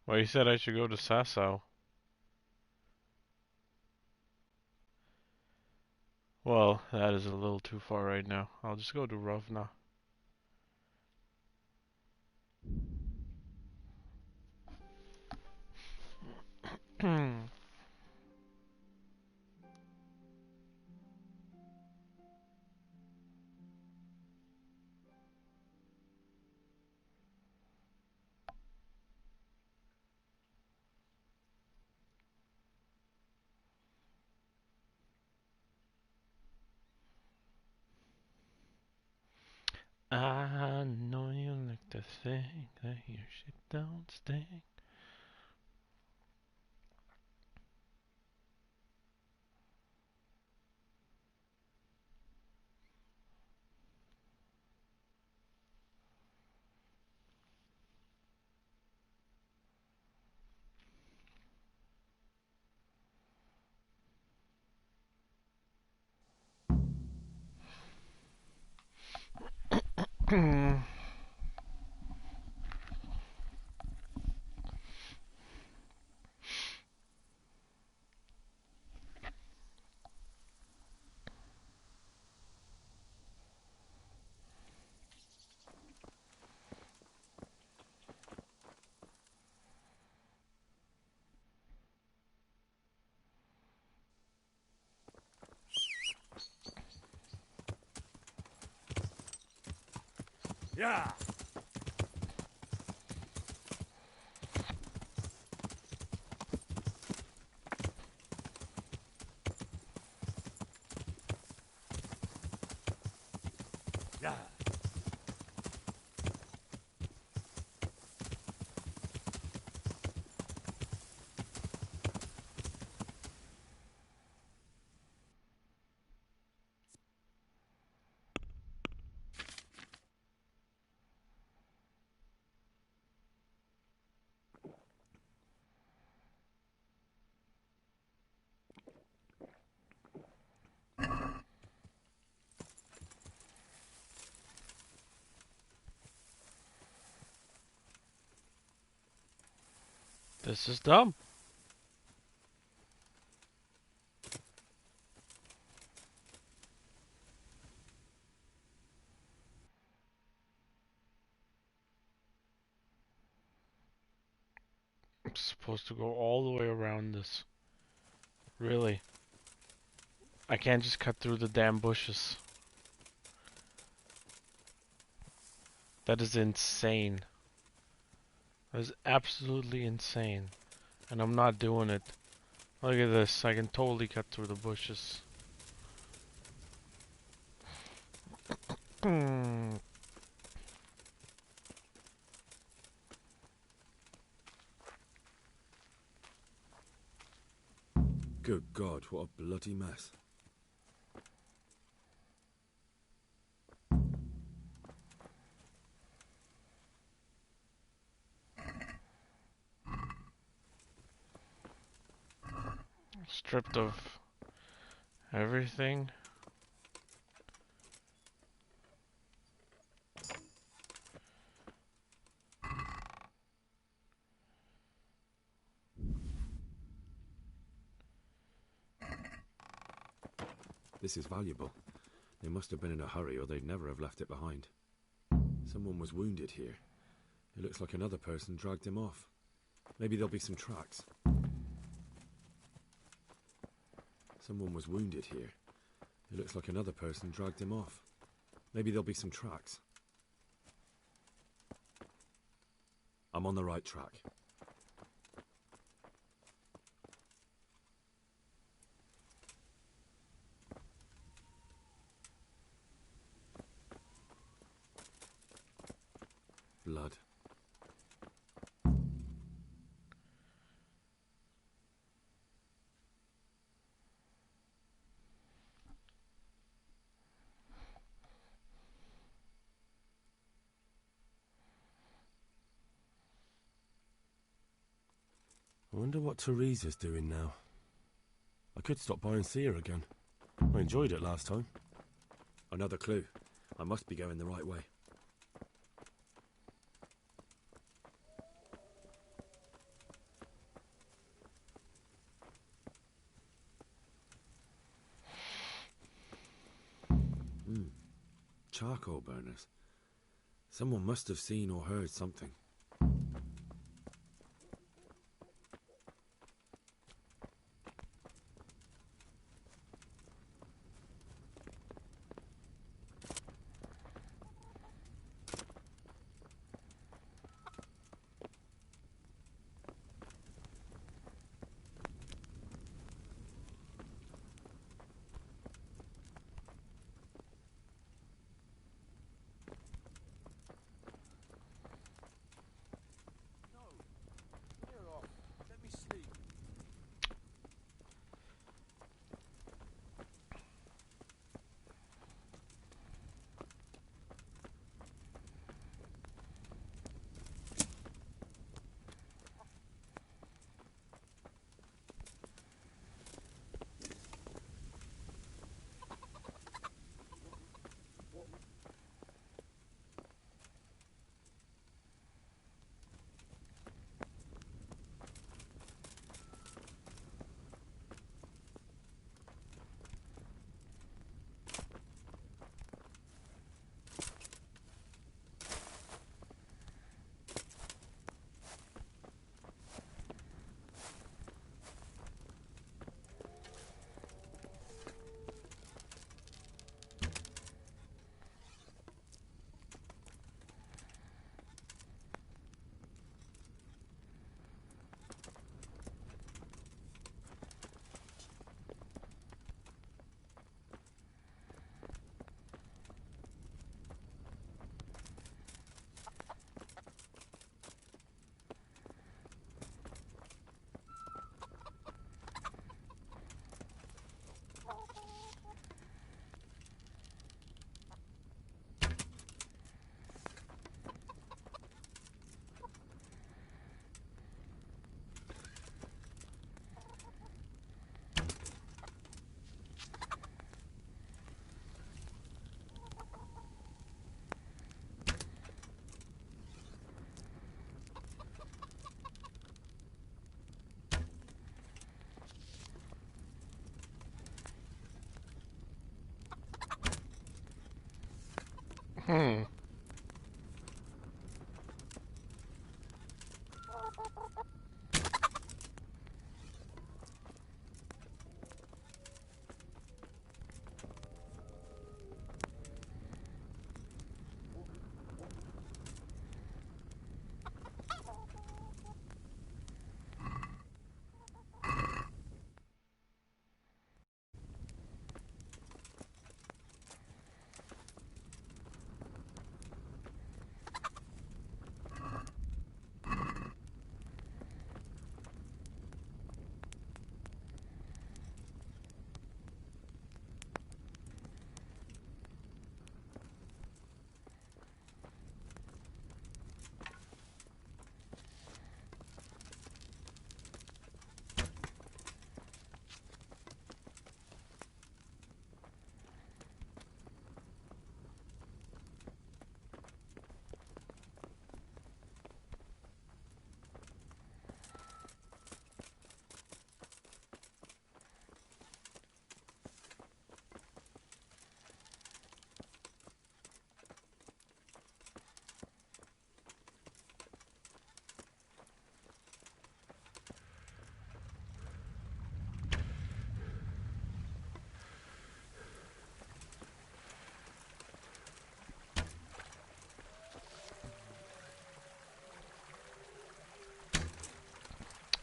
why he said I should go to Sasau. Well, that is a little too far right now. I'll just go to Rovna. I know you like to think that your shit don't stink. Yeah. Yeah. This is dumb. I'm supposed to go all the way around this. Really? I can't just cut through the damn bushes. That is insane. That is absolutely insane. And I'm not doing it. Look at this. I can totally cut through the bushes. Good God, what a bloody mess. Stripped of everything. This is valuable. They must have been in a hurry or they'd never have left it behind. Someone was wounded here. It looks like another person dragged him off. Maybe there'll be some tracks. Someone was wounded here. It looks like another person dragged him off. Maybe there'll be some tracks. I'm on the right track. Blood. I wonder what Teresa's doing now. I could stop by and see her again. I enjoyed it last time. Another clue. I must be going the right way. Charcoal burners. Someone must have seen or heard something.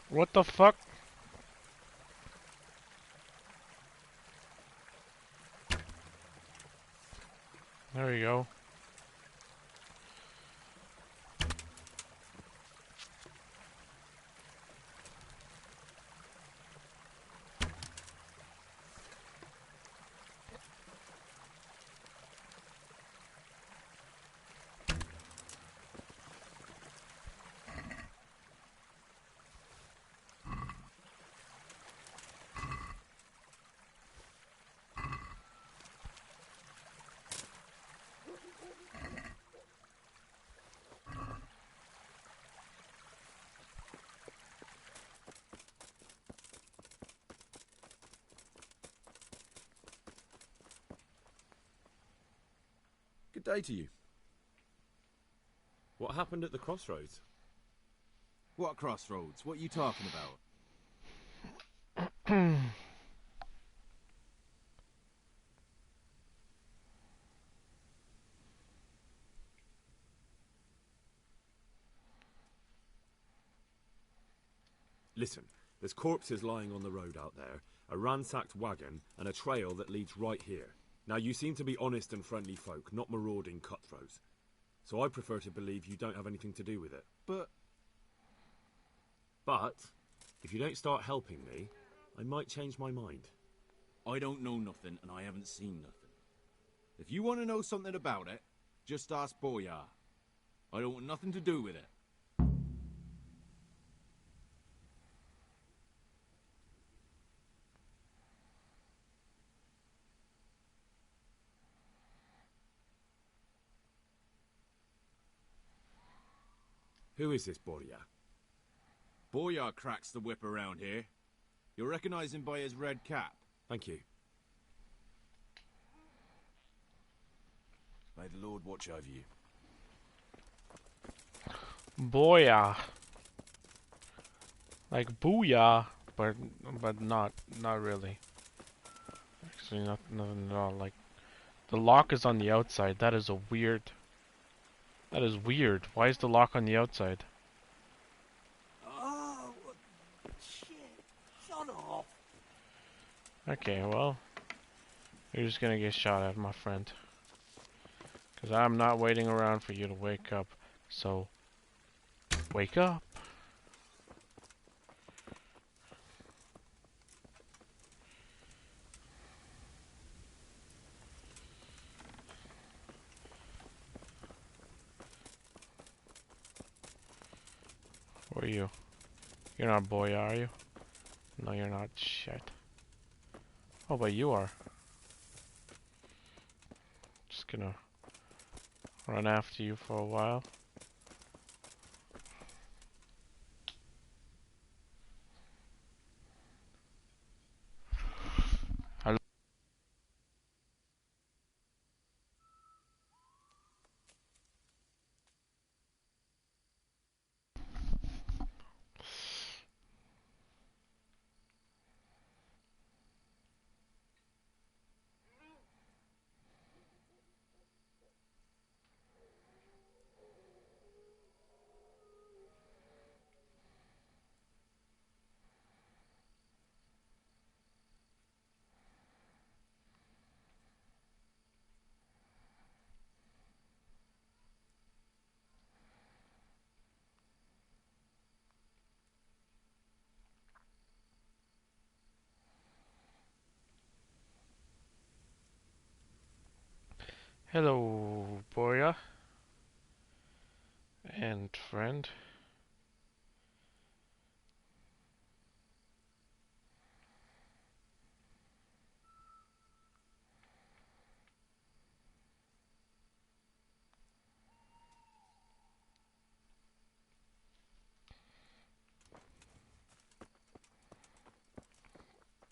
What the fuck? There you go. day to you. What happened at the crossroads? What crossroads? What are you talking about? Listen, there's corpses lying on the road out there, a ransacked wagon, and a trail that leads right here. Now, you seem to be honest and friendly folk, not marauding cutthroats. So I prefer to believe you don't have anything to do with it. But, if you don't start helping me, I might change my mind. I don't know nothing, and I haven't seen nothing. If you want to know something about it, just ask Boyar. I don't want nothing to do with it. Who is this Boyar? Boyar cracks the whip around here. You'll recognize him by his red cap. Thank you. May the Lord watch over you. Boyar. Like booyah, but not really. Actually, nothing at all. Like, the lock is on the outside. That is weird. That is weird. Why is the lock on the outside? Oh, shit. Shut off. Okay, well, you're just gonna get shot at, my friend. Because I'm not waiting around for you to wake up. So, wake up. Who are you? You're not Boy, are you? No, you're not. Shit. Oh, but you are. Just gonna run after you for a while. Hello. Hello, Boya. And friend.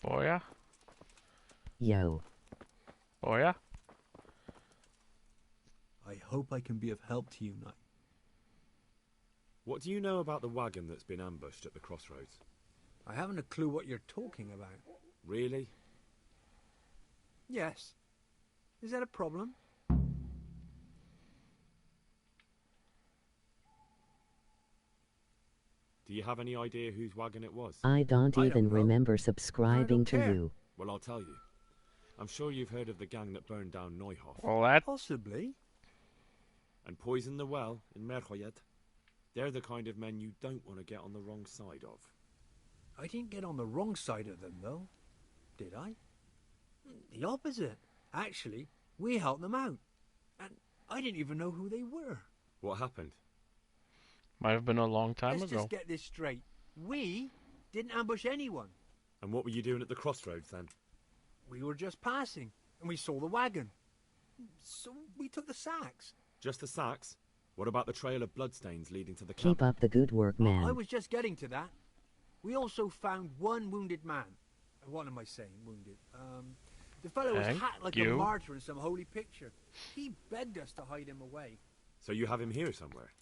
Boya? Yo. Boya? I hope I can be of help to you, Knight. What do you know about the wagon that's been ambushed at the crossroads? I haven't a clue what you're talking about. Really? Yes. Is that a problem? Do you have any idea whose wagon it was? I don't even remember subscribing to you. Well, I'll tell you. I'm sure you've heard of the gang that burned down Neuhof. Well, that... Possibly. And poisoned the well in Merhoyed. They're the kind of men you don't want to get on the wrong side of. I didn't get on the wrong side of them, though. Did I? The opposite. Actually, we helped them out. And I didn't even know who they were. What happened? Might have been a long time Let's ago. just get this straight. We didn't ambush anyone. And what were you doing at the crossroads then? We were just passing, and we saw the wagon. So we took the sacks. Just the sacks? What about the trail of bloodstains leading to the camp? Keep up the good work, man. I was just getting to that. We also found one wounded man. What am I saying, wounded? The fellow was Thank hacked like you. a martyr in some holy picture. He begged us to hide him away. So you have him here somewhere?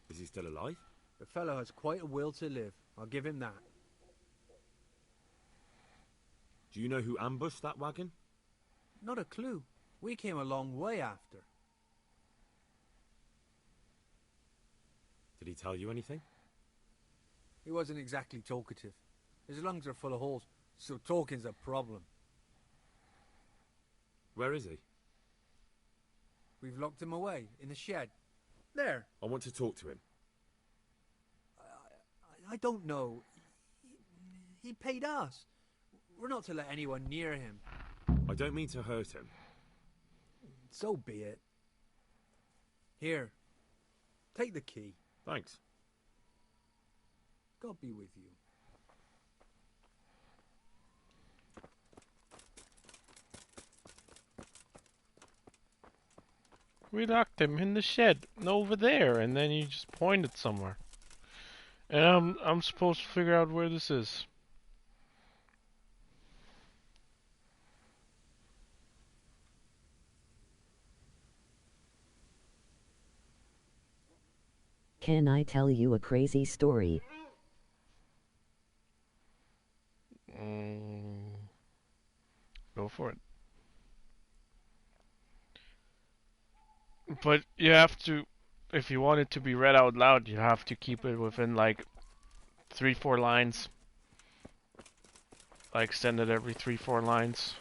Is he still alive? The fellow has quite a will to live. I'll give him that. Do you know who ambushed that wagon? Not a clue. We came a long way after. Did he tell you anything? He wasn't exactly talkative. His lungs are full of holes, so talking's a problem. Where is he? We've locked him away, in the shed. There. I want to talk to him. I don't know. He paid us. We're not to let anyone near him. I don't mean to hurt him. So be it. Here. Take the key. Thanks. God be with you. We locked him in the shed over there, and then you just pointed somewhere. And I'm supposed to figure out where this is. Can I tell you a crazy story? Go for it. But you have to, if you want it to be read out loud, you have to keep it within like 3-4 lines. Like extend it every 3-4 lines.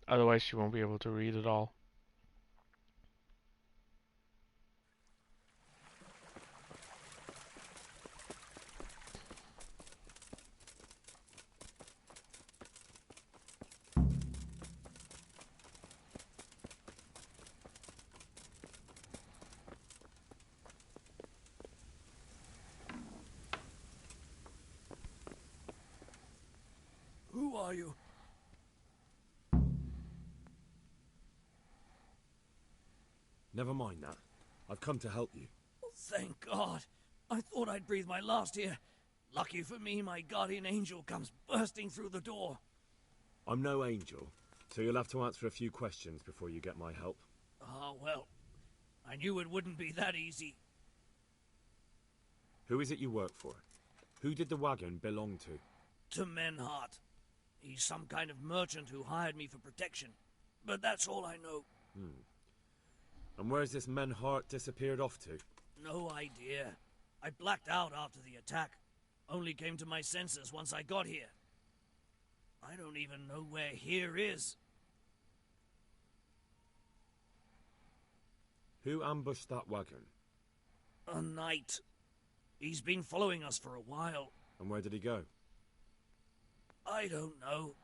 Otherwise you won't be able to read it all. Who are you? Never mind that. I've come to help you. Thank God. I thought I'd breathe my last here. Lucky for me, my guardian angel comes bursting through the door. I'm no angel, so you'll have to answer a few questions before you get my help. Ah, well, I knew it wouldn't be that easy. Who is it you work for? Who did the wagon belong to? To Menhart. He's some kind of merchant who hired me for protection. But that's all I know. And where's this Menhart disappeared off to? No idea. I blacked out after the attack. Only came to my senses once I got here. I don't even know where here is. Who ambushed that wagon? A knight. He's been following us for a while. And where did he go? I don't know.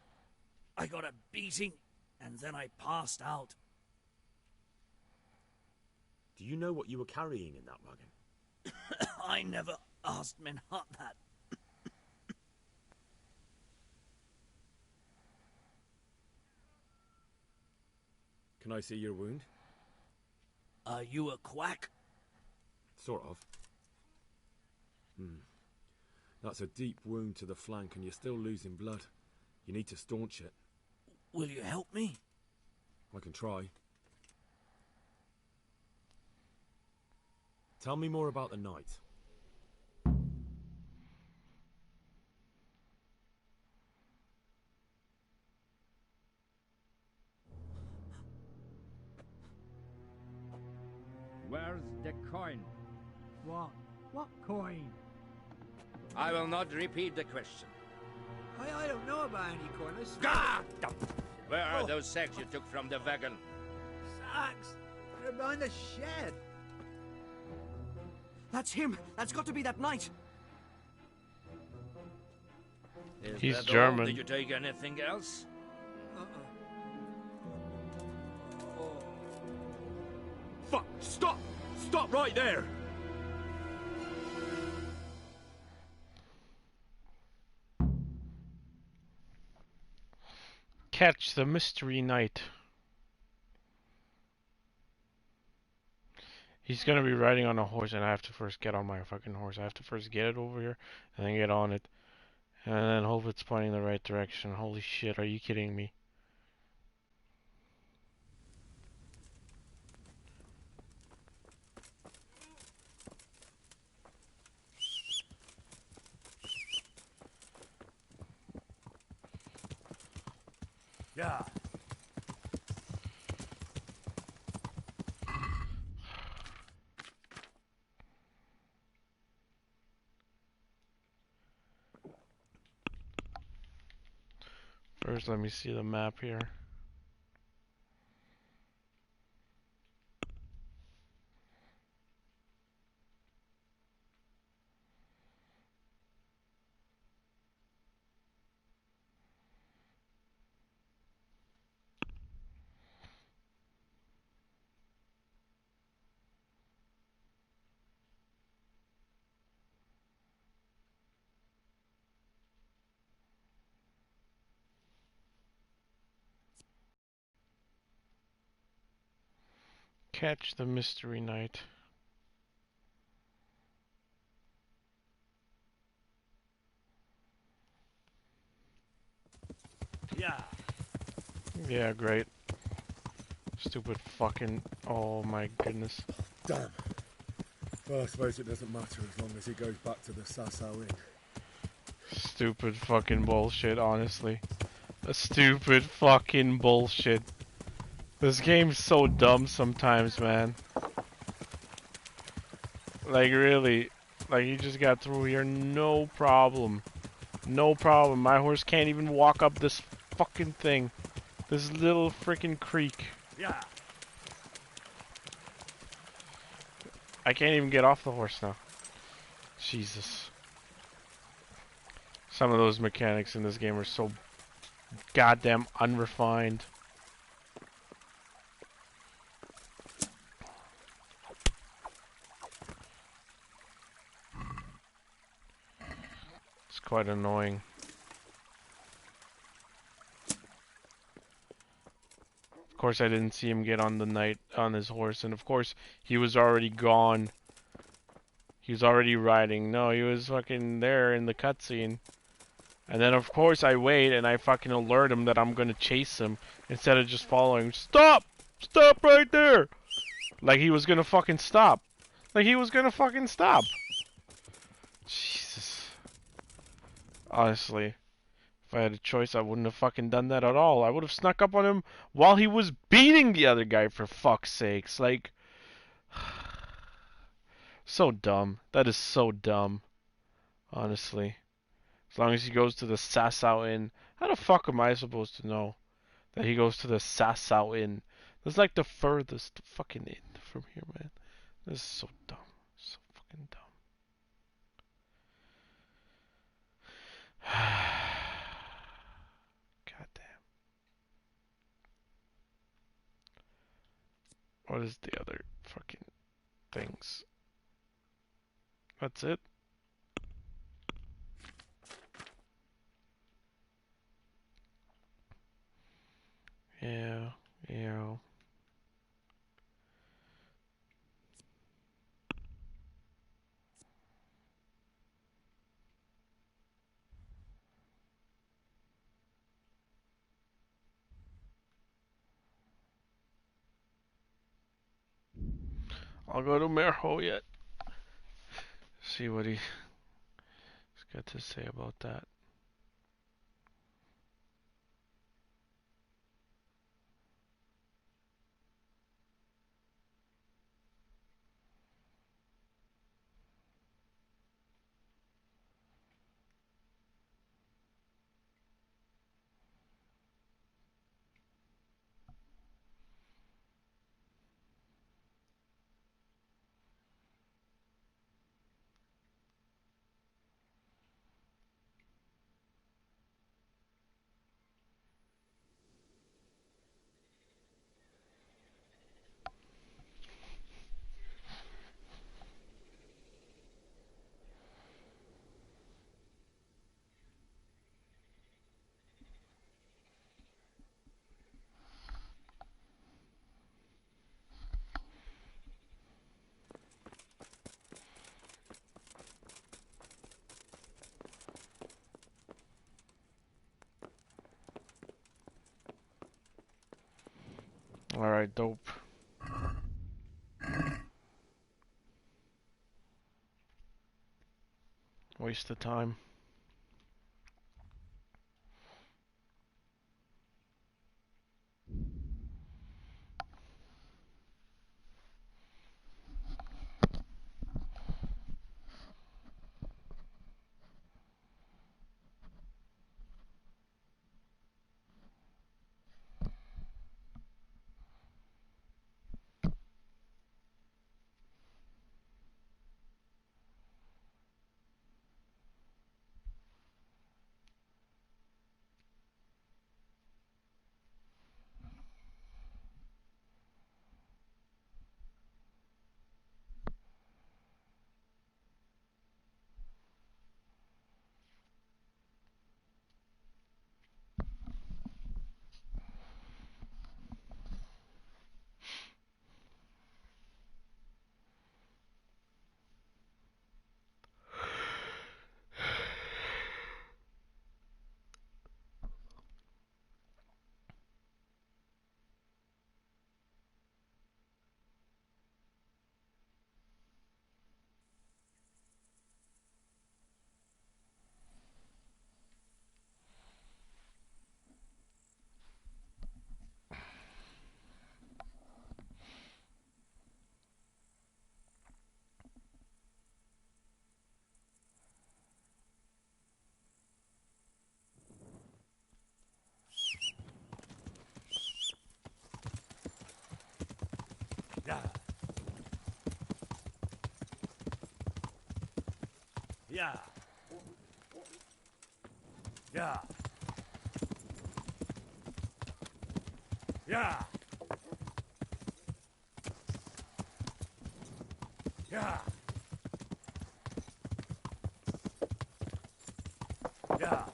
I got a beating, and then I passed out. Do you know what you were carrying in that wagon? I never asked Menhart that. Can I see your wound? Are you a quack? Sort of. That's a deep wound to the flank and you're still losing blood. You need to staunch it. Will you help me? I can try. Tell me more about the night. Where's the coin? What? What coin? I will not repeat the question. I don't know about any coin. Ah! Where are those sacks you took from the wagon? Sacks? They're behind the shed. That's him. That's got to be that knight. Is He's that German. all? Did you take anything else? Fuck! Stop! Stop right there! Catch the mystery knight. He's gonna be riding on a horse, and I have to first get on my fucking horse. I have to first get it over here, and then get on it, and then hope it's pointing the right direction. Holy shit, are you kidding me? Yeah. First, let me see the map here. Catch the Mystery Knight. Yeah. Yeah, great. Stupid fucking... Oh my goodness. Damn. Well, I suppose it doesn't matter as long as he goes back to the Sasau Inn. Stupid fucking bullshit, honestly. A stupid fucking bullshit. This game's so dumb sometimes, man. Like, really. Like, you just got through here, no problem. No problem. My horse can't even walk up this fucking thing. This little freaking creek. Yeah. I can't even get off the horse now. Jesus. Some of those mechanics in this game are so goddamn unrefined. It's quite annoying. Of course, I didn't see him get on the knight on his horse, and of course, he was already gone. He was already riding. No, he was fucking there in the cutscene. And then, of course, I wait and I fucking alert him that I'm gonna chase him instead of just following. Stop! Stop right there! Like he was gonna fucking stop. Like he was gonna fucking stop. Jesus. Honestly. If I had a choice, I wouldn't have fucking done that at all. I would have snuck up on him while he was beating the other guy, for fuck's sakes. Like, so dumb. That is so dumb. Honestly. As long as he goes to the Sasau Inn. How the fuck am I supposed to know that he goes to the Sasau Inn? That's like the furthest fucking inn from here, man. This is so dumb. So fucking dumb. What is the other fucking things? That's it? Yeah, yeah. I'll go to Merho yet. See what he's got to say about that. Alright, dope. Waste of time. Yeah. Yeah. Yeah. Yeah. Yeah.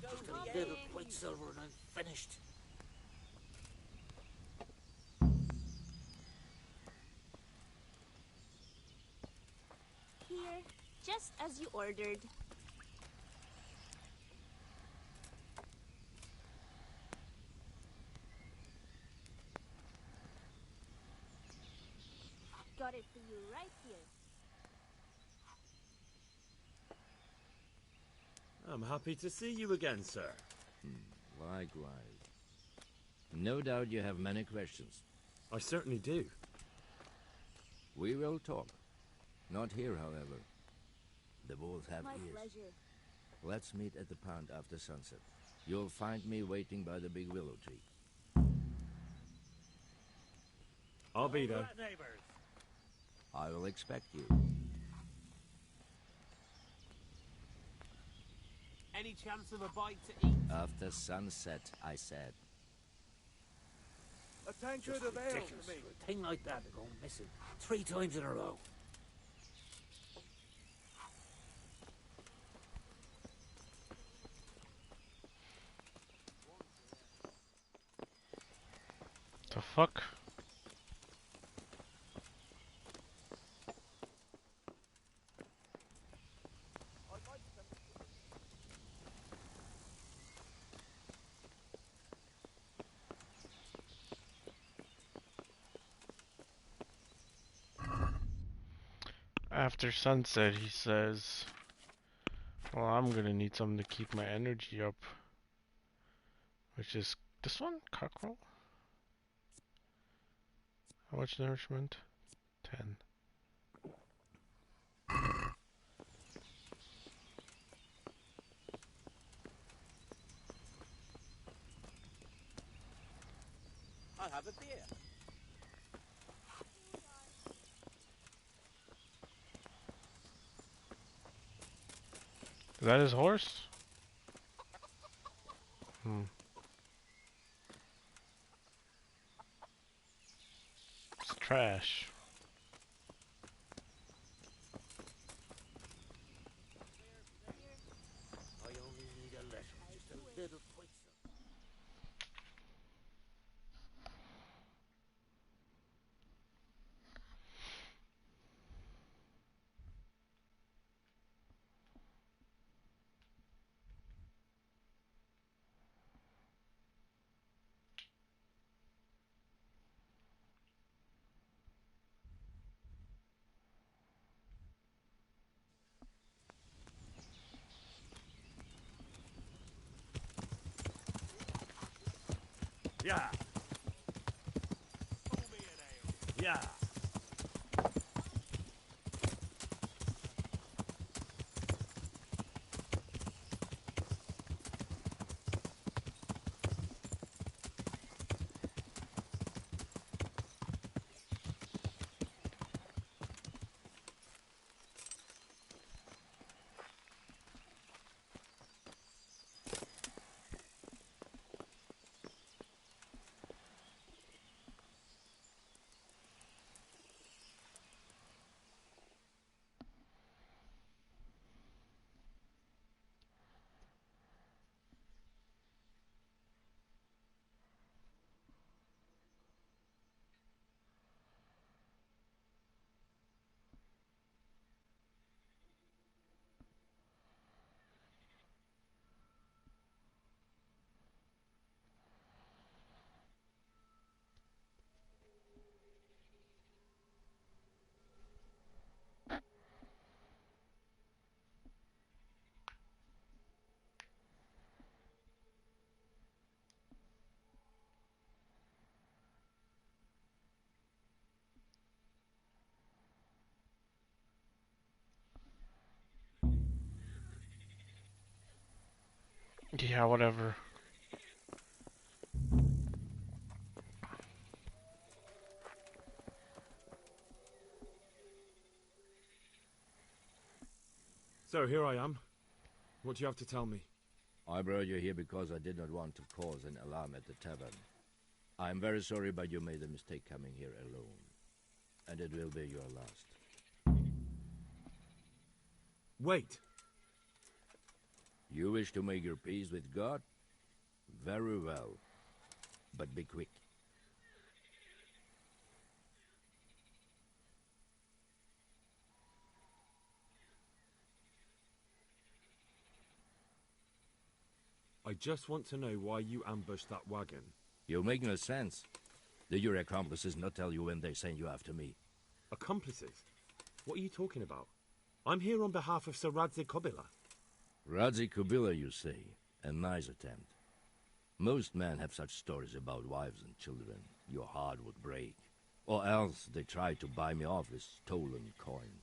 Just a little white silver and I'm finished. Here, just as you ordered. Got it for you right here. I'm happy to see you again, sir. Likewise. No doubt you have many questions. I certainly do. We will talk. Not here, however. The wolves have My ears. pleasure. Let's meet at the pond after sunset. You'll find me waiting by the big willow tree. I'll be there. Neighbors. I will expect you. Any chance of a bite to eat? After sunset, I said. A tankard of ale Ridiculous for me. for a thing like that to go missing 3 times in a row. The fuck? After sunset, he says, well, I'm gonna need something to keep my energy up. Which is this one? Cockerel? How much nourishment? 10. I'll have a beer. Is that his horse? It's trash. I only need a little, just a little poison. Yeah. Yeah. Yeah, whatever. So here I am. What do you have to tell me? I brought you here because I did not want to cause an alarm at the tavern. I am very sorry, but you made a mistake coming here alone. And it will be your last. Wait. You wish to make your peace with God? Very well. But be quick. I just want to know why you ambushed that wagon. You make no sense. Did your accomplices not tell you when they sent you after me? Accomplices? What are you talking about? I'm here on behalf of Sir Radzik Kobila. Radzik Kobila, you say? A nice attempt. Most men have such stories about wives and children. Your heart would break. Or else they try to buy me off with stolen coin.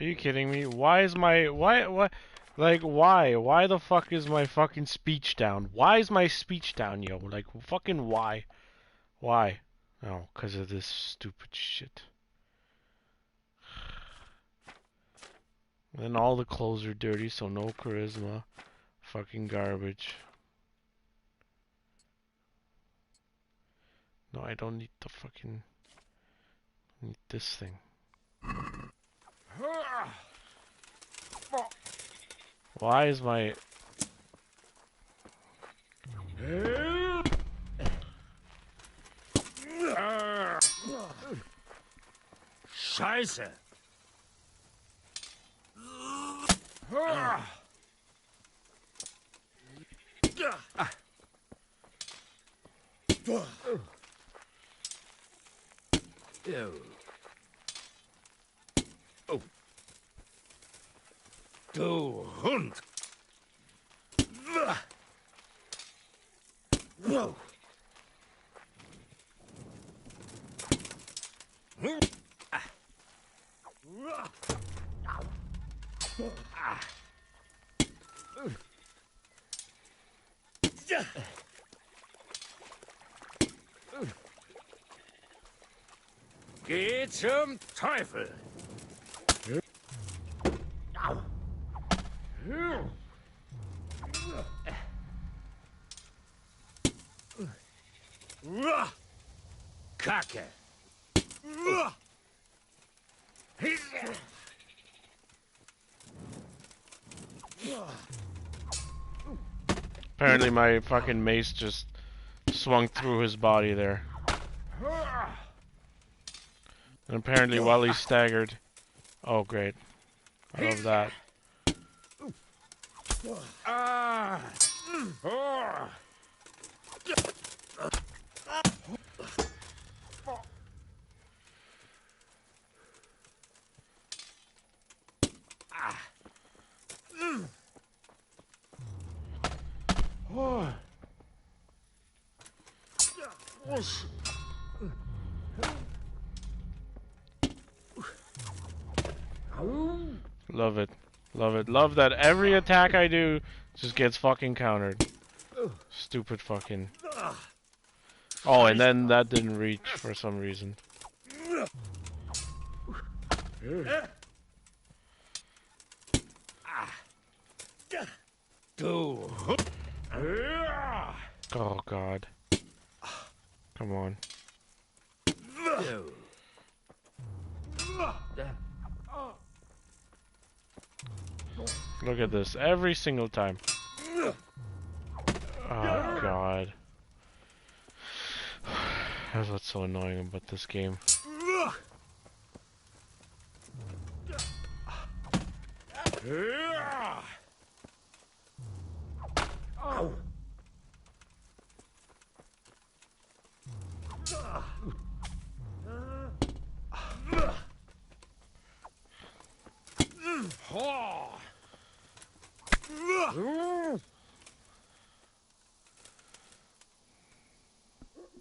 Are you kidding me? Why is my... Why? Like, why? Why the fuck is my fucking speech down? Why is my speech down, yo? Like, fucking why? Why? Oh, because of this stupid shit. Then all the clothes are dirty, so no charisma. Fucking garbage. No, I don't need the fucking... I need this thing. Why is my... Scheiße! Ew. Oh. Du Hund! Whoa. Geh zum Teufel! Kacke! Apparently my fucking mace just swung through his body there. And apparently while he staggered... Oh, great. I love that. Love it. Love it. Love that every attack I do just gets fucking countered. Stupid fucking... Oh, and then that didn't reach for some reason. Oh, God. Come on. Look at this. Every single time. Oh, God. That's what's so annoying about this game.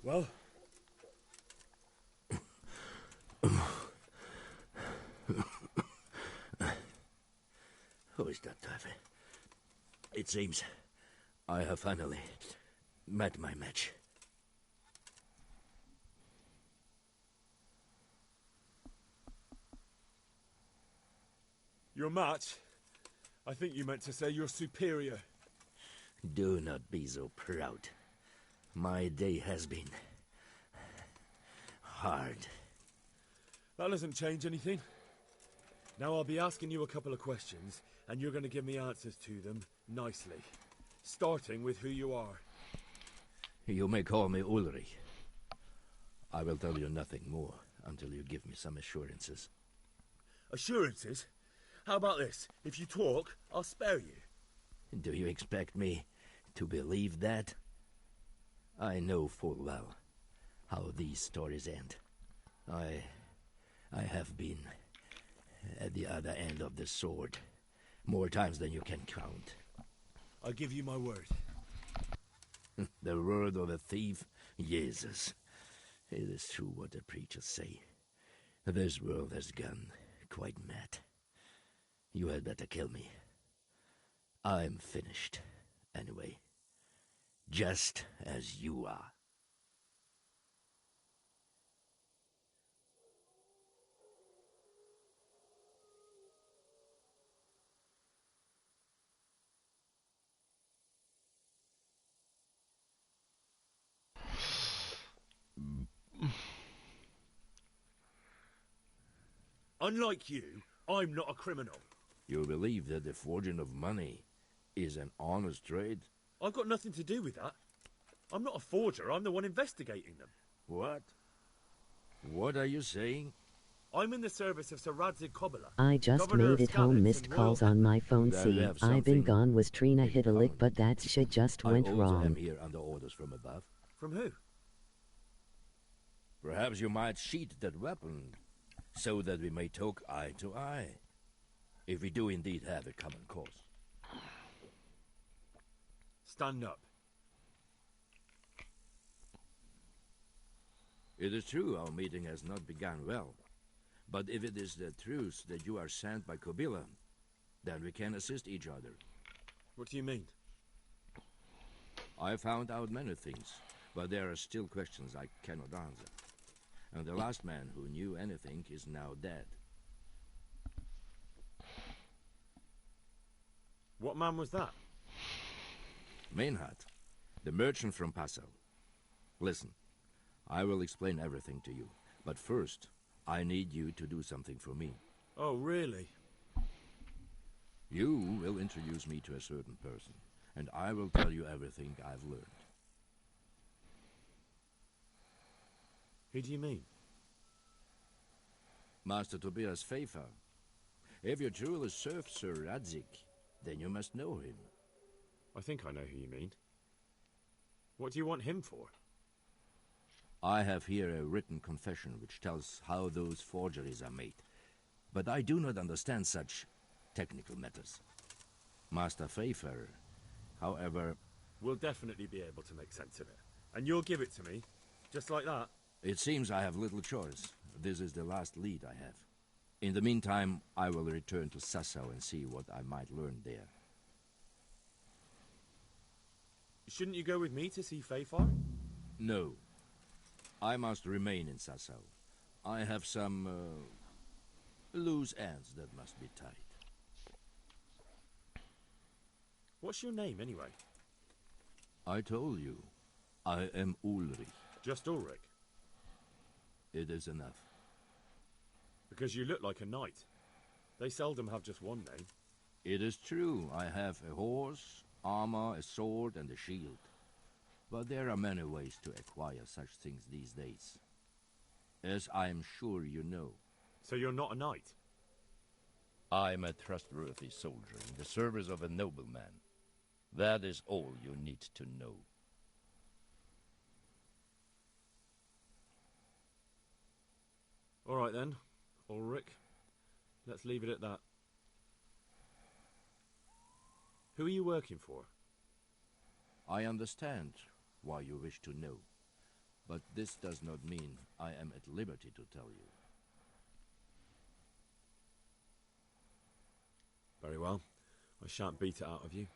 Well? Who is that, Teufel? It seems I have finally met my match. Your match? I think you meant to say you're superior. Do not be so proud. My day has been hard. That doesn't change anything. Now I'll be asking you a couple of questions, and you're going to give me answers to them nicely. Starting with who you are. You may call me Ulrich. I will tell you nothing more until you give me some assurances. Assurances? How about this? If you talk, I'll spare you. Do you expect me to believe that? I know full well how these stories end. I have been at the other end of the sword more times than you can count. I give you my word. The word of a thief? Jesus. It is true what the preachers say. This world has gone quite mad. You had better kill me. I'm finished, anyway. Just as you are. Unlike you, I'm not a criminal. You believe that the forging of money is an honest trade? I've got nothing to do with that. I'm not a forger, I'm the one investigating them. What? What are you saying? I'm in the service of Sir Radzig Kobyla. I just Governor made of it home. Skalitz Missed and calls Royal on my phone. That See, have I've been something gone was Trina Hitalik, but that shit just went I also wrong. am here under orders from above. From who? Perhaps you might sheath that weapon, so that we may talk eye to eye, if we do indeed have a common cause. Stand up. It is true our meeting has not begun well, but if it is the truth that you are sent by Kobyla, then we can assist each other. What do you mean? I found out many things, but there are still questions I cannot answer. And the last man who knew anything is now dead. What man was that? Mainhard, the merchant from Passau. Listen, I will explain everything to you, but first, I need you to do something for me. Oh, really? You will introduce me to a certain person, and I will tell you everything I've learned. Who do you mean? Master Tobias Pfeiffer. If you truly serve Sir Radzig, then you must know him. I think I know who you mean. What do you want him for? I have here a written confession which tells how those forgeries are made, but I do not understand such technical matters. Master Pfeiffer, however... We'll definitely be able to make sense of it. And you'll give it to me, just like that? It seems I have little choice. This is the last lead I have. In the meantime, I will return to Sassau and see what I might learn there. Shouldn't you go with me to see Pfeiffer? No. I must remain in Sassau. I have some, loose ends that must be tied. What's your name, anyway? I told you. I am Ulrich. Just Ulrich? It is enough. Because you look like a knight. They seldom have just one name. It is true. I have a horse, armor, a sword, and a shield. But there are many ways to acquire such things these days. As I am sure you know. So you're not a knight? I am a trustworthy soldier in the service of a nobleman. That is all you need to know. All right then, Ulrich. Let's leave it at that. Who are you working for? I understand why you wish to know, but this does not mean I am at liberty to tell you. Very well. I shan't beat it out of you.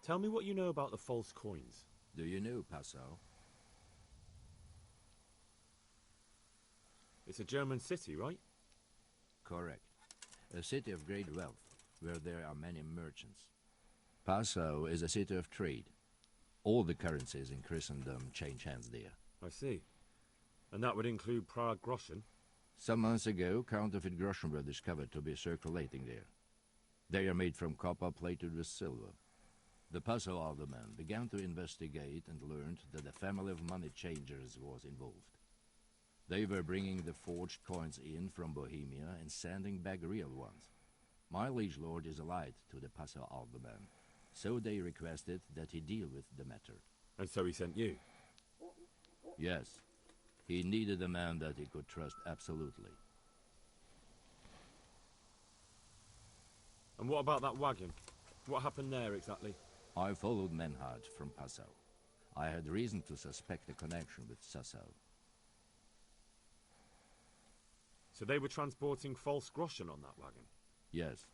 Tell me what you know about the false coins. Do you know Passau? It's a German city, right? Correct. A city of great wealth, where there are many merchants. Passau is a city of trade. All the currencies in Christendom change hands there. I see. And that would include Prague groschen? Some months ago, counterfeit groschen were discovered to be circulating there. They are made from copper plated with silver. The Passau alderman began to investigate and learned that a family of money changers was involved. They were bringing the forged coins in from Bohemia and sending back real ones. My liege lord is allied to the Passau alderman, so they requested that he deal with the matter. And so he sent you? Yes. He needed a man that he could trust absolutely. And what about that wagon? What happened there exactly? I followed Mainhard from Passau. I had reason to suspect a connection with Sassau. So they were transporting false groschen on that wagon? Yes.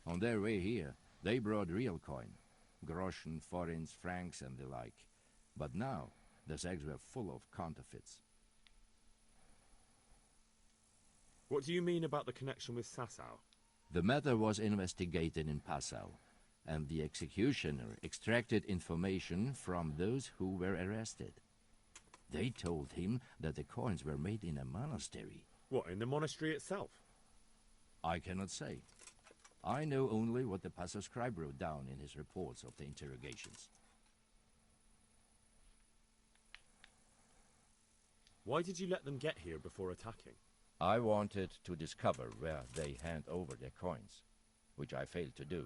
On their way here, they brought real coin. Groschen, forints, francs, and the like. But now, the sacks were full of counterfeits. What do you mean about the connection with Sasau? The matter was investigated in Passau, and the executioner extracted information from those who were arrested. They told him that the coins were made in a monastery. What, in the monastery itself? I cannot say. I know only what the Passau scribe wrote down in his reports of the interrogations. Why did you let them get here before attacking? I wanted to discover where they hand over their coins, which I failed to do.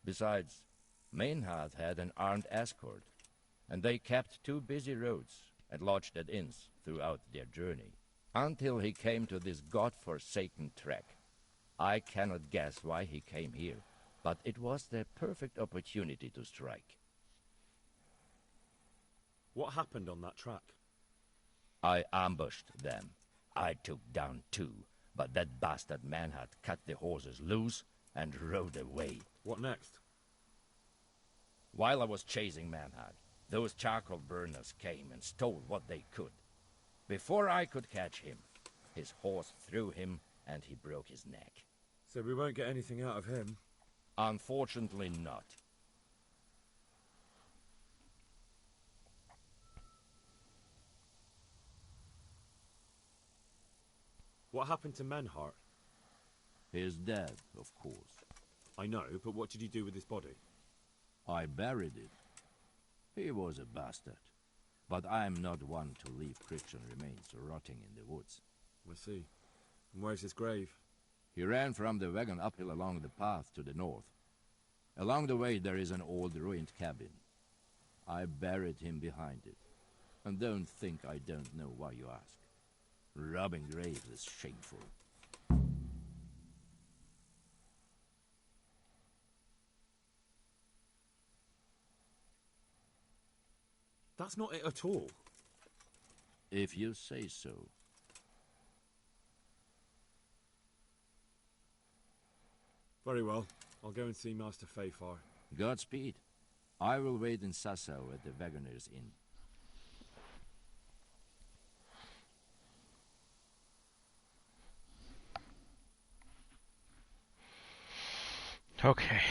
Besides, Maynard had an armed escort, and they kept 2 busy roads and lodged at inns throughout their journey, until he came to this god-forsaken track. I cannot guess why he came here, but it was the perfect opportunity to strike. What happened on that track? I ambushed them. I took down 2, but that bastard man had cut the horses loose and rode away. What next? While I was chasing Manhard, those charcoal burners came and stole what they could. Before I could catch him, his horse threw him and he broke his neck. So we won't get anything out of him? Unfortunately not. What happened to Menhart? He is dead, of course. I know, but what did you do with his body? I buried it. He was a bastard. But I am not one to leave Christian remains rotting in the woods. I see. And where's his grave? He ran from the wagon uphill along the path to the north. Along the way there is an old ruined cabin. I buried him behind it. And don't think I don't know why you ask. Robbing graves is shameful. That's not it at all. If you say so. Very well. I'll go and see Master Fayfar. Godspeed. I will wait in Sasau at the Wagoner's Inn. Okay.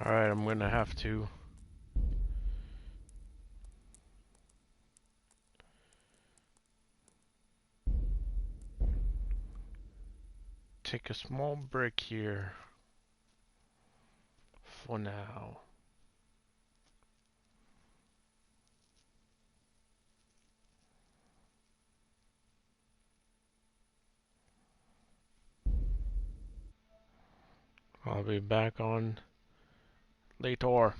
Alright, I'm gonna have to take a small break here for now. I'll be back on later.